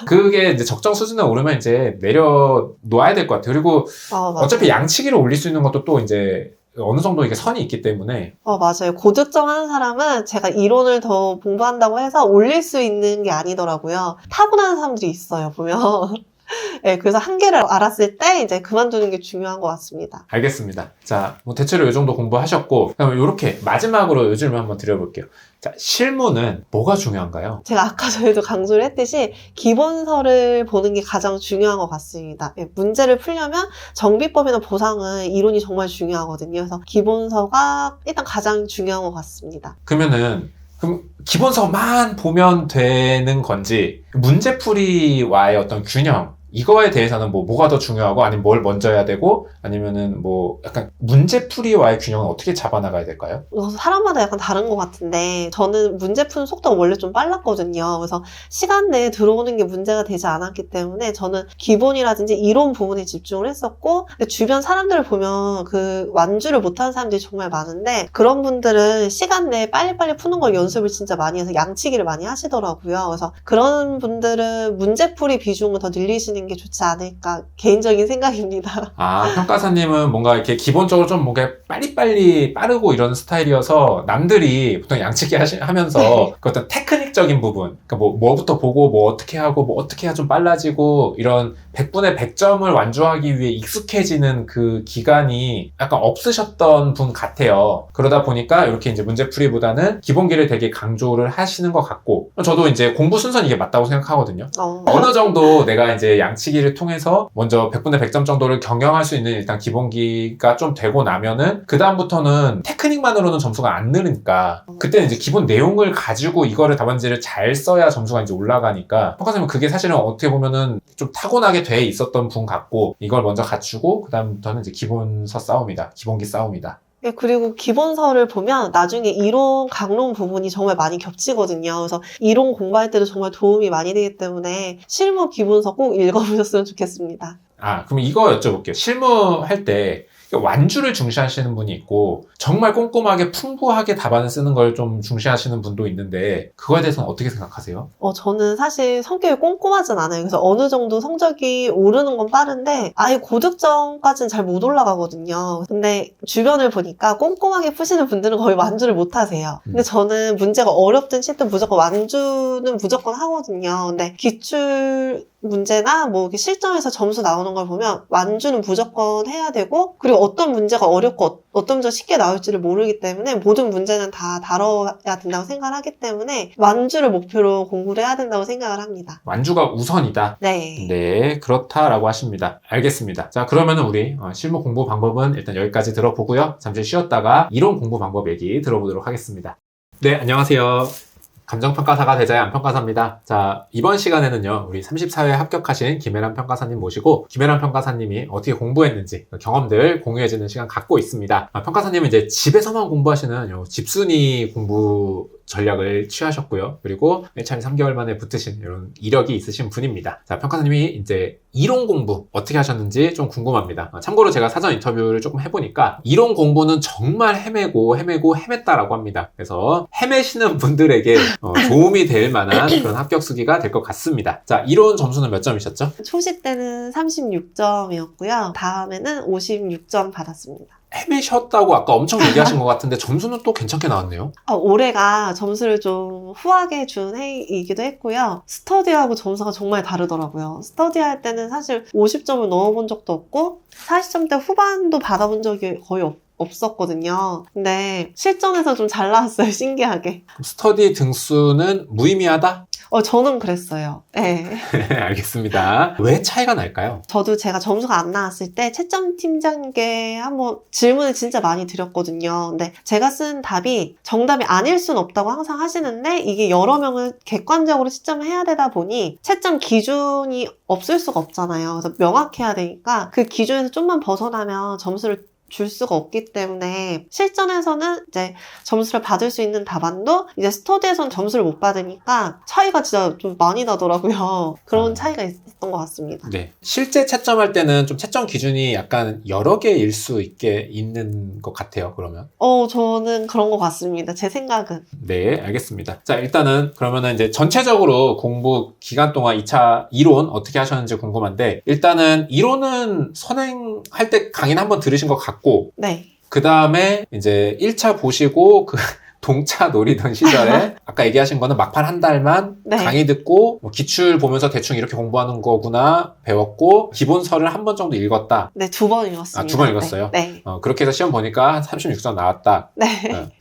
그게 이제 적정 수준에 오르면 이제 내려놓아야 될 것 같아요. 그리고 맞아요. 어차피 양치기를 올릴 수 있는 것도 또 이제 어느 정도 이게 선이 있기 때문에. 맞아요. 고득점 하는 사람은 제가 이론을 더 공부한다고 해서 올릴 수 있는 게 아니더라고요. 타고나는 사람들이 있어요, 보면. 네, 그래서 한계를 알았을 때 이제 그만두는 게 중요한 것 같습니다. 알겠습니다. 자, 뭐 대체로 이 정도 공부하셨고, 그럼 이렇게 마지막으로 요즘을 한번 드려볼게요. 자, 실무는 뭐가 중요한가요? 제가 아까 전에도 강조를 했듯이 기본서를 보는 게 가장 중요한 것 같습니다. 예, 문제를 풀려면 정비법이나 보상은 이론이 정말 중요하거든요. 그래서 기본서가 일단 가장 중요한 것 같습니다. 그럼 기본서만 보면 되는 건지, 문제풀이와의 어떤 균형, 이거에 대해서는 뭐가 더 중요하고, 아니면 뭘 먼저 해야 되고, 아니면은 뭐 약간 문제풀이와의 균형은 어떻게 잡아나가야 될까요? 사람마다 약간 다른 것 같은데 저는 문제 푸는 속도가 원래 좀 빨랐거든요. 그래서 시간 내에 들어오는 게 문제가 되지 않았기 때문에 저는 기본이라든지 이론 부분에 집중을 했었고, 근데 주변 사람들을 보면 그 완주를 못하는 사람들이 정말 많은데 그런 분들은 시간 내에 빨리빨리 푸는 걸 연습을 진짜 많이 해서 양치기를 많이 하시더라고요. 그래서 그런 분들은 문제풀이 비중을 더 늘리시는 게 좋지 않을까, 개인적인 생각입니다. 평가사님은 뭔가 이렇게 기본적으로 좀 뭔가 빨리빨리 빠르고 이런 스타일이어서 남들이 보통 양치기 하면서 그 어떤 테크닉적인 부분, 그러니까 뭐부터 보고 뭐 어떻게 하고 뭐 어떻게 해야 좀 빨라지고 이런 100분의 100점을 완주하기 위해 익숙해지는 그 기간이 약간 없으셨던 분 같아요. 그러다 보니까 이렇게 이제 문제풀이보다는 기본기를 되게 강조를 하시는 것 같고, 저도 이제 공부 순서는 이게 맞다고 생각하거든요. 어느 정도 내가 이제 양치기를 통해서 먼저 100분의 100점 정도를 경영할 수 있는 일단 기본기가 좀 되고 나면은 그 다음부터는 테크닉만으로는 점수가 안 느니까 그때는 이제 기본 내용을 가지고 이거를 답안지를 잘 써야 점수가 이제 올라가니까, 평가사님은 그게 사실은 어떻게 보면은 좀 타고나게 돼 있었던 분 같고, 이걸 먼저 갖추고 그 다음부터는 이제 기본서 싸움이다, 기본기 싸움이다. 네, 그리고 기본서를 보면 나중에 이론, 강론 부분이 정말 많이 겹치거든요. 그래서 이론 공부할 때도 정말 도움이 많이 되기 때문에 실무 기본서 꼭 읽어보셨으면 좋겠습니다. 그럼 이거 여쭤볼게요. 실무할 때 완주를 중시하시는 분이 있고 정말 꼼꼼하게 풍부하게 답안을 쓰는 걸 좀 중시하시는 분도 있는데, 그거에 대해서는 어떻게 생각하세요? 저는 사실 성격이 꼼꼼하진 않아요. 그래서 어느 정도 성적이 오르는 건 빠른데 아예 고득점까지는 잘 못 올라가거든요. 근데 주변을 보니까 꼼꼼하게 푸시는 분들은 거의 완주를 못 하세요. 근데 저는 문제가 어렵든 쉽든 무조건 완주는 무조건 하거든요. 근데 기출 문제나 뭐 이렇게 실전에서 점수 나오는 걸 보면 완주는 무조건 해야 되고, 그리고 어떤 문제가 어렵고 어떤 문제가 쉽게 나올지를 모르기 때문에 모든 문제는 다 다뤄야 된다고 생각을 하기 때문에 완주를 목표로 공부를 해야 된다고 생각을 합니다. 완주가 우선이다. 네. 네, 그렇다라고 하십니다. 알겠습니다. 자, 그러면은 우리 실무 공부 방법은 일단 여기까지 들어보고요. 잠시 쉬었다가 이론 공부 방법 얘기 들어보도록 하겠습니다. 네, 안녕하세요. 감정평가사가 되자의 안평가사입니다. 자, 이번 시간에는요, 우리 34회 합격하신 김혜란 평가사님 모시고 김혜란 평가사님이 어떻게 공부했는지 경험들 공유해주는 시간 갖고 있습니다. 평가사님은 이제 집에서만 공부하시는 집순이 공부 전략을 취하셨고요. 그리고 1차임 3개월 만에 붙으신 이런 이력이 있으신 분입니다. 자, 평가사님이 이제 이론 공부 어떻게 하셨는지 좀 궁금합니다. 참고로 제가 사전 인터뷰를 조금 해보니까 이론 공부는 정말 헤맸다라고 합니다. 그래서 헤매시는 분들에게 도움이 될 만한 그런 합격 수기가 될 것 같습니다. 자, 이론 점수는 몇 점이셨죠? 초시 때는 36점이었고요. 다음에는 56점 받았습니다. 헤매셨다고 아까 엄청 얘기하신 것 같은데 점수는 또 괜찮게 나왔네요. 올해가 점수를 좀 후하게 준 해이기도 했고요. 스터디하고 점수가 정말 다르더라고요. 스터디할 때는 사실 50점을 넣어본 적도 없고 40점대 후반도 받아본 적이 거의 없었거든요. 근데 실전에서 좀 잘 나왔어요, 신기하게. 스터디 등수는 무의미하다? 저는 그랬어요. 네. 알겠습니다. 왜 차이가 날까요? 저도 제가 점수가 안 나왔을 때 채점 팀장께 한번 질문을 진짜 많이 드렸거든요. 근데 제가 쓴 답이 정답이 아닐 순 없다고 항상 하시는데 이게 여러 명을 객관적으로 채점을 해야 되다 보니 채점 기준이 없을 수가 없잖아요. 그래서 명확해야 되니까 그 기준에서 좀만 벗어나면 점수를 줄 수가 없기 때문에 실전에서는 이제 점수를 받을 수 있는 답안도 이제 스터디에서는 점수를 못 받으니까 차이가 진짜 좀 많이 나더라고요. 그런 차이가 있었던 것 같습니다. 네. 실제 채점할 때는 좀 채점 기준이 약간 여러 개일 수 있는 것 같아요, 그러면. 저는 그런 것 같습니다. 제 생각은. 네, 알겠습니다. 자, 일단은 그러면은 이제 전체적으로 공부 기간 동안 2차 이론 어떻게 하셨는지 궁금한데, 일단은 이론은 선행할 때 강의는 한번 들으신 것 같고, 네. 그 다음에 이제 1차 보시고 동차 노리던 시절에 아까 얘기하신 거는 막판 한 달만 네. 강의 듣고 뭐 기출 보면서 대충 이렇게 공부하는 거구나 배웠고 기본서를 한 번 정도 읽었다. 네, 2번 읽었습니다. 아, 2번 읽었어요? 네. 그렇게 해서 시험 보니까 한 36점 나왔다. 네.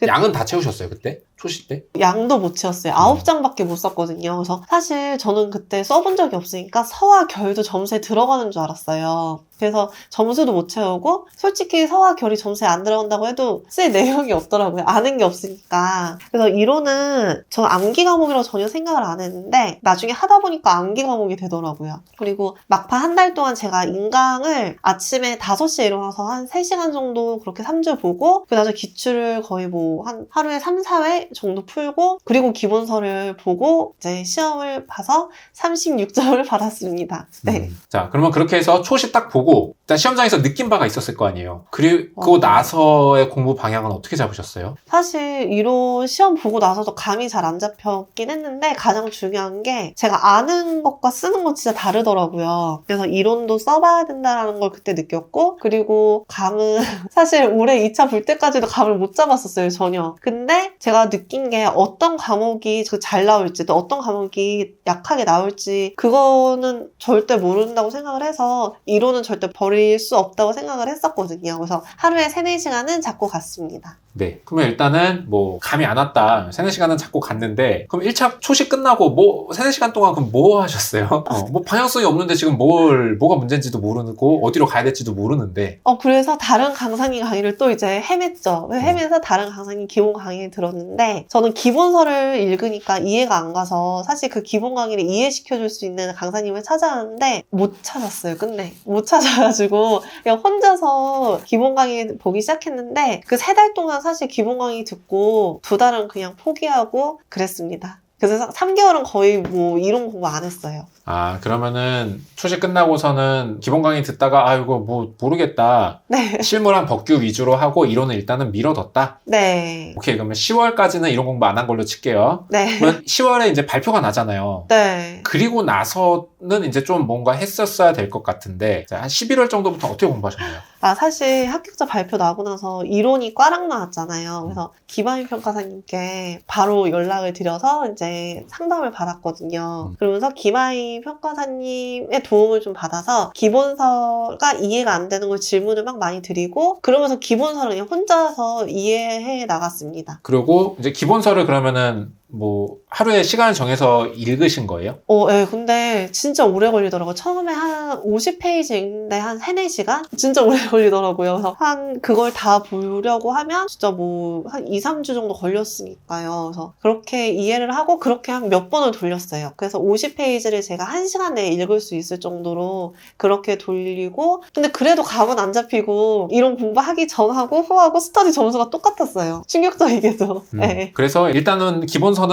양은 다 채우셨어요, 그때? 초시 때? 양도 못 채웠어요. 9장밖에 못 썼거든요. 그래서 사실 저는 그때 써본 적이 없으니까 서와 결도 점수에 들어가는 줄 알았어요. 그래서 점수도 못 채우고 솔직히 서와 결이 점수에 안 들어간다고 해도 쓸 내용이 없더라고요. 아는 게 없으니까. 그래서 이론은 저 암기 과목이라고 전혀 생각을 안 했는데 나중에 하다 보니까 암기 과목이 되더라고요. 그리고 막판 한 달 동안 제가 인강을 아침에 5시에 일어나서 한 3시간 정도 그렇게 3주 보고 그 다음에 기출을 거의 뭐 한 하루에 3, 4회 정도 풀고 그리고 기본서를 보고 이제 시험을 봐서 36점을 받았습니다. 네. 자, 그러면 그렇게 해서 초시 딱 보고 일단 시험장에서 느낀 바가 있었을 거 아니에요. 그리고 나서의 공부 방향은 어떻게 잡으셨어요? 사실 이론 시험 보고 나서도 감이 잘 안 잡혔긴 했는데 가장 중요한 게 제가 아는 것과 쓰는 건 진짜 다르더라고요. 그래서 이론도 써봐야 된다는 걸 그때 느꼈고 그리고 감은 사실 올해 2차 볼 때까지도 감을 못 잡았었어요, 전혀. 근데 제가 느낀 게 어떤 과목이 잘 나올지 또 어떤 과목이 약하게 나올지 그거는 절대 모른다고 생각을 해서 이론은 절대 버릴 수 없다고 생각을 했었거든요. 그래서 하루에 3, 4시간은 잡고 갔습니다. 네. 그러면 일단은 뭐 감이 안 왔다. 3, 4시간은 잡고 갔는데 그럼 1차 초시 끝나고 뭐 3, 4시간 동안 그럼 뭐 하셨어요? 뭐 방향성이 없는데 지금 뭐가 문제인지도 모르고 어디로 가야 될지도 모르는데 그래서 다른 강사님 강의를 또 이제 헤맸죠. 헤매서 다른 강사님 기본 강의를 들었는데 저는 기본서를 읽으니까 이해가 안 가서 사실 그 기본 강의를 이해시켜줄 수 있는 강사님을 찾아왔는데 못 찾았어요. 끝내. 못 찾아가지고 그냥 혼자서 기본 강의 보기 시작했는데 그 3달 동안 사실 기본 강의 듣고 2달은 그냥 포기하고 그랬습니다. 그래서 3개월은 거의 뭐 이론 공부 안 했어요. 아, 그러면은 초시 끝나고서는 기본 강의 듣다가 이거 뭐 모르겠다. 네. 실무랑 법규 위주로 하고 이론은 일단은 미뤄뒀다. 네. 오케이, 그러면 10월까지는 이론 공부 안 한 걸로 칠게요. 네. 그러면 10월에 이제 발표가 나잖아요. 네. 그리고 나서는 이제 좀 뭔가 했었어야 될 것 같은데 한 11월 정도부터 어떻게 공부하셨나요? 사실 합격자 발표 나고 나서 이론이 꽈락 나왔잖아요. 그래서 기반임 평가사님께 바로 연락을 드려서 이제 상담을 받았거든요. 그러면서 기반임 평가사님의 도움을 좀 받아서 기본서가 이해가 안 되는 걸 질문을 막 많이 드리고 그러면서 기본서를 그냥 혼자서 이해해 나갔습니다. 그리고 이제 기본서를 그러면은 뭐 하루에 시간을 정해서 읽으신 거예요? 네, 근데 진짜 오래 걸리더라고요. 처음에 한 50페이지 읽는데 한 3, 4시간? 진짜 오래 걸리더라고요. 그래서 그걸 다 보려고 하면 진짜 뭐 한 2, 3주 정도 걸렸으니까요. 그래서 그렇게 이해를 하고 그렇게 한 몇 번을 돌렸어요. 그래서 50페이지를 제가 1시간 내에 읽을 수 있을 정도로 그렇게 돌리고 근데 그래도 감은 안 잡히고 이론 공부하기 전하고 후하고 스터디 점수가 똑같았어요. 충격적이게도. 네. 그래서 일단은 기본서는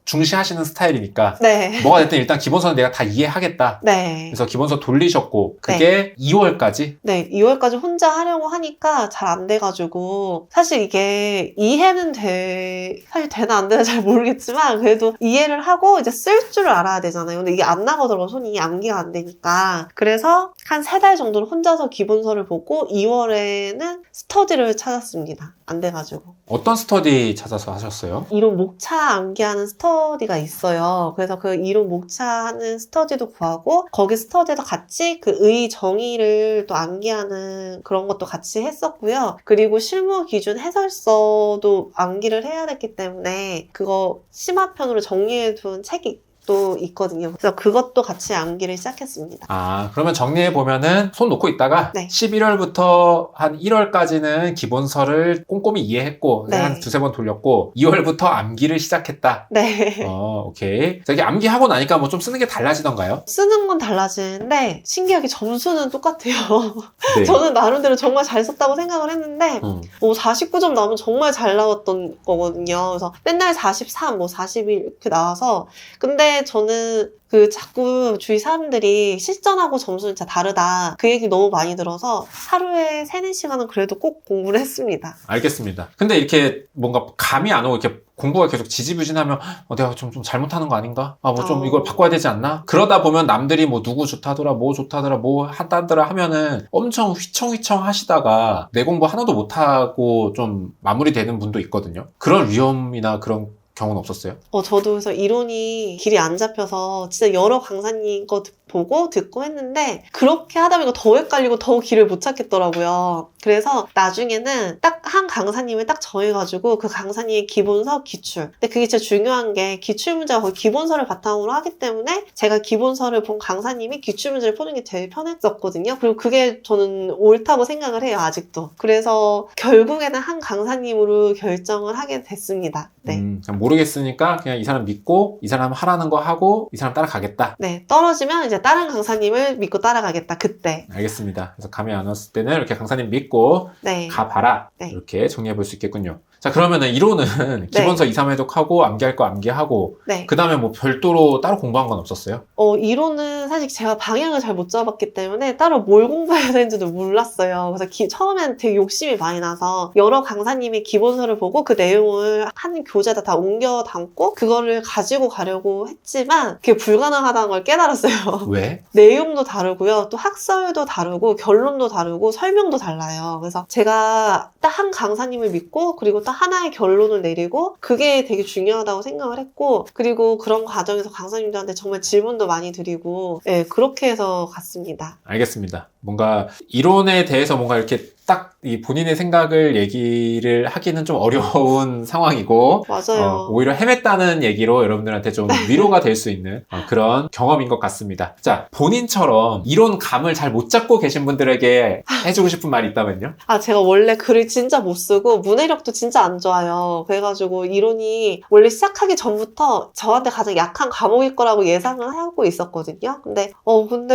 중시하시는 스타일이니까 네. 뭐가 됐든 일단 기본서는 내가 다 이해하겠다. 네. 그래서 기본서 돌리셨고 그게 2월까지? 네, 2월까지 혼자 하려고 하니까 잘 안 돼가지고 사실 이게 이해는 사실 되나 안 되나 잘 모르겠지만 그래도 이해를 하고 이제 쓸 줄 알아야 되잖아요. 근데 이게 안 나가더라고 손이 암기가 안 되니까 그래서 한 3달 정도는 혼자서 기본서를 보고 2월에는 스터디를 찾았습니다. 안 돼가지고. 어떤 스터디 찾아서 하셨어요? 이론 목차 암기하는 스터디가 있어요. 그래서 그 이론 목차하는 스터디도 구하고 거기 스터디에서 같이 그 의 정의를 또 암기하는 그런 것도 같이 했었고요. 그리고 실무 기준 해설서도 암기를 해야 됐기 때문에 그거 심화편으로 정리해둔 책이 또 있거든요. 그래서 그것도 같이 암기를 시작했습니다. 아, 그러면 정리해보면은 손 놓고 있다가 네. 11월부터 한 1월까지는 기본서를 꼼꼼히 이해했고 네. 한 두세 번 돌렸고 2월부터 암기를 시작했다. 네. 오케이. 자, 이게 암기하고 나니까 뭐 좀 쓰는 게 달라지던가요? 쓰는 건 달라지는데 신기하게 점수는 똑같아요. 네. 저는 나름대로 정말 잘 썼다고 생각을 했는데 49점 나오면 정말 잘 나왔던 거거든요. 그래서 맨날 43, 41 이렇게 나와서 근데 저는 자꾸 주위 사람들이 실전하고 점수는 진짜 다르다. 그 얘기 너무 많이 들어서 하루에 3-4시간은 그래도 꼭 공부를 했습니다. 알겠습니다. 근데 이렇게 뭔가 감이 안 오고 이렇게 공부가 계속 지지부진하면 내가 좀 잘못하는 거 아닌가? 뭐 좀 이걸 바꿔야 되지 않나? 그러다 보면 남들이 뭐 누구 좋다더라, 뭐 좋다더라, 뭐 하다더라 하면은 엄청 휘청휘청 하시다가 내 공부 하나도 못하고 좀 마무리되는 분도 있거든요. 그런 위험이나 그런 경우는 없었어요? 저도 그래서 이론이 길이 안 잡혀서 진짜 여러 강사님 거 보고 듣고 했는데 그렇게 하다 보니까 더 헷갈리고 더 길을 못 찾겠더라고요. 그래서 나중에는 딱 한 강사님을 딱 정해가지고 그 강사님의 기본서, 기출. 근데 그게 진짜 중요한 게 기출 문제가 거의 기본서를 바탕으로 하기 때문에 제가 기본서를 본 강사님이 기출 문제를 푸는 게 제일 편했었거든요. 그리고 그게 저는 옳다고 생각을 해요, 아직도. 그래서 결국에는 한 강사님으로 결정을 하게 됐습니다. 네. 그냥 모르겠으니까 그냥 이 사람 믿고 이 사람 하라는 거 하고 이 사람 따라가겠다. 네, 떨어지면 이제 다른 강사님을 믿고 따라가겠다, 그때. 알겠습니다. 그래서 감이 안 왔을 때는 이렇게 강사님 믿고 네. 가봐라. 네. 이렇게 정리해 볼 수 있겠군요. 자, 그러면은 이론은 기본서 2, 3회독하고 암기할 거 암기하고 네. 그 다음에 뭐 별도로 따로 공부한 건 없었어요? 이론은 사실 제가 방향을 잘 못 잡았기 때문에 따로 뭘 공부해야 되는지도 몰랐어요. 그래서 처음엔 되게 욕심이 많이 나서 여러 강사님의 기본서를 보고 그 내용을 한 교재에다 다 옮겨 담고 그거를 가지고 가려고 했지만 그게 불가능하다는 걸 깨달았어요. 왜? 내용도 다르고요. 또 학설도 다르고 결론도 다르고 설명도 달라요. 그래서 제가 딱 한 강사님을 믿고 그리고 딱 하나의 결론을 내리고 그게 되게 중요하다고 생각을 했고 그리고 그런 과정에서 강사님들한테 정말 질문도 많이 드리고 그렇게 해서 갔습니다. 알겠습니다. 뭔가 이론에 대해서 뭔가 이렇게 딱 이 본인의 생각을 얘기를 하기는 좀 어려운 상황이고 맞아요. 오히려 헤맸다는 얘기로 여러분들한테 좀 위로가 될 수 있는 그런 경험인 것 같습니다. 자, 본인처럼 이론 감을 잘 못 잡고 계신 분들에게 해주고 싶은 말이 있다면요? 제가 원래 글을 진짜 못 쓰고 문해력도 진짜 안 좋아요. 그래가지고 이론이 원래 시작하기 전부터 저한테 가장 약한 과목일 거라고 예상을 하고 있었거든요. 근데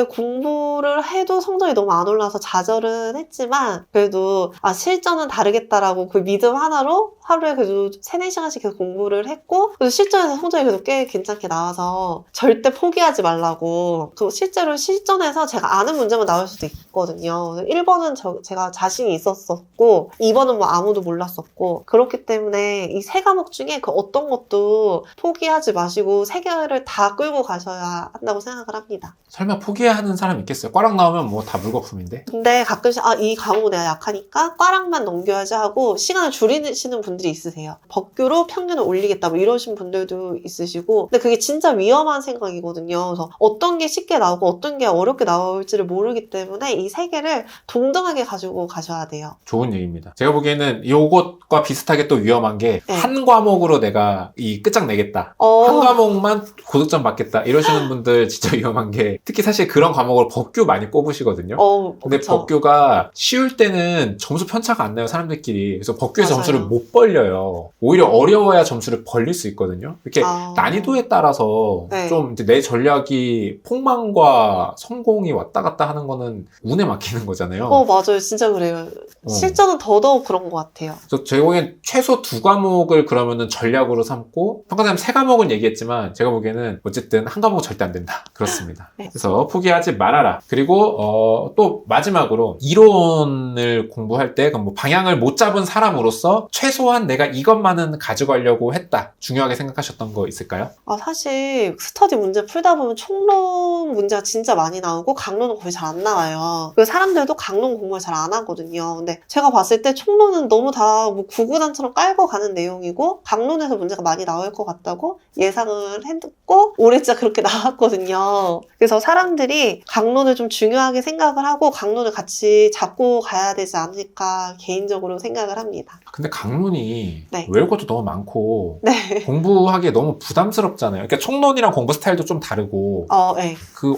공부를 해도 성적이 너무 안 올라서 좌절은 했지만 그래도 실전은 다르겠다라고 그 믿음 하나로 하루에 그래도 3-4시간씩 계속 공부를 했고 그래서 실전에서 성적이 그래도 꽤 괜찮게 나와서 절대 포기하지 말라고. 실제로 실전에서 제가 아는 문제만 나올 수도 있거든요. 1번은 제가 자신이 있었었고 2번은 뭐 아무도 몰랐었고 그렇기 때문에 이 3과목 중에 그 어떤 것도 포기하지 마시고 3개를 다 끌고 가셔야 한다고 생각을 합니다. 설마 포기하는 사람 있겠어요? 과락 나오면 뭐 다 물거품인데? 근데 가끔씩 이 과목은 내가 약하니까 과락만 넘겨야지 하고 시간을 줄이시는 분들이 있으세요. 법규로 평균을 올리겠다 뭐 이러신 분들도 있으시고 근데 그게 진짜 위험한 생각이거든요. 그래서 어떤 게 쉽게 나오고 어떤 게 어렵게 나올지를 모르기 때문에 이 3개를 동등하게 가지고 가셔야 돼요. 좋은 얘기입니다. 제가 보기에는 이것과 비슷하게 또 위험한 게 한 과목으로 내가 이 끝장내겠다. 한 과목만 고득점 받겠다. 이러시는 분들 진짜 위험한 게 특히 사실 그런 과목을 법규 많이 꼽으시거든요. 근데 그쵸. 법규가 쉬울 때는 점수 편차가 안 나요, 사람들끼리. 그래서 법규의 맞아요. 점수를 못 벌려요. 오히려 어려워야 점수를 벌릴 수 있거든요. 이렇게 난이도에 따라서 좀 이제 내 전략이 폭망과 성공이 왔다 갔다 하는 거는 운에 맡기는 거잖아요. 맞아요. 진짜 그래요. 실전은 더더욱 그런 것 같아요. 그래서 제가 보기엔 최소 2과목을 그러면은 전략으로 삼고 평가사님 3과목은 얘기했지만 제가 보기에는 어쨌든 한 과목은 절대 안 된다. 그렇습니다. 그래서 포기하지 말아라. 그리고 또 마지막으로 이론을 공부할 때 뭐 방향을 못 잡은 사람으로서 최소한 내가 이것만은 가져가려고 했다. 중요하게 생각하셨던 거 있을까요? 사실 스터디 문제 풀다 보면 총론 문제가 진짜 많이 나오고 강론은 거의 잘 안 나와요. 그 사람들도 강론 공부를 잘 안 하거든요. 근데 제가 봤을 때 총론은 너무 다 뭐 구구단처럼 깔고 가는 내용이고 강론에서 문제가 많이 나올 것 같다고 예상을 했고 올해 진짜 그렇게 나왔거든요. 그래서 사람들이 강론을 좀 중요하게 생각을 하고 강론을 같이 잡고 가야 되지 않을까 개인적으로 생각을 합니다. 근데 강론이 네. 외울 것도 너무 많고 네. 공부하기에 너무 부담스럽잖아요. 그러니까 총론이랑 공부 스타일도 좀 다르고 네. 그럼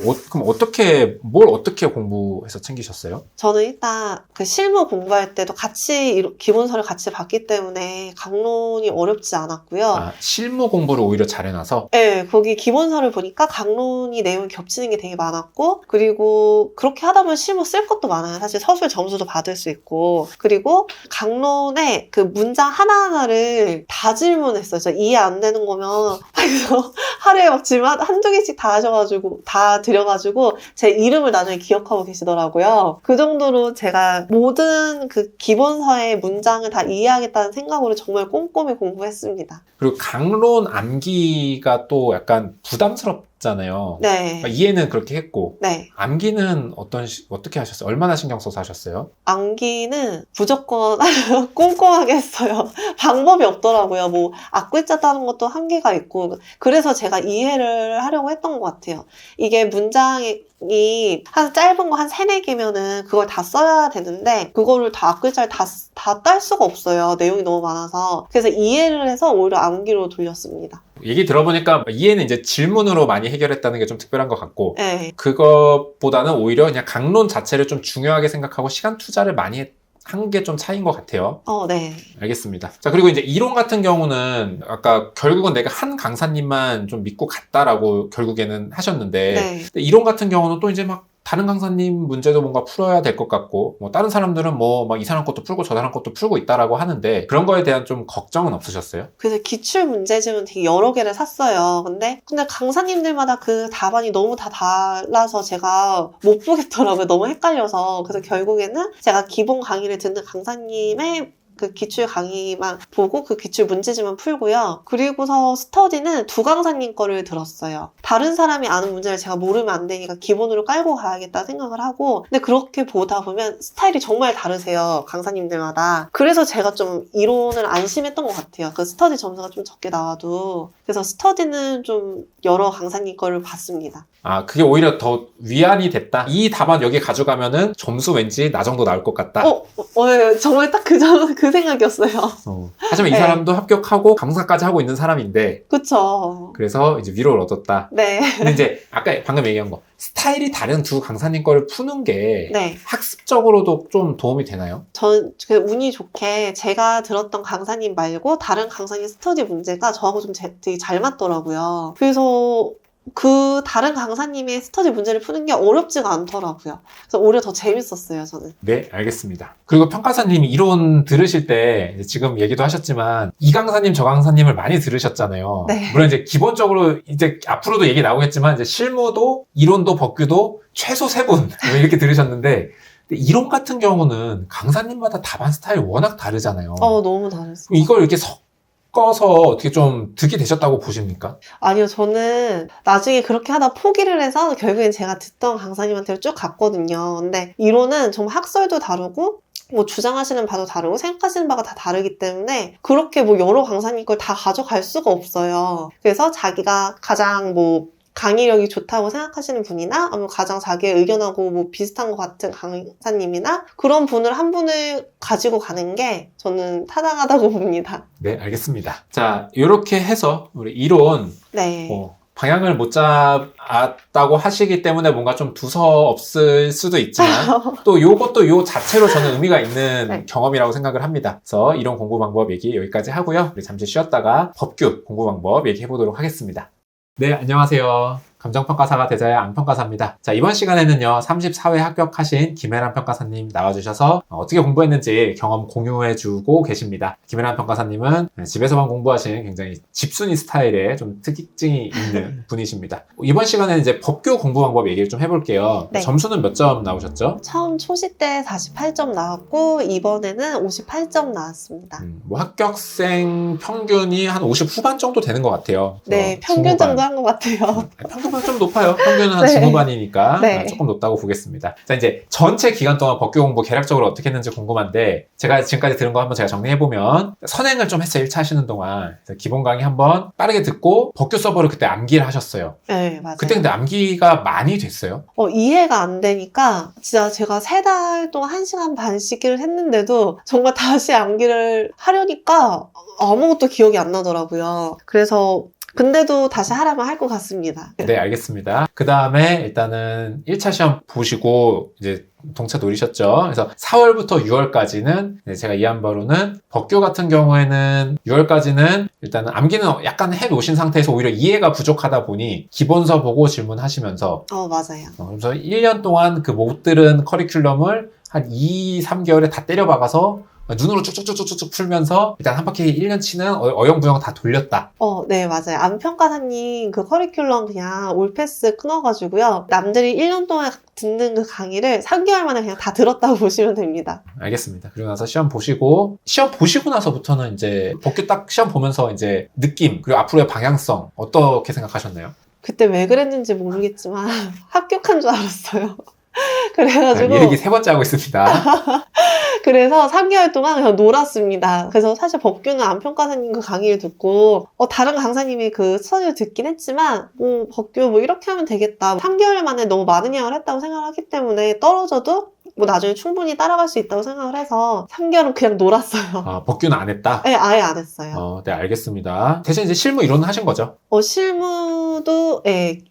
뭘 어떻게 공부해서 챙기셨어요? 저는 일단 그 실무 공부할 때도 같이 기본서를 같이 봤기 때문에 강론이 어렵지 않았고요. 아, 실무 공부를 오히려 잘해놔서? 네, 거기 기본서를 보니까 강론이 내용이 겹치는 게 되게 많았고, 그리고 그렇게 하다 보면 실무 쓸 것도 많아요. 사실 서술 점수도 받을 수 있고, 그리고 강론의 그 문장 하나하나를 다 질문했어요. 저 이해 안 되는 거면. 그래서 하루에 막 질문 한두 개씩 다 드려가지고 제 이름을 나중에 기억하고 계시더라고요. 그 정도로 제가 모든 그 기본서의 문장을 다 이해하겠다는 생각으로 정말 꼼꼼히 공부했습니다. 그리고 강론 암기가 또 약간 부담스럽잖아요. 네. 그러니까 이해는 그렇게 했고 네. 암기는 어떻게 하셨어요? 얼마나 신경 써서 하셨어요? 암기는 무조건 꼼꼼하게 했어요. 방법이 없더라고요. 뭐 앞글자 따는 것도 한계가 있고, 그래서 제가 이해를 하려고 했던 것 같아요. 이게 문장이 한 짧은 거 한 3-4개면은 그걸 다 써야 되는데 그거를 다 앞글자를 다 딸 수가 없어요. 내용이 너무 많아서. 그래서 이해를 해서 오히려 암기로 돌렸습니다. 얘기 들어보니까 이해는 이제 질문으로 많이 해결했다는 게 좀 특별한 것 같고 네. 그것보다는 오히려 그냥 강론 자체를 좀 중요하게 생각하고 시간 투자를 많이 한 게 좀 차이인 것 같아요. 네. 알겠습니다. 자, 그리고 이제 이론 같은 경우는 아까 결국은 내가 한 강사님만 좀 믿고 갔다라고 결국에는 하셨는데 네. 근데 이론 같은 경우는 또 이제 막 다른 강사님 문제도 뭔가 풀어야 될 것 같고 뭐 다른 사람들은 뭐 막 이 사람 것도 풀고 저 사람 것도 풀고 있다라고 하는데 그런 거에 대한 좀 걱정은 없으셨어요? 그래서 기출 문제집은 되게 여러 개를 샀어요. 근데 강사님들마다 그 답안이 너무 다 달라서 제가 못 보겠더라고요. 너무 헷갈려서. 그래서 결국에는 제가 기본 강의를 듣는 강사님의 그 기출 강의만 보고 그 기출 문제집만 풀고요. 그리고서 스터디는 두 강사님 거를 들었어요. 다른 사람이 아는 문제를 제가 모르면 안 되니까 기본으로 깔고 가야겠다 생각을 하고, 근데 그렇게 보다 보면 스타일이 정말 다르세요. 강사님들마다. 그래서 제가 좀 이론을 안심했던 것 같아요. 그 스터디 점수가 좀 적게 나와도. 그래서 스터디는 좀 여러 강사님 거를 봤습니다. 아, 그게 오히려 더 위안이 됐다? 이 답안 여기 가져가면은 점수 왠지 나 정도 나올 것 같다? 정말 딱 그 생각이었어요. 하지만 이 네. 사람도 합격하고 강사까지 하고 있는 사람인데 그쵸. 그래서 이제 위로를 얻었다. 네. 근데 이제 아까 방금 얘기한 거 스타일이 다른 두 강사님 거를 푸는 게 네. 학습적으로도 좀 도움이 되나요? 전 그 운이 좋게 제가 들었던 강사님 말고 다른 강사님 스터디 문제가 저하고 좀 되게 잘 맞더라고요. 그래서 그 다른 강사님의 스터디 문제를 푸는 게 어렵지가 않더라고요. 그래서 오히려 더 재밌었어요, 저는. 네, 알겠습니다. 그리고 평가사님이 이론 들으실 때 이제 지금 얘기도 하셨지만 이 강사님 저 강사님을 많이 들으셨잖아요. 네. 물론 이제 기본적으로 이제 앞으로도 얘기 나오겠지만 이제 실무도 이론도 법규도 최소 3분 이렇게 들으셨는데 근데 이론 같은 경우는 강사님마다 답안 스타일이 워낙 다르잖아요. 너무 다르죠. 이걸 이렇게 섞어서 어떻게 좀 득이 되셨다고 보십니까? 아니요, 저는 나중에 그렇게 하다 포기를 해서 결국엔 제가 듣던 강사님한테 쭉 갔거든요. 근데 이론은 정말 학설도 다르고 뭐 주장하시는 바도 다르고 생각하시는 바가 다 다르기 때문에 그렇게 뭐 여러 강사님 걸 다 가져갈 수가 없어요. 그래서 자기가 가장 뭐 강의력이 좋다고 생각하시는 분이나 아니면 가장 자기의 의견하고 뭐 비슷한 것 같은 강사님이나 그런 분을 한 분을 가지고 가는 게 저는 타당하다고 봅니다. 네, 알겠습니다. 자, 이렇게 해서 우리 이론 네. 방향을 못 잡았다고 하시기 때문에 뭔가 좀 두서없을 수도 있지만 또 요것도 요 자체로 저는 의미가 있는 네. 경험이라고 생각을 합니다. 그래서 이론 공부 방법 얘기 여기까지 하고요. 우리 잠시 쉬었다가 법규 공부 방법 얘기해 보도록 하겠습니다. 네, 안녕하세요. 감정평가사가 대자의 안평가사입니다. 자, 이번 시간에는요, 34회 합격하신 김혜란 평가사님 나와주셔서 어떻게 공부했는지 경험 공유해주고 계십니다. 김혜란 평가사님은 집에서만 공부하시는 굉장히 집순이 스타일의 좀 특징이 있는 분이십니다. 이번 시간에는 이제 법규 공부 방법 얘기를 좀 해볼게요. 네. 점수는 몇 점 나오셨죠? 처음 초시 때 48점 나왔고 이번에는 58점 나왔습니다. 뭐 합격생 평균이 한 50 후반 정도 되는 것 같아요. 네, 평균 정도 한 것 같아요. 평균 그러면 좀 높아요. 평균은 한 네. 중후반이니까 네. 조금 높다고 보겠습니다. 자, 이제 전체 기간 동안 법규 공부 개략적으로 어떻게 했는지 궁금한데 제가 지금까지 들은 거 한번 제가 정리해보면 선행을 좀 했어요. 1차 하시는 동안. 그래서 기본 강의 한번 빠르게 듣고 법규 서버를 그때 암기를 하셨어요. 네, 맞아요. 그때 근데 암기가 많이 됐어요. 이해가 안 되니까 진짜 제가 3달 동안 1시간 반 씩기를 했는데도 정말 다시 암기를 하려니까 아무것도 기억이 안 나더라고요. 그래서 근데도 다시 하라면 할 것 같습니다. 네, 알겠습니다. 그 다음에 일단은 1차 시험 보시고 이제 동차 노리셨죠? 그래서 4월부터 6월까지는 제가 이해한 바로는 법규 같은 경우에는 6월까지는 일단은 암기는 약간 해 놓으신 상태에서 오히려 이해가 부족하다 보니 기본서 보고 질문하시면서 맞아요. 그래서 1년 동안 그 못 들은 커리큘럼을 한 2, 3개월에 다 때려박아서 눈으로 쭉쭉쭉쭉 풀면서 일단 한 바퀴 1년치는 어영부영 다 돌렸다. 네, 맞아요. 안평가사님 그 커리큘럼 그냥 올패스 끊어가지고요. 남들이 1년 동안 듣는 그 강의를 3개월 만에 그냥 다 들었다고 보시면 됩니다. 알겠습니다. 그리고 나서 시험 보시고 나서부터는 이제 법규 딱 시험 보면서 이제 느낌 그리고 앞으로의 방향성 어떻게 생각하셨나요? 그때 왜 그랬는지 모르겠지만 합격한 줄 알았어요. 그래가지고 이 얘기 3번째 하고 있습니다. 그래서 3개월 동안 그냥 놀았습니다. 그래서 사실 법규는 안평가사님 그 강의를 듣고 다른 강사님이 그 스터디를 듣긴 했지만 법규 뭐 이렇게 하면 되겠다. 3개월 만에 너무 많은 양을 했다고 생각하기 때문에 떨어져도 뭐 나중에 충분히 따라갈 수 있다고 생각을 해서 3개월은 그냥 놀았어요. 법규는 안 했다? 네, 아예 안 했어요. 네, 알겠습니다. 대신 이제 실무 이론은 하신 거죠? 실무도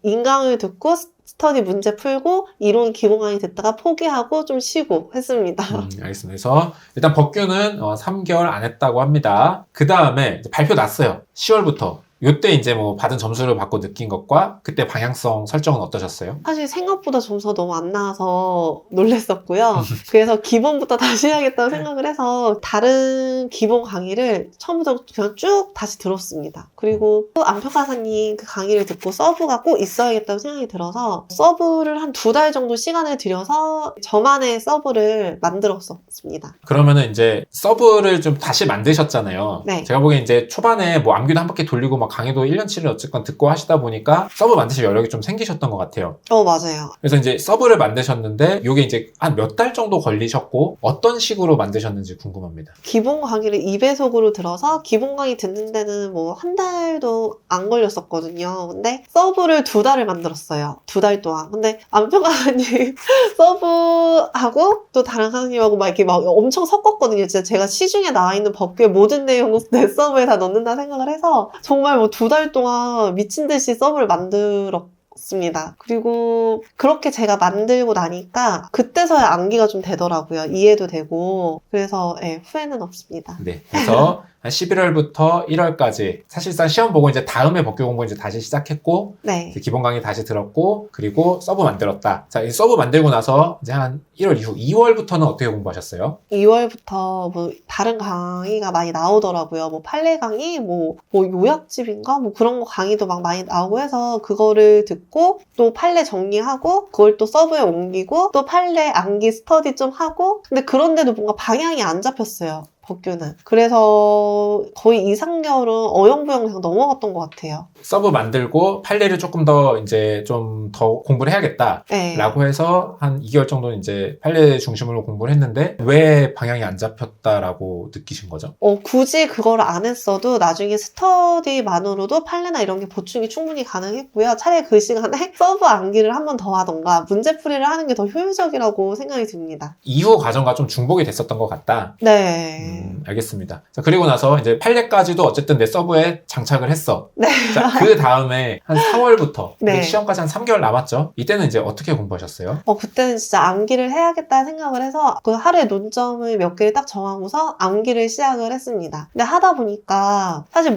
인강을 듣고 스터디 문제 풀고 이론 기본 강의 듣다가 포기하고 좀 쉬고 했습니다. 알겠습니다. 그래서 일단 법규는 3개월 안 했다고 합니다. 그 다음에 발표 났어요. 10월부터. 요때 이제 뭐 받은 점수를 받고 느낀 것과 그때 방향성 설정은 어떠셨어요? 사실 생각보다 점수가 너무 안 나와서 놀랬었고요. 그래서 기본부터 다시 해야겠다고 생각을 해서 다른 기본 강의를 처음부터 그냥 쭉 다시 들었습니다. 그리고 또 안평가사님 그 강의를 듣고 서브가 꼭 있어야겠다고 생각이 들어서 서브를 한 2달 정도 시간을 들여서 저만의 서브를 만들었었습니다. 그러면은 이제 서브를 좀 다시 만드셨잖아요. 네. 제가 보기엔 이제 초반에 뭐 암기도 한 바퀴 돌리고 막 강의도 1년치를 어쨌건 듣고 하시다 보니까 서브 만드실 여력이 좀 생기셨던 것 같아요. 맞아요. 그래서 이제 서브를 만드셨는데 이게 이제 한 몇 달 정도 걸리셨고 어떤 식으로 만드셨는지 궁금합니다. 기본 강의를 2배속으로 들어서 기본 강의 듣는 데는 뭐 1달도 안 걸렸었거든요. 근데 서브를 2달을 만들었어요. 2달 동안. 근데 안평가사님 서브하고 또 다른 강사님하고 막 이렇게 막 엄청 섞었거든요. 진짜 제가 시중에 나와 있는 법규의 모든 내용을 내 서브에 다 넣는다 생각을 해서 정말 뭐 2달 동안 미친 듯이 서브를 만들었습니다. 그리고 그렇게 제가 만들고 나니까 그때서야 암기가 좀 되더라고요. 이해도 되고. 그래서 후회는 없습니다. 네. 그래서 한 11월부터 1월까지 사실상 시험 보고 이제 다음에 법규 공부 이제 다시 시작했고 네. 이제 기본 강의 다시 들었고 그리고 서브 만들었다. 자, 이 서브 만들고 나서 이제 한 1월 이후 2월부터는 어떻게 공부하셨어요? 2월부터 뭐 다른 강의가 많이 나오더라고요. 뭐 판례 강의, 뭐 요약집인가? 뭐 그런 거 강의도 막 많이 나오고 해서 그거를 듣고 또 판례 정리하고 그걸 또 서브에 옮기고 또 판례 암기 스터디 좀 하고 근데 그런데도 뭔가 방향이 안 잡혔어요. 법규는. 그래서 거의 2, 3개월은 어영부영 그냥 넘어갔던 것 같아요. 서브 만들고 판례를 조금 더 이제 좀 더 공부를 해야겠다. 네. 라고 해서 한 2개월 정도는 이제 판례 중심으로 공부를 했는데 왜 방향이 안 잡혔다라고 느끼신 거죠? 굳이 그걸 안 했어도 나중에 스터디만으로도 판례나 이런 게 보충이 충분히 가능했고요. 차라리 그 시간에 서브 암기를 한 번 더 하던가 문제풀이를 하는 게 더 효율적이라고 생각이 듭니다. 이후 과정과 좀 중복이 됐었던 것 같다. 네. 알겠습니다. 자, 그리고 나서 이제 판례까지도 어쨌든 내 서브에 장착을 했어. 네. 자, 그 다음에 한 4월부터 네. 시험까지 한 3개월 남았죠. 이때는 이제 어떻게 공부하셨어요? 그때는 진짜 암기를 해야겠다 생각을 해서 그 하루에 논점을 몇 개를 딱 정하고서 암기를 시작을 했습니다. 근데 하다 보니까 사실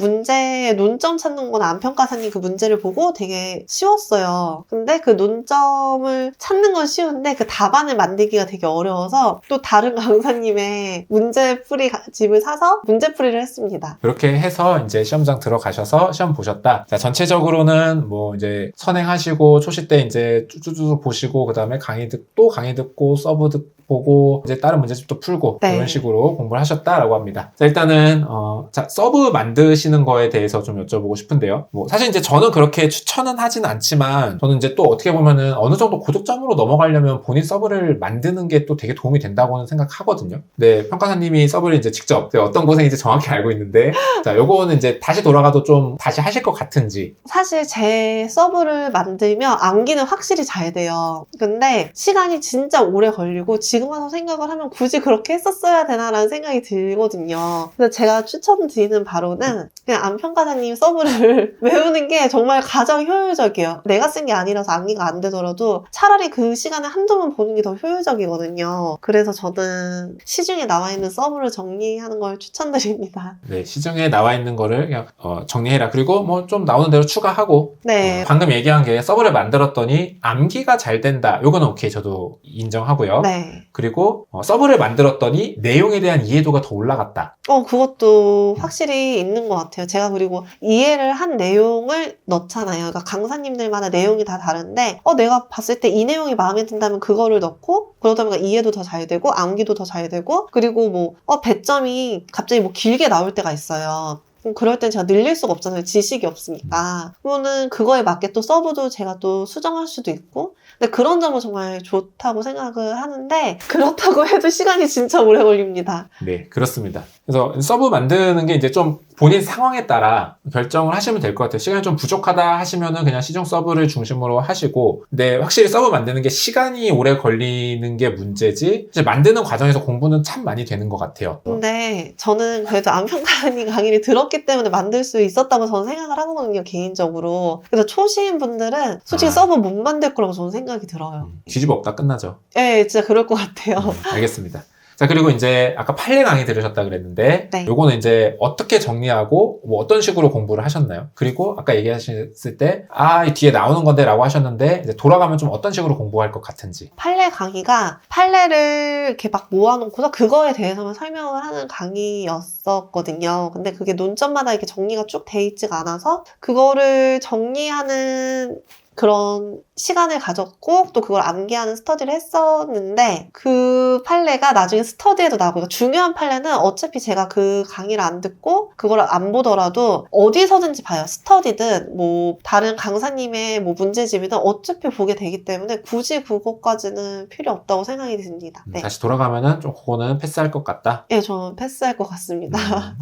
논점 찾는 건 안평가사님 그 문제를 보고 되게 쉬웠어요. 근데 그 논점을 찾는 건 쉬운데 그 답안을 만들기가 되게 어려워서 또 다른 강사님의 문제풀이 집을 사서 문제풀이를 했습니다. 그렇게 해서 이제 시험장 들어가셔서 시험 보셨다. 자, 전체적으로는 뭐 이제 선행하시고 초시 때 이제 쭈쭈쭈 보시고 그 다음에 강의 듣고 서브 듣고 보고 이제 다른 문제집도 풀고 네. 이런 식으로 공부를 하셨다라고 합니다. 자, 일단은 자, 서브 만드시는 거에 대해서 좀 여쭤보고 싶은데요. 뭐 사실 이제 저는 그렇게 추천은 하진 않지만 저는 이제 또 어떻게 보면은 어느 정도 고득점으로 넘어가려면 본인 서브를 만드는 게 또 되게 도움이 된다고는 생각하거든요. 네, 평가사님이 서브를 이제 직접 어떤 고생인지 정확히 알고 있는데 자, 요거는 이제 다시 돌아가도 좀 다시 하실 것 같은지. 사실 제 서브를 만들면 암기는 확실히 잘 돼요. 근데 시간이 진짜 오래 걸리고 지금 와서 생각을 하면 굳이 그렇게 했었어야 되나라는 생각이 들거든요. 그래서 제가 추천드리는 바로는 그냥 암평가사님 서브를 외우는 게 정말 가장 효율적이에요. 내가 쓴 게 아니라서 암기가 안 되더라도 차라리 그 시간에 한두 번 보는 게 더 효율적이거든요. 그래서 저는 시중에 나와 있는 서브를 정리하는 걸 추천드립니다. 네, 시중에 나와 있는 거를 그냥 정리해라. 그리고 뭐 좀 나오는 대로 추가하고 네. 방금 얘기한 게 서브를 만들었더니 암기가 잘 된다. 요거는 오케이, 저도 인정하고요. 네. 그리고 서브를 만들었더니 내용에 대한 이해도가 더 올라갔다. 그것도 확실히 있는 것 같아요. 제가 그리고 이해를 한 내용을 넣잖아요. 그러니까 강사님들마다 내용이 다 다른데, 내가 봤을 때 이 내용이 마음에 든다면 그거를 넣고, 그러다 보니까 이해도 더 잘 되고, 암기도 더 잘 되고, 그리고 뭐, 배점이 갑자기 뭐 길게 나올 때가 있어요. 그럴 땐 제가 늘릴 수가 없잖아요. 지식이 없으니까. 그러면은 그거에 맞게 또 서브도 제가 또 수정할 수도 있고. 근데 그런 점은 정말 좋다고 생각을 하는데, 그렇다고 해도 시간이 진짜 오래 걸립니다. 네, 그렇습니다. 그래서 서브 만드는 게 이제 좀 본인 상황에 따라 결정을 하시면 될 것 같아요. 시간이 좀 부족하다 하시면은 그냥 시중 서브를 중심으로 하시고, 근데 확실히 서브 만드는 게 시간이 오래 걸리는 게 문제지, 이제 만드는 과정에서 공부는 참 많이 되는 것 같아요. 근데 저는 그래도 암평가님 강의를 들었기 때문에 만들 수 있었다고 저는 생각을 하거든요, 개인적으로. 그래서 초시인 분들은 솔직히 서브 못 만들 거라고 저는 생각이 들어요. 뒤집어 엎다 끝나죠. 네, 진짜 그럴 것 같아요. 알겠습니다. 자, 그리고 이제 아까 판례 강의 들으셨다 그랬는데, 네. 요거는 이제 어떻게 정리하고 뭐 어떤 식으로 공부를 하셨나요? 그리고 아까 얘기하셨을 때, 이 뒤에 나오는 건데 라고 하셨는데, 이제 돌아가면 좀 어떤 식으로 공부할 것 같은지. 판례 강의가 판례를 이렇게 막 모아놓고서 그거에 대해서만 설명을 하는 강의였었거든요. 근데 그게 논점마다 이렇게 정리가 쭉 돼 있지가 않아서 그거를 정리하는 그런 시간을 가졌고 또 그걸 암기하는 스터디를 했었는데 그 판례가 나중에 스터디에도 나오고 그러니까 중요한 판례는 어차피 제가 그 강의를 안 듣고 그걸 안 보더라도 어디서든지 봐요. 스터디든 뭐 다른 강사님의 뭐 문제집이든 어차피 보게 되기 때문에 굳이 그것까지는 필요 없다고 생각이 듭니다. 네. 다시 돌아가면은 좀 그거는 패스할 것 같다. 네, 저는 패스할 것 같습니다.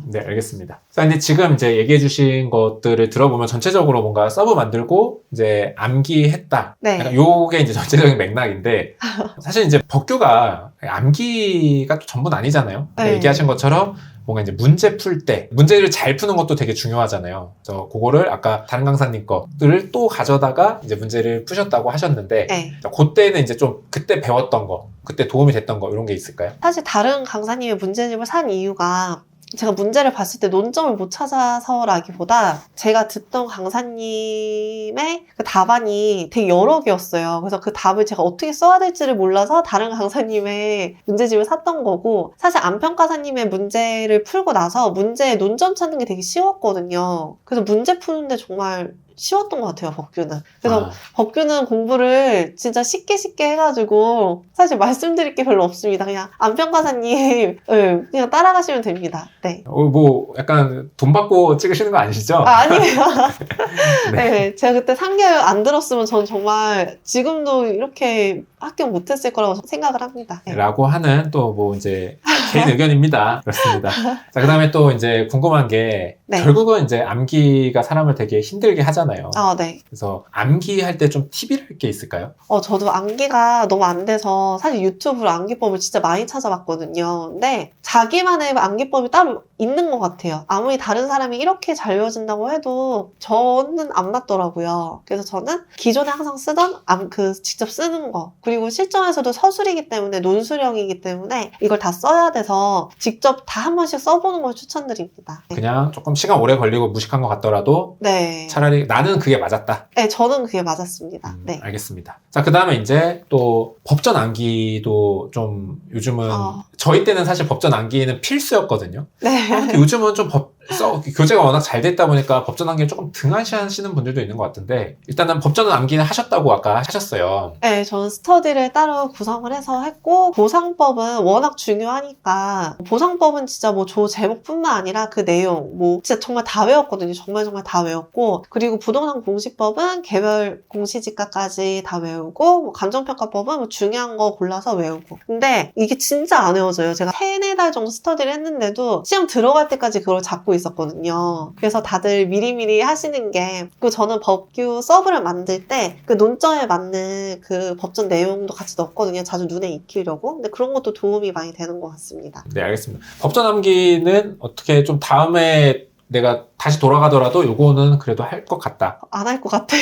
네, 알겠습니다. 자, 근데 지금 이제 얘기해 주신 것들을 들어보면 전체적으로 뭔가 서브 만들고 이제 암기했다. 네. 약간 요게 이제 전체적인 맥락인데 사실 이제 법규가 암기가 또 전부는 아니잖아요. 네. 얘기하신 것처럼 뭔가 이제 문제 풀 때 문제를 잘 푸는 것도 되게 중요하잖아요. 그래서 그거를 아까 다른 강사님 거들을 또 가져다가 이제 문제를 푸셨다고 하셨는데 네. 그때는 이제 좀 그때 배웠던 거, 그때 도움이 됐던 거 이런 게 있을까요? 사실 다른 강사님의 문제집을 산 이유가 제가 문제를 봤을 때 논점을 못 찾아서라기보다 제가 듣던 강사님의 그 답안이 되게 여러 개였어요. 그래서 그 답을 제가 어떻게 써야 될지를 몰라서 다른 강사님의 문제집을 샀던 거고 사실 암평가사님의 문제를 풀고 나서 문제에 논점 찾는 게 되게 쉬웠거든요. 그래서 문제 푸는데 정말 쉬웠던 것 같아요, 법규는. 그래서 법규는 공부를 진짜 쉽게 해가지고 사실 말씀드릴 게 별로 없습니다. 그냥 안평가사님 그냥 따라가시면 됩니다. 네. 뭐 약간 돈 받고 찍으시는 거 아니시죠? 아니에요. 네, 제가 그때 3개월 안 들었으면 전 정말 지금도 이렇게 합격 못했을 거라고 생각을 합니다. 네. 라고 하는 또 뭐 이제 개인 의견입니다. 그렇습니다. 자, 그 다음에 또 이제 궁금한 게 네. 결국은 이제 암기가 사람을 되게 힘들게 하잖아요. 네. 그래서 암기할 때 좀 팁이랄 게 있을까요? 저도 암기가 너무 안 돼서 사실 유튜브로 암기법을 진짜 많이 찾아봤거든요. 근데 자기만의 암기법이 따로 있는 것 같아요. 아무리 다른 사람이 이렇게 잘 외워진다고 해도 저는 안 맞더라고요. 그래서 저는 기존에 항상 쓰던 직접 쓰는 거 그리고 실전에서도 서술이기 때문에 논술형이기 때문에 이걸 다 써야 돼서 직접 다 한 번씩 써보는 걸 추천드립니다. 네. 그냥 조금 시간 오래 걸리고 무식한 것 같더라도 네. 차라리 나는 그게 맞았다. 네, 저는 그게 맞았습니다. 네. 알겠습니다. 자, 그 다음에 이제 또 법전 암기도 좀 요즘은 저희 때는 사실 법전 암기는 필수였거든요. 네. 요즘은 좀 교재가 워낙 잘 됐다 보니까 법전 암기를 조금 등한시하시는 분들도 있는 것 같은데 일단은 법전 암기는 하셨다고 아까 하셨어요. 네, 저는 스터디를 따로 구성을 해서 했고 보상법은 워낙 중요하니까 보상법은 진짜 뭐 조 제목뿐만 아니라 그 내용 뭐 진짜 정말 다 외웠거든요. 정말 다 외웠고 그리고 부동산 공시법은 개별 공시지가까지 다 외우고 뭐 감정평가법은 뭐 중요한 거 골라서 외우고 근데 이게 진짜 안 외워져요. 제가 3-4달 정도 스터디를 했는데도 시험 들어갈 때까지 그걸 잡고 있었거든요. 그래서 다들 미리미리 하시는 게 그리고 저는 법규 서브를 만들 때 그 논점에 맞는 그 법전 내용도 같이 넣었거든요. 자주 눈에 익히려고. 근데 그런 것도 도움이 많이 되는 것 같습니다. 네, 알겠습니다. 법전 암기는 어떻게 좀 다음에 내가 다시 돌아가더라도 요거는 그래도 할 것 같다. 안 할 것 같아요.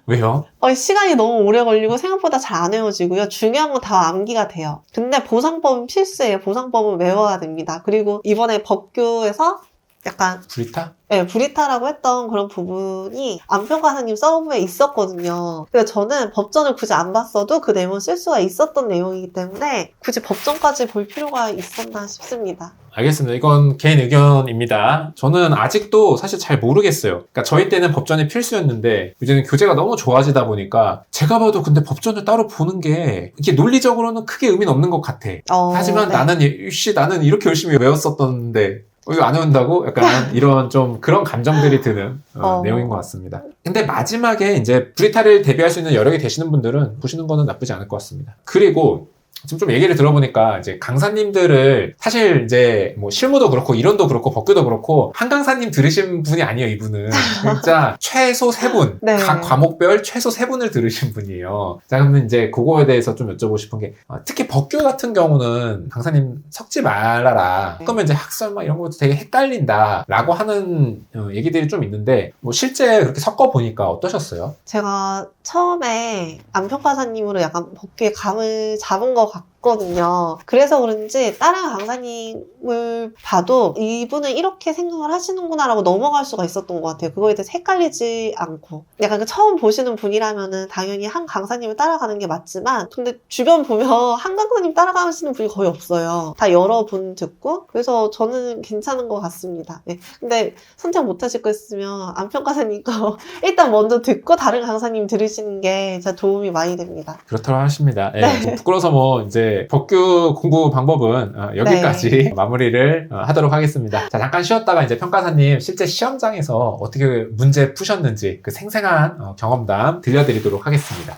왜요? 시간이 너무 오래 걸리고 생각보다 잘 안 외워지고요. 중요한 건 다 암기가 돼요. 근데 보상법은 필수예요. 보상법은 외워야 됩니다. 그리고 이번에 법규에서 약간 브리타? 네, 브리타라고 했던 그런 부분이 안평가사님 서브에 있었거든요. 그래서 저는 법전을 굳이 안 봤어도 그 내용을 쓸 수가 있었던 내용이기 때문에 굳이 법전까지 볼 필요가 있었나 싶습니다. 알겠습니다. 이건 개인 의견입니다. 저는 아직도 사실 잘 모르겠어요. 그러니까 저희 때는 법전이 필수였는데 요즘은 교재가 너무 좋아지다 보니까 제가 봐도 근데 법전을 따로 보는 게 이게 논리적으로는 크게 의미는 없는 것 같아. 하지만 네. 나는 이렇게 열심히 외웠었던데 이거 안 외운다고? 약간 이런 좀 그런 감정들이 드는 내용인 것 같습니다. 근데 마지막에 이제 브리타를 대비할 수 있는 여력이 되시는 분들은 보시는 거는 나쁘지 않을 것 같습니다. 그리고 지금 좀 얘기를 들어보니까 이제 강사님들을 사실 이제 뭐 실무도 그렇고 이론도 그렇고 법규도 그렇고 한 강사님 들으신 분이 아니에요. 이분은 진짜 최소 3분 네. 각 과목별 최소 3분을 들으신 분이에요. 자, 그러면 이제 그거에 대해서 좀 여쭤보고 싶은 게 특히 법규 같은 경우는 강사님 섞지 말아라. 그러면 이제 학설 막 이런 것도 되게 헷갈린다 라고 하는 얘기들이 좀 있는데 뭐 실제 그렇게 섞어 보니까 어떠셨어요? 제가 처음에 안평가사님으로 약간 법규의 감을 잡은 것 같거든요. 그래서 그런지 다른 강사님을 봐도 이분은 이렇게 생각을 하시는구나 라고 넘어갈 수가 있었던 것 같아요. 그거에 대해서 헷갈리지 않고. 약간 그 처음 보시는 분이라면은 당연히 한 강사님을 따라가는 게 맞지만 근데 주변 보면 한 강사님 따라가시는 분이 거의 없어요. 다 여러 분 듣고 그래서 저는 괜찮은 것 같습니다. 네. 근데 선택 못 하실 거 있으면 안평가사님 거 일단 먼저 듣고 다른 강사님 들으시는 게 진짜 도움이 많이 됩니다. 그렇다고 하십니다. 예, 네. 좀 부끄러워서 뭐 이제 법규 공부 방법은 여기까지 마무리를 하도록 하겠습니다. 자, 잠깐 쉬었다가 이제 평가사님 실제 시험장에서 어떻게 문제 푸셨는지 그 생생한 경험담 들려드리도록 하겠습니다.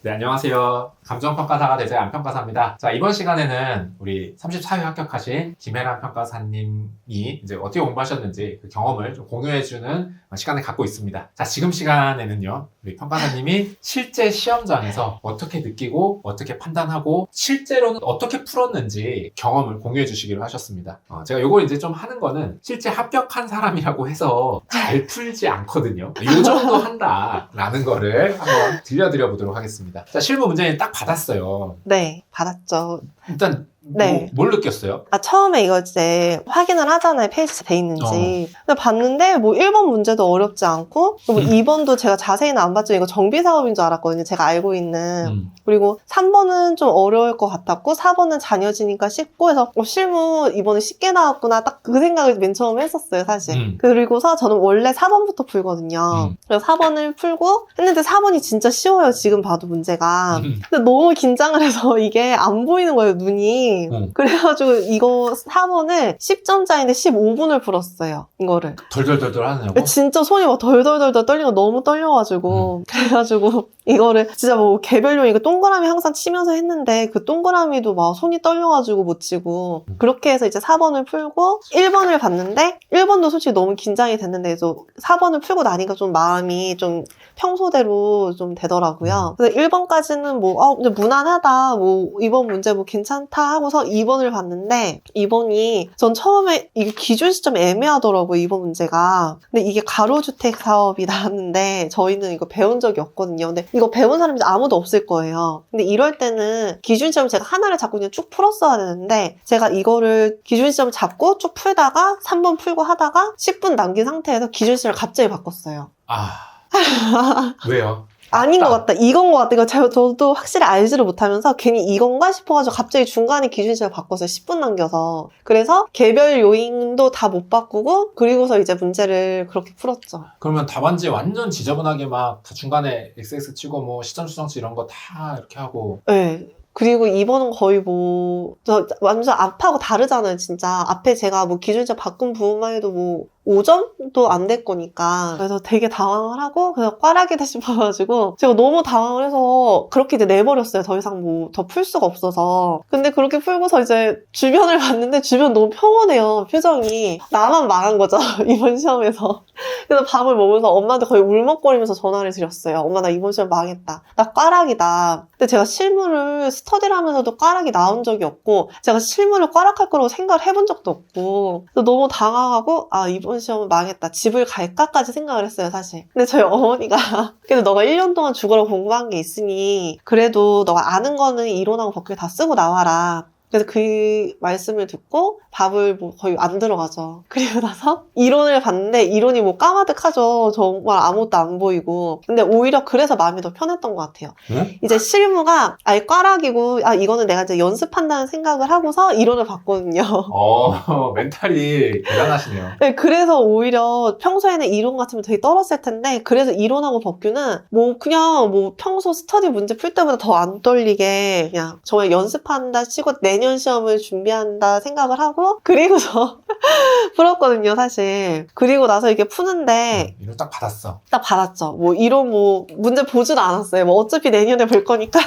네, 안녕하세요. 감정평가사가 되제 안평가사입니다. 자, 이번 시간에는 우리 34회 합격하신 김혜란 평가사님이 이제 어떻게 공부하셨는지 그 경험을 좀 공유해주는 시간을 갖고 있습니다. 자, 지금 시간에는요, 우리 평가사님이 실제 시험장에서 어떻게 느끼고, 어떻게 판단하고, 실제로는 어떻게 풀었는지 경험을 공유해 주시기로 하셨습니다. 제가 요걸 이제 좀 하는 거는 실제 합격한 사람이라고 해서 잘 풀지 않거든요. 요 정도 한다라는 거를 한번 들려드려 보도록 하겠습니다. 자, 실무 문제는 딱 받았어요. 네, 받았죠. 일단 네. 뭘 느꼈어요? 처음에 이거 이제 확인을 하잖아요. 페이지에 돼 있는지. 근데 봤는데 뭐 1번 문제도 어렵지 않고 뭐 2번도 제가 자세히는 안 봤죠. 이거 정비사업인 줄 알았거든요. 제가 알고 있는. 그리고 3번은 좀 어려울 것 같았고 4번은 자녀지니까 쉽고 해서 실무 이번에 쉽게 나왔구나 딱 그 생각을 맨 처음에 했었어요. 사실. 그리고서 저는 원래 4번부터 풀거든요. 그래서 4번을 풀고 했는데 4번이 진짜 쉬워요. 지금 봐도 문제가. 근데 너무 긴장을 해서 이게 안 보이는 거예요. 눈이. 그래가지고 이거 4번을 10점짜리인데 15분을 풀었어요. 이거를. 덜덜덜덜 하느냐고? 진짜 손이 막 덜덜덜덜 떨리고 너무 떨려가지고 그래가지고 이거를 진짜 뭐 개별용 이거 동그라미 항상 치면서 했는데 그 동그라미도 막 손이 떨려가지고 못 치고 그렇게 해서 이제 4번을 풀고 1번을 봤는데 1번도 솔직히 너무 긴장이 됐는데 4번을 풀고 나니까 좀 마음이 좀 평소대로 좀 되더라고요. 그래서 1번까지는 뭐 이제 무난하다 뭐 이번 문제 뭐 괜찮다 하고서 2번을 봤는데 2번이 전 처음에 이게 기준 시점이 애매하더라고요. 이번 문제가. 근데 이게 가로주택 사업이 나왔는데 저희는 이거 배운 적이 없거든요. 근데 이거 배운 사람이 아무도 없을 거예요. 근데 이럴 때는 기준 시점 제가 하나를 잡고 그냥 쭉 풀었어야 되는데 제가 이거를 기준 시점을 잡고 쭉 풀다가 3번 풀고 하다가 10분 남긴 상태에서 기준 시점을 갑자기 바꿨어요. 왜요? 아닌 것 같다. 이건 것 같다. 이거 저도 확실히 알지를 못하면서 괜히 이건가 싶어가지고 갑자기 중간에 기준이 제가 바꿨어요. 10분 남겨서. 그래서 개별 요인도 다 못 바꾸고 그리고서 이제 문제를 그렇게 풀었죠. 그러면 답안지 완전 지저분하게 막 다 중간에 XX 치고 뭐 시점 수정치 이런 거 다 이렇게 하고. 네. 그리고 이번은 거의 뭐, 완전 앞하고 다르잖아요, 진짜. 앞에 제가 뭐 기준점 바꾼 부분만 해도 뭐, 5점도 안 될 거니까. 그래서 되게 당황을 하고, 그래서 꽈라기다 싶어가지고, 제가 너무 당황을 해서, 그렇게 이제 내버렸어요. 더 이상 뭐, 더 풀 수가 없어서. 근데 그렇게 풀고서 이제 주변을 봤는데, 주변 너무 평온해요, 표정이. 나만 망한 거죠, 이번 시험에서. 그래서 밥을 먹으면서 엄마한테 거의 울먹거리면서 전화를 드렸어요. 엄마, 나 이번 시험 망했다. 나 꽈락이다. 근데 제가 실무를 스터디를 하면서도 꽈락이 나온 적이 없고, 제가 실무를 꽈락할 거라고 생각을 해본 적도 없고, 그래서 너무 당황하고, 아, 이번 시험은 망했다. 집을 갈까까지 생각을 했어요, 사실. 근데 저희 어머니가, 그래도 너가 1년 동안 죽어라 공부한 게 있으니, 그래도 너가 아는 거는 이론하고 법규 다 쓰고 나와라. 그래서 그 말씀을 듣고 밥을 뭐 거의 안 들어가죠. 그리고 나서 이론을 봤는데 이론이 뭐 까마득하죠. 정말 아무것도 안 보이고. 근데 오히려 그래서 마음이 더 편했던 것 같아요. 응? 이제 실무가 아예 꽈락이고 아 이거는 내가 이제 연습한다는 생각을 하고서 이론을 봤거든요. 멘탈이 대단하시네요. 네, 그래서 오히려 평소에는 이론 같으면 되게 떨었을 텐데 그래서 이론하고 법규는 뭐 그냥 뭐 평소 스터디 문제 풀 때보다 더 안 떨리게 그냥 정말 연습한다 치고 내년 시험을 준비한다 생각을 하고 그리고서 풀었거든요, 사실. 그리고 나서 이게 푸는데 이론 딱 받았어. 딱 받았죠. 뭐 이런 뭐 문제 보지도 않았어요. 뭐 어차피 내년에 볼 거니까.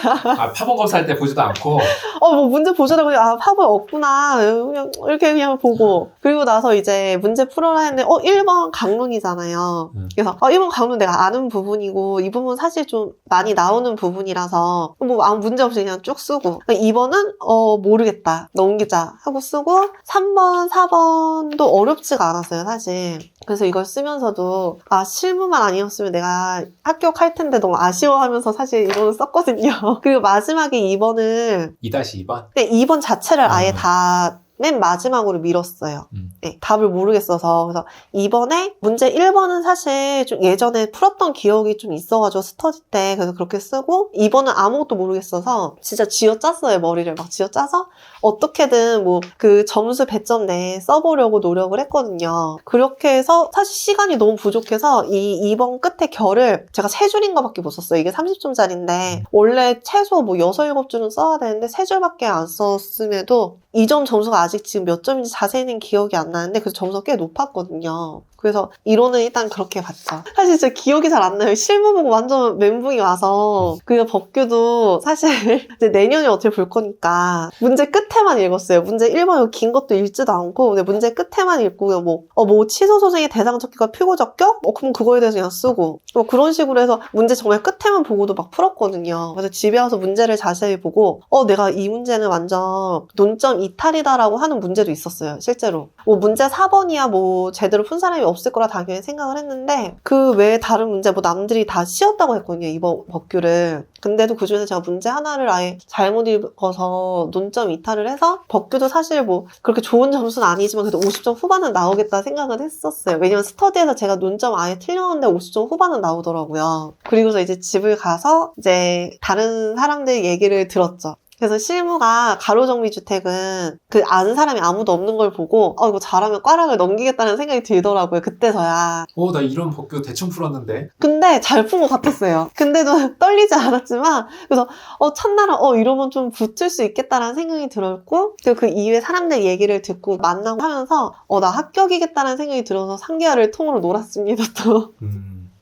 파본 검사할 때 보지도 않고. 뭐 문제 보자라고 아 파벌 없구나. 그냥 이렇게 그냥 보고. 그리고 나서 이제 문제 풀어라 했는데 1번 강론이잖아요. 그래서 1번 강론 내가 아는 부분이고 이 부분 사실 좀 많이 나오는 부분이라서 뭐 아무 문제 없이 그냥 쭉 쓰고 2번은 모르겠다. 넘기자 하고 쓰고 3번, 4번도 어렵지가 않았어요, 사실. 그래서 이걸 쓰면서도 실무만 아니었으면 내가 합격할 텐데 너무 아쉬워하면서 사실 이거는 썼거든요. 그리고 마지막에 2번을 2-2번? 네, 2번 자체를 아예 다 맨 마지막으로 밀었어요. 네, 답을 모르겠어서. 그래서 이번에 문제 1번은 사실 좀 예전에 풀었던 기억이 좀 있어가지고 스터디 때 그래서 그렇게 쓰고 2번은 아무것도 모르겠어서 진짜 쥐어짰어요. 머리를 막 쥐어짜서 어떻게든 뭐 그 점수 배점 내에 써보려고 노력을 했거든요. 그렇게 해서 사실 시간이 너무 부족해서 이 2번 끝에 결을 제가 3줄인 거밖에 못 썼어요. 이게 30점짜리인데 원래 최소 뭐 6, 7줄은 써야 되는데 3줄밖에 안 썼음에도 2점 점수가 아직 지금 몇 점인지 자세히는 기억이 안 나는데 그래서 점수가 꽤 높았거든요. 그래서 이론은 일단 그렇게 봤죠. 사실 진짜 기억이 잘 안 나요. 실무 보고 완전 멘붕이 와서 그리고 법규도 사실 이제 내년에 어떻게 볼 거니까 문제 끝에만 읽었어요. 문제 1번 긴 것도 읽지도 않고 근데 문제 끝에만 읽고 뭐 취소 소생의 대상 적기가 표고 적격? 그럼 그거에 대해서 그냥 쓰고 그런 식으로 해서 문제 정말 끝에만 보고도 막 풀었거든요. 그래서 집에 와서 문제를 자세히 보고 내가 이 문제는 완전 논점 이탈이다라고 하는 문제도 있었어요. 실제로 뭐 문제 4번이야 뭐 제대로 푼 사람이 없을 거라 당연히 생각을 했는데 그 외에 다른 문제 뭐 남들이 다 쉬었다고 했거든요. 이번 법규를. 근데도 그중에서 제가 문제 하나를 아예 잘못 읽어서 논점 이탈을 해서 법규도 사실 뭐 그렇게 좋은 점수는 아니지만 그래도 50점 후반은 나오겠다 생각은 했었어요. 왜냐면 스터디에서 제가 논점 아예 틀렸는데 50점 후반은 나오더라고요. 그리고서 이제 집을 가서 이제 다른 사람들 얘기를 들었죠. 그래서 실무가 가로정비주택은 그 아는 사람이 아무도 없는 걸 보고 이거 잘하면 꽈락을 넘기겠다는 생각이 들더라고요. 그때서야. 나 이런 법규 대충 풀었는데. 근데 잘 푼 것 같았어요. 근데도 떨리지 않았지만 그래서 첫날은 이러면 좀 붙을 수 있겠다라는 생각이 들었고 그리고 그 이후에 사람들 얘기를 듣고 만나고 하면서 나 합격이겠다는 생각이 들어서 3개월을 통으로 놀았습니다. 또.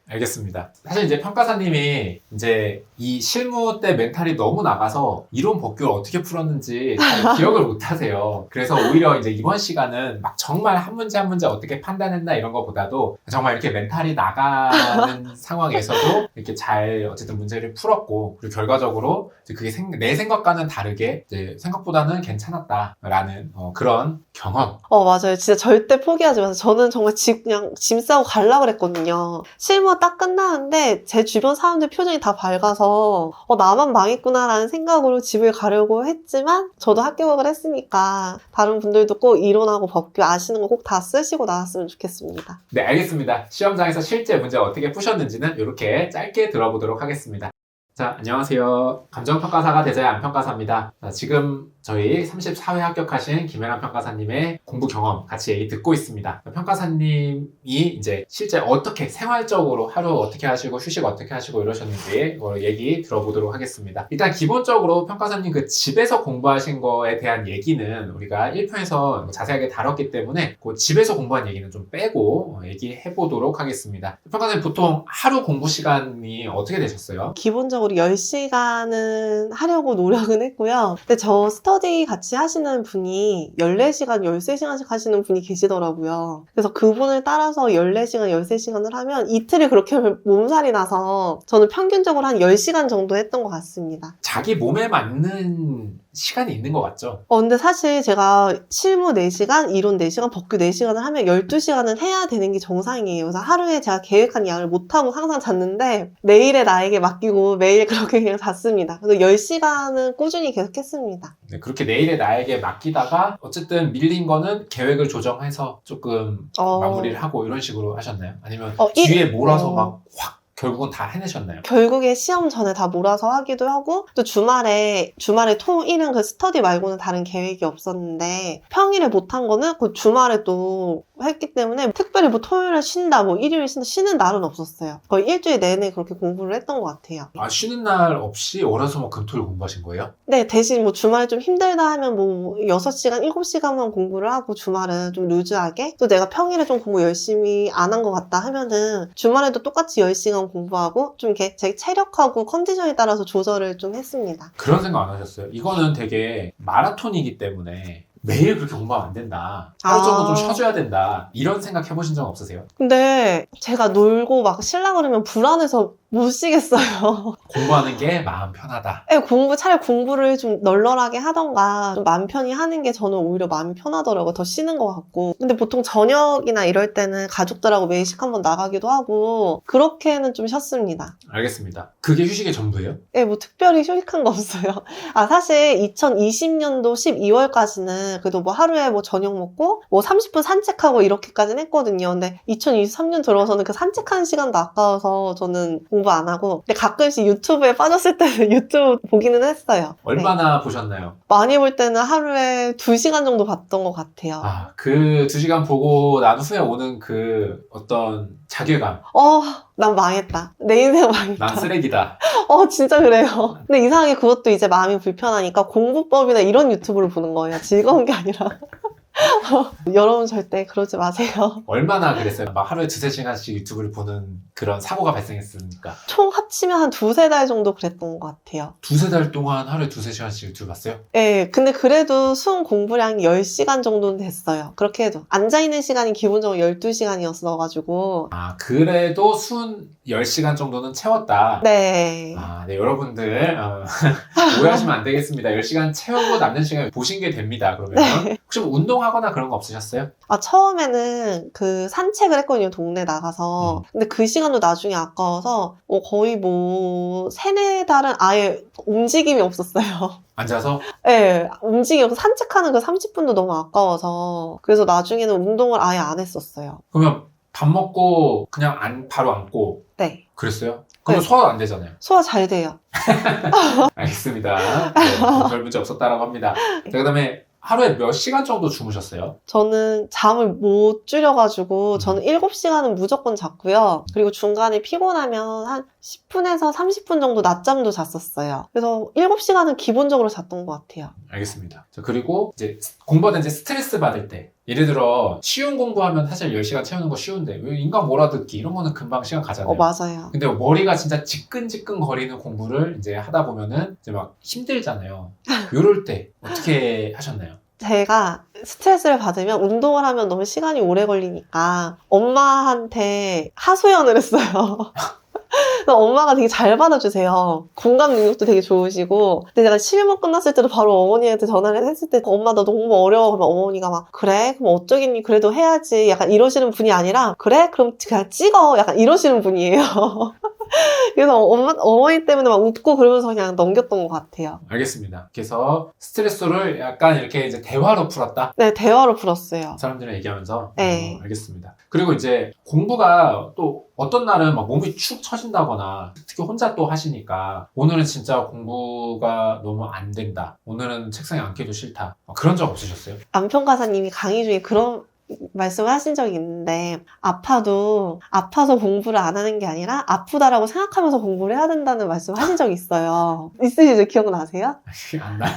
알겠습니다. 사실 이제 평가사님이 이제 이 실무 때 멘탈이 너무 나가서 이론 법규를 어떻게 풀었는지 잘 기억을 못 하세요. 그래서 오히려 이제 이번 시간은 막 정말 한 문제 한 문제 어떻게 판단했나 이런 것보다도 정말 이렇게 멘탈이 나가는 상황에서도 이렇게 잘 어쨌든 문제를 풀었고 그리고 결과적으로 이제 그게 내 생각과는 다르게 이제 생각보다는 괜찮았다라는 그런 경험. 맞아요. 진짜 절대 포기하지 마세요. 저는 정말 그냥 짐 싸고 가려고 그랬거든요. 실무 딱 끝나는데 제 주변 사람들 표정이 다 밝아서 나만 망했구나라는 생각으로 집을 가려고 했지만 저도 합격을 했으니까 다른 분들도 꼭 이론하고 법규 아시는 거 꼭 다 쓰시고 나왔으면 좋겠습니다. 네, 알겠습니다. 시험장에서 실제 문제 어떻게 푸셨는지는 이렇게 짧게 들어보도록 하겠습니다. 자, 안녕하세요. 감정평가사가 되자야 안평가사입니다. 자, 지금 저희 34회 합격하신 김혜란 평가사님의 공부 경험 같이 얘기 듣고 있습니다. 평가사님이 이제 실제 어떻게 생활적으로 하루 어떻게 하시고 휴식 어떻게 하시고 이러셨는지 얘기 들어보도록 하겠습니다. 일단 기본적으로 평가사님 그 집에서 공부하신 거에 대한 얘기는 우리가 1편에서 자세하게 다뤘기 때문에 그 집에서 공부한 얘기는 좀 빼고 얘기해 보도록 하겠습니다. 평가사님 보통 하루 공부 시간이 어떻게 되셨어요? 기본적으로 10시간은 하려고 노력은 했고요. 근데 저 스터디 같이 하시는 분이 14시간, 13시간씩 하시는 분이 계시더라고요. 그래서 그분을 따라서 14시간, 13시간을 하면 이틀을 그렇게 몸살이 나서 저는 평균적으로 한 10시간 정도 했던 것 같습니다. 자기 몸에 맞는 시간이 있는 것 같죠? 근데 사실 제가 실무 4시간, 이론 4시간, 법규 4시간을 하면 12시간은 해야 되는 게 정상이에요. 그래서 하루에 제가 계획한 양을 못하고 항상 잤는데 내일의 나에게 맡기고 매일 그렇게 그냥 잤습니다. 그래서 10시간은 꾸준히 계속 했습니다. 네, 그렇게 내일의 나에게 맡기다가 어쨌든 밀린 거는 계획을 조정해서 조금 마무리를 하고 이런 식으로 하셨나요? 아니면 뒤에 몰아서 막 확 결국은 다 해내셨나요? 결국에 시험 전에 다 몰아서 하기도 하고 또 주말에 토일은 그 스터디 말고는 다른 계획이 없었는데 평일에 못한 거는 그 주말에 또 했기 때문에 특별히 뭐 토요일에 쉰다 뭐 일요일에 쉰다 쉬는 날은 없었어요. 거의 일주일 내내 그렇게 공부를 했던 것 같아요. 아, 쉬는 날 없이 월화수목 금토일 공부하신 거예요? 네, 대신 뭐 주말에 좀 힘들다 하면 뭐 6시간, 7시간만 공부를 하고 주말은 좀 루즈하게 또 내가 평일에 좀 공부 열심히 안 한 것 같다 하면은 주말에도 똑같이 10시간 공부하고 좀 이렇게 제 체력하고 컨디션에 따라서 조절을 좀 했습니다. 그런 생각 안 하셨어요? 이거는 되게 마라톤이기 때문에 매일 그렇게 공부하면 안 된다. 하루 정도 좀 쉬어줘야 된다. 이런 생각 해보신 적 없으세요? 근데 제가 놀고 막 쉬려고 그러면 불안해서 못 쉬겠어요. 공부하는 게 마음 편하다. 네, 차라리 공부를 좀 널널하게 하던가 좀 마음 편히 하는 게 저는 오히려 마음이 편하더라고요. 더 쉬는 것 같고. 근데 보통 저녁이나 이럴 때는 가족들하고 외식 한번 나가기도 하고 그렇게는 좀 쉬었습니다. 알겠습니다. 그게 휴식의 전부예요? 네, 뭐 특별히 휴식한 거 없어요. 사실 2020년도 12월까지는 그래도 뭐 하루에 뭐 저녁 먹고 뭐 30분 산책하고 이렇게까지는 했거든요. 근데 2023년 들어서는 그 산책하는 시간도 아까워서 저는 공부 안 하고 근데 가끔씩 유튜브에 빠졌을 때는 유튜브 보기는 했어요. 얼마나 보셨나요? 많이 볼 때는 하루에 2시간 정도 봤던 것 같아요. 그 2시간 보고 난 후에 오는 그 어떤 자괴감. 난 망했다. 내 인생 망했다. 난 쓰레기다. 진짜 그래요. 근데 이상하게 그것도 이제 마음이 불편하니까 공부법이나 이런 유튜브를 보는 거예요. 즐거운 게 아니라. 여러분 절대 그러지 마세요. 얼마나 그랬어요? 막 하루에 2-3시간씩 유튜브를 보는 그런 사고가 발생했으니까. 총 합치면 한 2-3달 정도 그랬던 것 같아요. 2-3달 동안 하루에 2-3시간씩 유튜브 봤어요? 네, 근데 그래도 수능 공부량이 10시간 정도는 됐어요. 그렇게 해도. 앉아있는 시간이 기본적으로 12시간이었어가지고. 그래도 순 10시간 정도는 채웠다. 네. 네, 여러분들 오해하시면 안 되겠습니다. 10시간 채우고 남는 시간 보신 게 됩니다. 그러면 네. 혹시 뭐 운동하거나 그런 거 없으셨어요? 처음에는 그 산책을 했거든요, 동네 나가서. 근데 그 시간도 나중에 아까워서 거의 뭐 3-4달은 아예 움직임이 없었어요. 앉아서? 네, 움직임이 없어. 산책하는 그 30분도 너무 아까워서. 그래서 나중에는 운동을 아예 안 했었어요. 그러면 밥 먹고 그냥 바로 앉고 네. 그랬어요? 그러면 네. 소화가 안 되잖아요. 소화 잘 돼요. 알겠습니다. 네, 별 문제 없었다라고 합니다. 그 다음에 하루에 몇 시간 정도 주무셨어요? 저는 잠을 못 줄여가지고 저는 7시간은 무조건 잤고요. 그리고 중간에 피곤하면 한 10분에서 30분 정도 낮잠도 잤었어요. 그래서 7시간은 기본적으로 잤던 것 같아요. 알겠습니다. 자, 그리고 이제 공부하다 이제 스트레스 받을 때 예를 들어 쉬운 공부하면 사실 10시간 채우는 거 쉬운데 왜 인간 몰아듣기 이런 거는 금방 시간 가잖아요. 맞아요. 근데 머리가 진짜 지끈지끈 거리는 공부를 이제 하다 보면은 이제 막 힘들잖아요. 요럴 때 어떻게 하셨나요? 제가 스트레스를 받으면 운동을 하면 너무 시간이 오래 걸리니까 엄마한테 하소연을 했어요. 그래서 엄마가 되게 잘 받아주세요. 공감 능력도 되게 좋으시고. 근데 제가 실무 끝났을 때도 바로 어머니한테 전화를 했을 때 엄마 나 너무 어려워. 그러면 어머니가 막 그래? 그럼 어쩌겠니? 그래도 해야지. 약간 이러시는 분이 아니라 그래? 그럼 그냥 찍어. 약간 이러시는 분이에요. 그래서 어머니 때문에 막 웃고 그러면서 그냥 넘겼던 것 같아요. 알겠습니다. 그래서 스트레스를 약간 이렇게 이제 대화로 풀었다. 네, 대화로 풀었어요. 사람들이랑 얘기하면서. 네. 알겠습니다. 그리고 이제 공부가 또 어떤 날은 막 몸이 축 처진다거나 특히 혼자 또 하시니까 오늘은 진짜 공부가 너무 안 된다. 오늘은 책상에 앉기도 싫다. 그런 적 없으셨어요? 안평가사님이 강의 중에 그런 말씀을 하신 적이 있는데 아파서 공부를 안 하는 게 아니라 아프다라고 생각하면서 공부를 해야 된다는 말씀을 하신 적이 있어요. 있으시죠? 기억나세요? 안 나.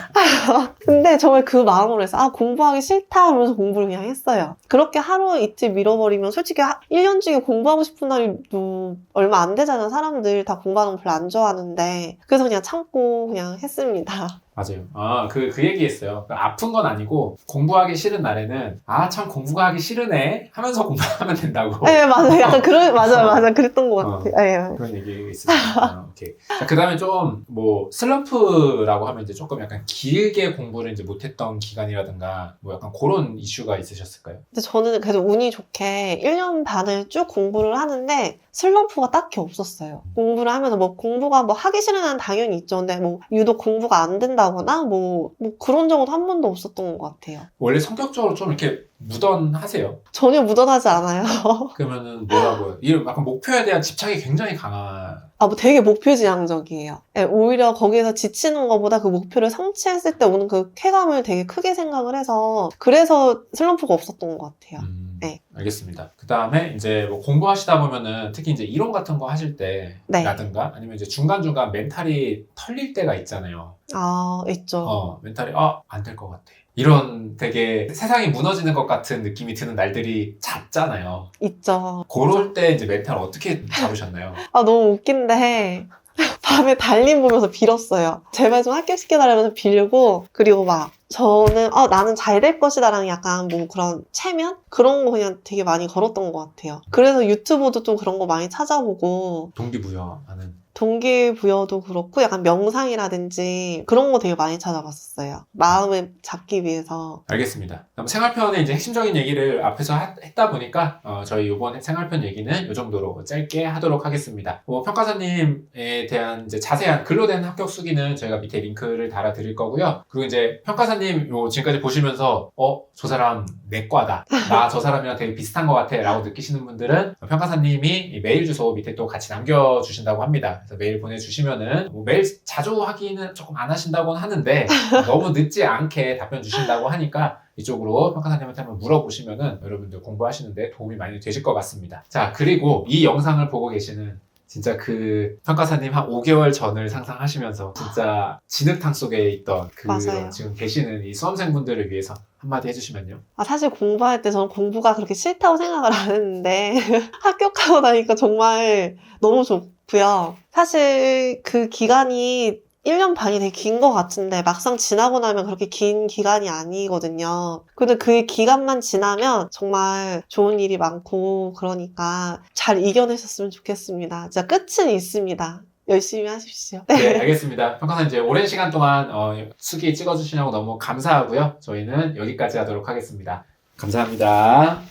근데 정말 그 마음으로 해서 공부하기 싫다 하면서 공부를 그냥 했어요. 그렇게 하루 이틀 밀어버리면 솔직히 1년 중에 공부하고 싶은 날이 또 얼마 안 되잖아요. 사람들 다 공부하는 거 별로 안 좋아하는데 그래서 그냥 참고 그냥 했습니다. 맞아요. 그 얘기 했어요. 아픈 건 아니고 공부하기 싫은 날에는 참 공부가 하기 싫으네 하면서 공부하면 된다고. 네, 맞아요. 약간 맞아요. 그랬던 것 같아요. 네. 그런 얘기 있으니까. 오케이. 그 다음에 좀 뭐 슬럼프라고 하면 이제 조금 약간 길게 공부를 이제 못했던 기간이라든가 뭐 약간 그런 이슈가 있으셨을까요? 근데 저는 그래도 운이 좋게 1년 반을 쭉 공부를 하는데 슬럼프가 딱히 없었어요. 공부를 하면서 공부가 하기 싫은 날은 당연히 있죠. 근데 유독 공부가 안 된다거나 그런 적은 한 번도 없었던 것 같아요. 원래 성격적으로 좀 이렇게 무던하세요? 전혀 무던하지 않아요. 그러면은 뭐라고요? 이런 약간 목표에 대한 집착이 굉장히 강한. 되게 목표지향적이에요. 네, 오히려 거기에서 지치는 것보다 그 목표를 성취했을 때 오는 그 쾌감을 되게 크게 생각을 해서 그래서 슬럼프가 없었던 것 같아요. 네. 알겠습니다. 그 다음에 이제 뭐 공부하시다 보면은 특히 이제 이론 같은 거 하실 때라든가 아니면 이제 중간중간 멘탈이 털릴 때가 있잖아요. 있죠. 멘탈이 안 될 것 같아. 이런 되게 세상이 무너지는 것 같은 느낌이 드는 날들이 잦잖아요. 있죠. 그럴 때 이제 멘탈 어떻게 잡으셨나요? 너무 웃긴데 밤에 달림 보면서 빌었어요. 제발 좀 합격시켜달라면서 빌고 그리고 저는 나는 잘 될 것이다 라는 약간 그런 체면? 그런 거 그냥 되게 많이 걸었던 것 같아요. 그래서 유튜브도 좀 그런 거 많이 찾아보고 동기부여하는. 동기부여도 그렇고 약간 명상이라든지 그런 거 되게 많이 찾아봤었어요. 마음을 잡기 위해서. 알겠습니다. 그럼 생활편의 이제 핵심적인 얘기를 앞에서 했다 보니까 저희 이번 생활편 얘기는 이 정도로 짧게 하도록 하겠습니다. 평가사님에 대한 이제 자세한 글로 된 합격 수기는 저희가 밑에 링크를 달아드릴 거고요. 그리고 이제 평가사님 지금까지 보시면서 저 사람 내 과다. 나 저 사람이랑 되게 비슷한 것 같아 라고 느끼시는 분들은 평가사님이 메일 주소 밑에 또 같이 남겨주신다고 합니다. 그래서 메일 보내주시면은 메일 자주 하기는 조금 안 하신다고는 하는데 너무 늦지 않게 답변 주신다고 하니까 이쪽으로 평가사님한테 한번 물어보시면은 여러분들 공부하시는데 도움이 많이 되실 것 같습니다. 자, 그리고 이 영상을 보고 계시는 진짜 그 평가사님 한 5개월 전을 상상하시면서 진짜 진흙탕 속에 있던 맞아요. 지금 계시는 이 수험생분들을 위해서 한마디 해주시면요. 사실 공부할 때 저는 공부가 그렇게 싫다고 생각을 안 했는데 합격하고 나니까 정말 너무 좋고요. 사실 그 기간이 1년 반이 되게 긴 것 같은데 막상 지나고 나면 그렇게 긴 기간이 아니거든요. 근데 그 기간만 지나면 정말 좋은 일이 많고 그러니까 잘 이겨내셨으면 좋겠습니다. 진짜 끝은 있습니다. 열심히 하십시오. 네, 알겠습니다. 평가사님 이제 오랜 시간 동안 수기 찍어주시냐고 너무 감사하고요. 저희는 여기까지 하도록 하겠습니다. 감사합니다.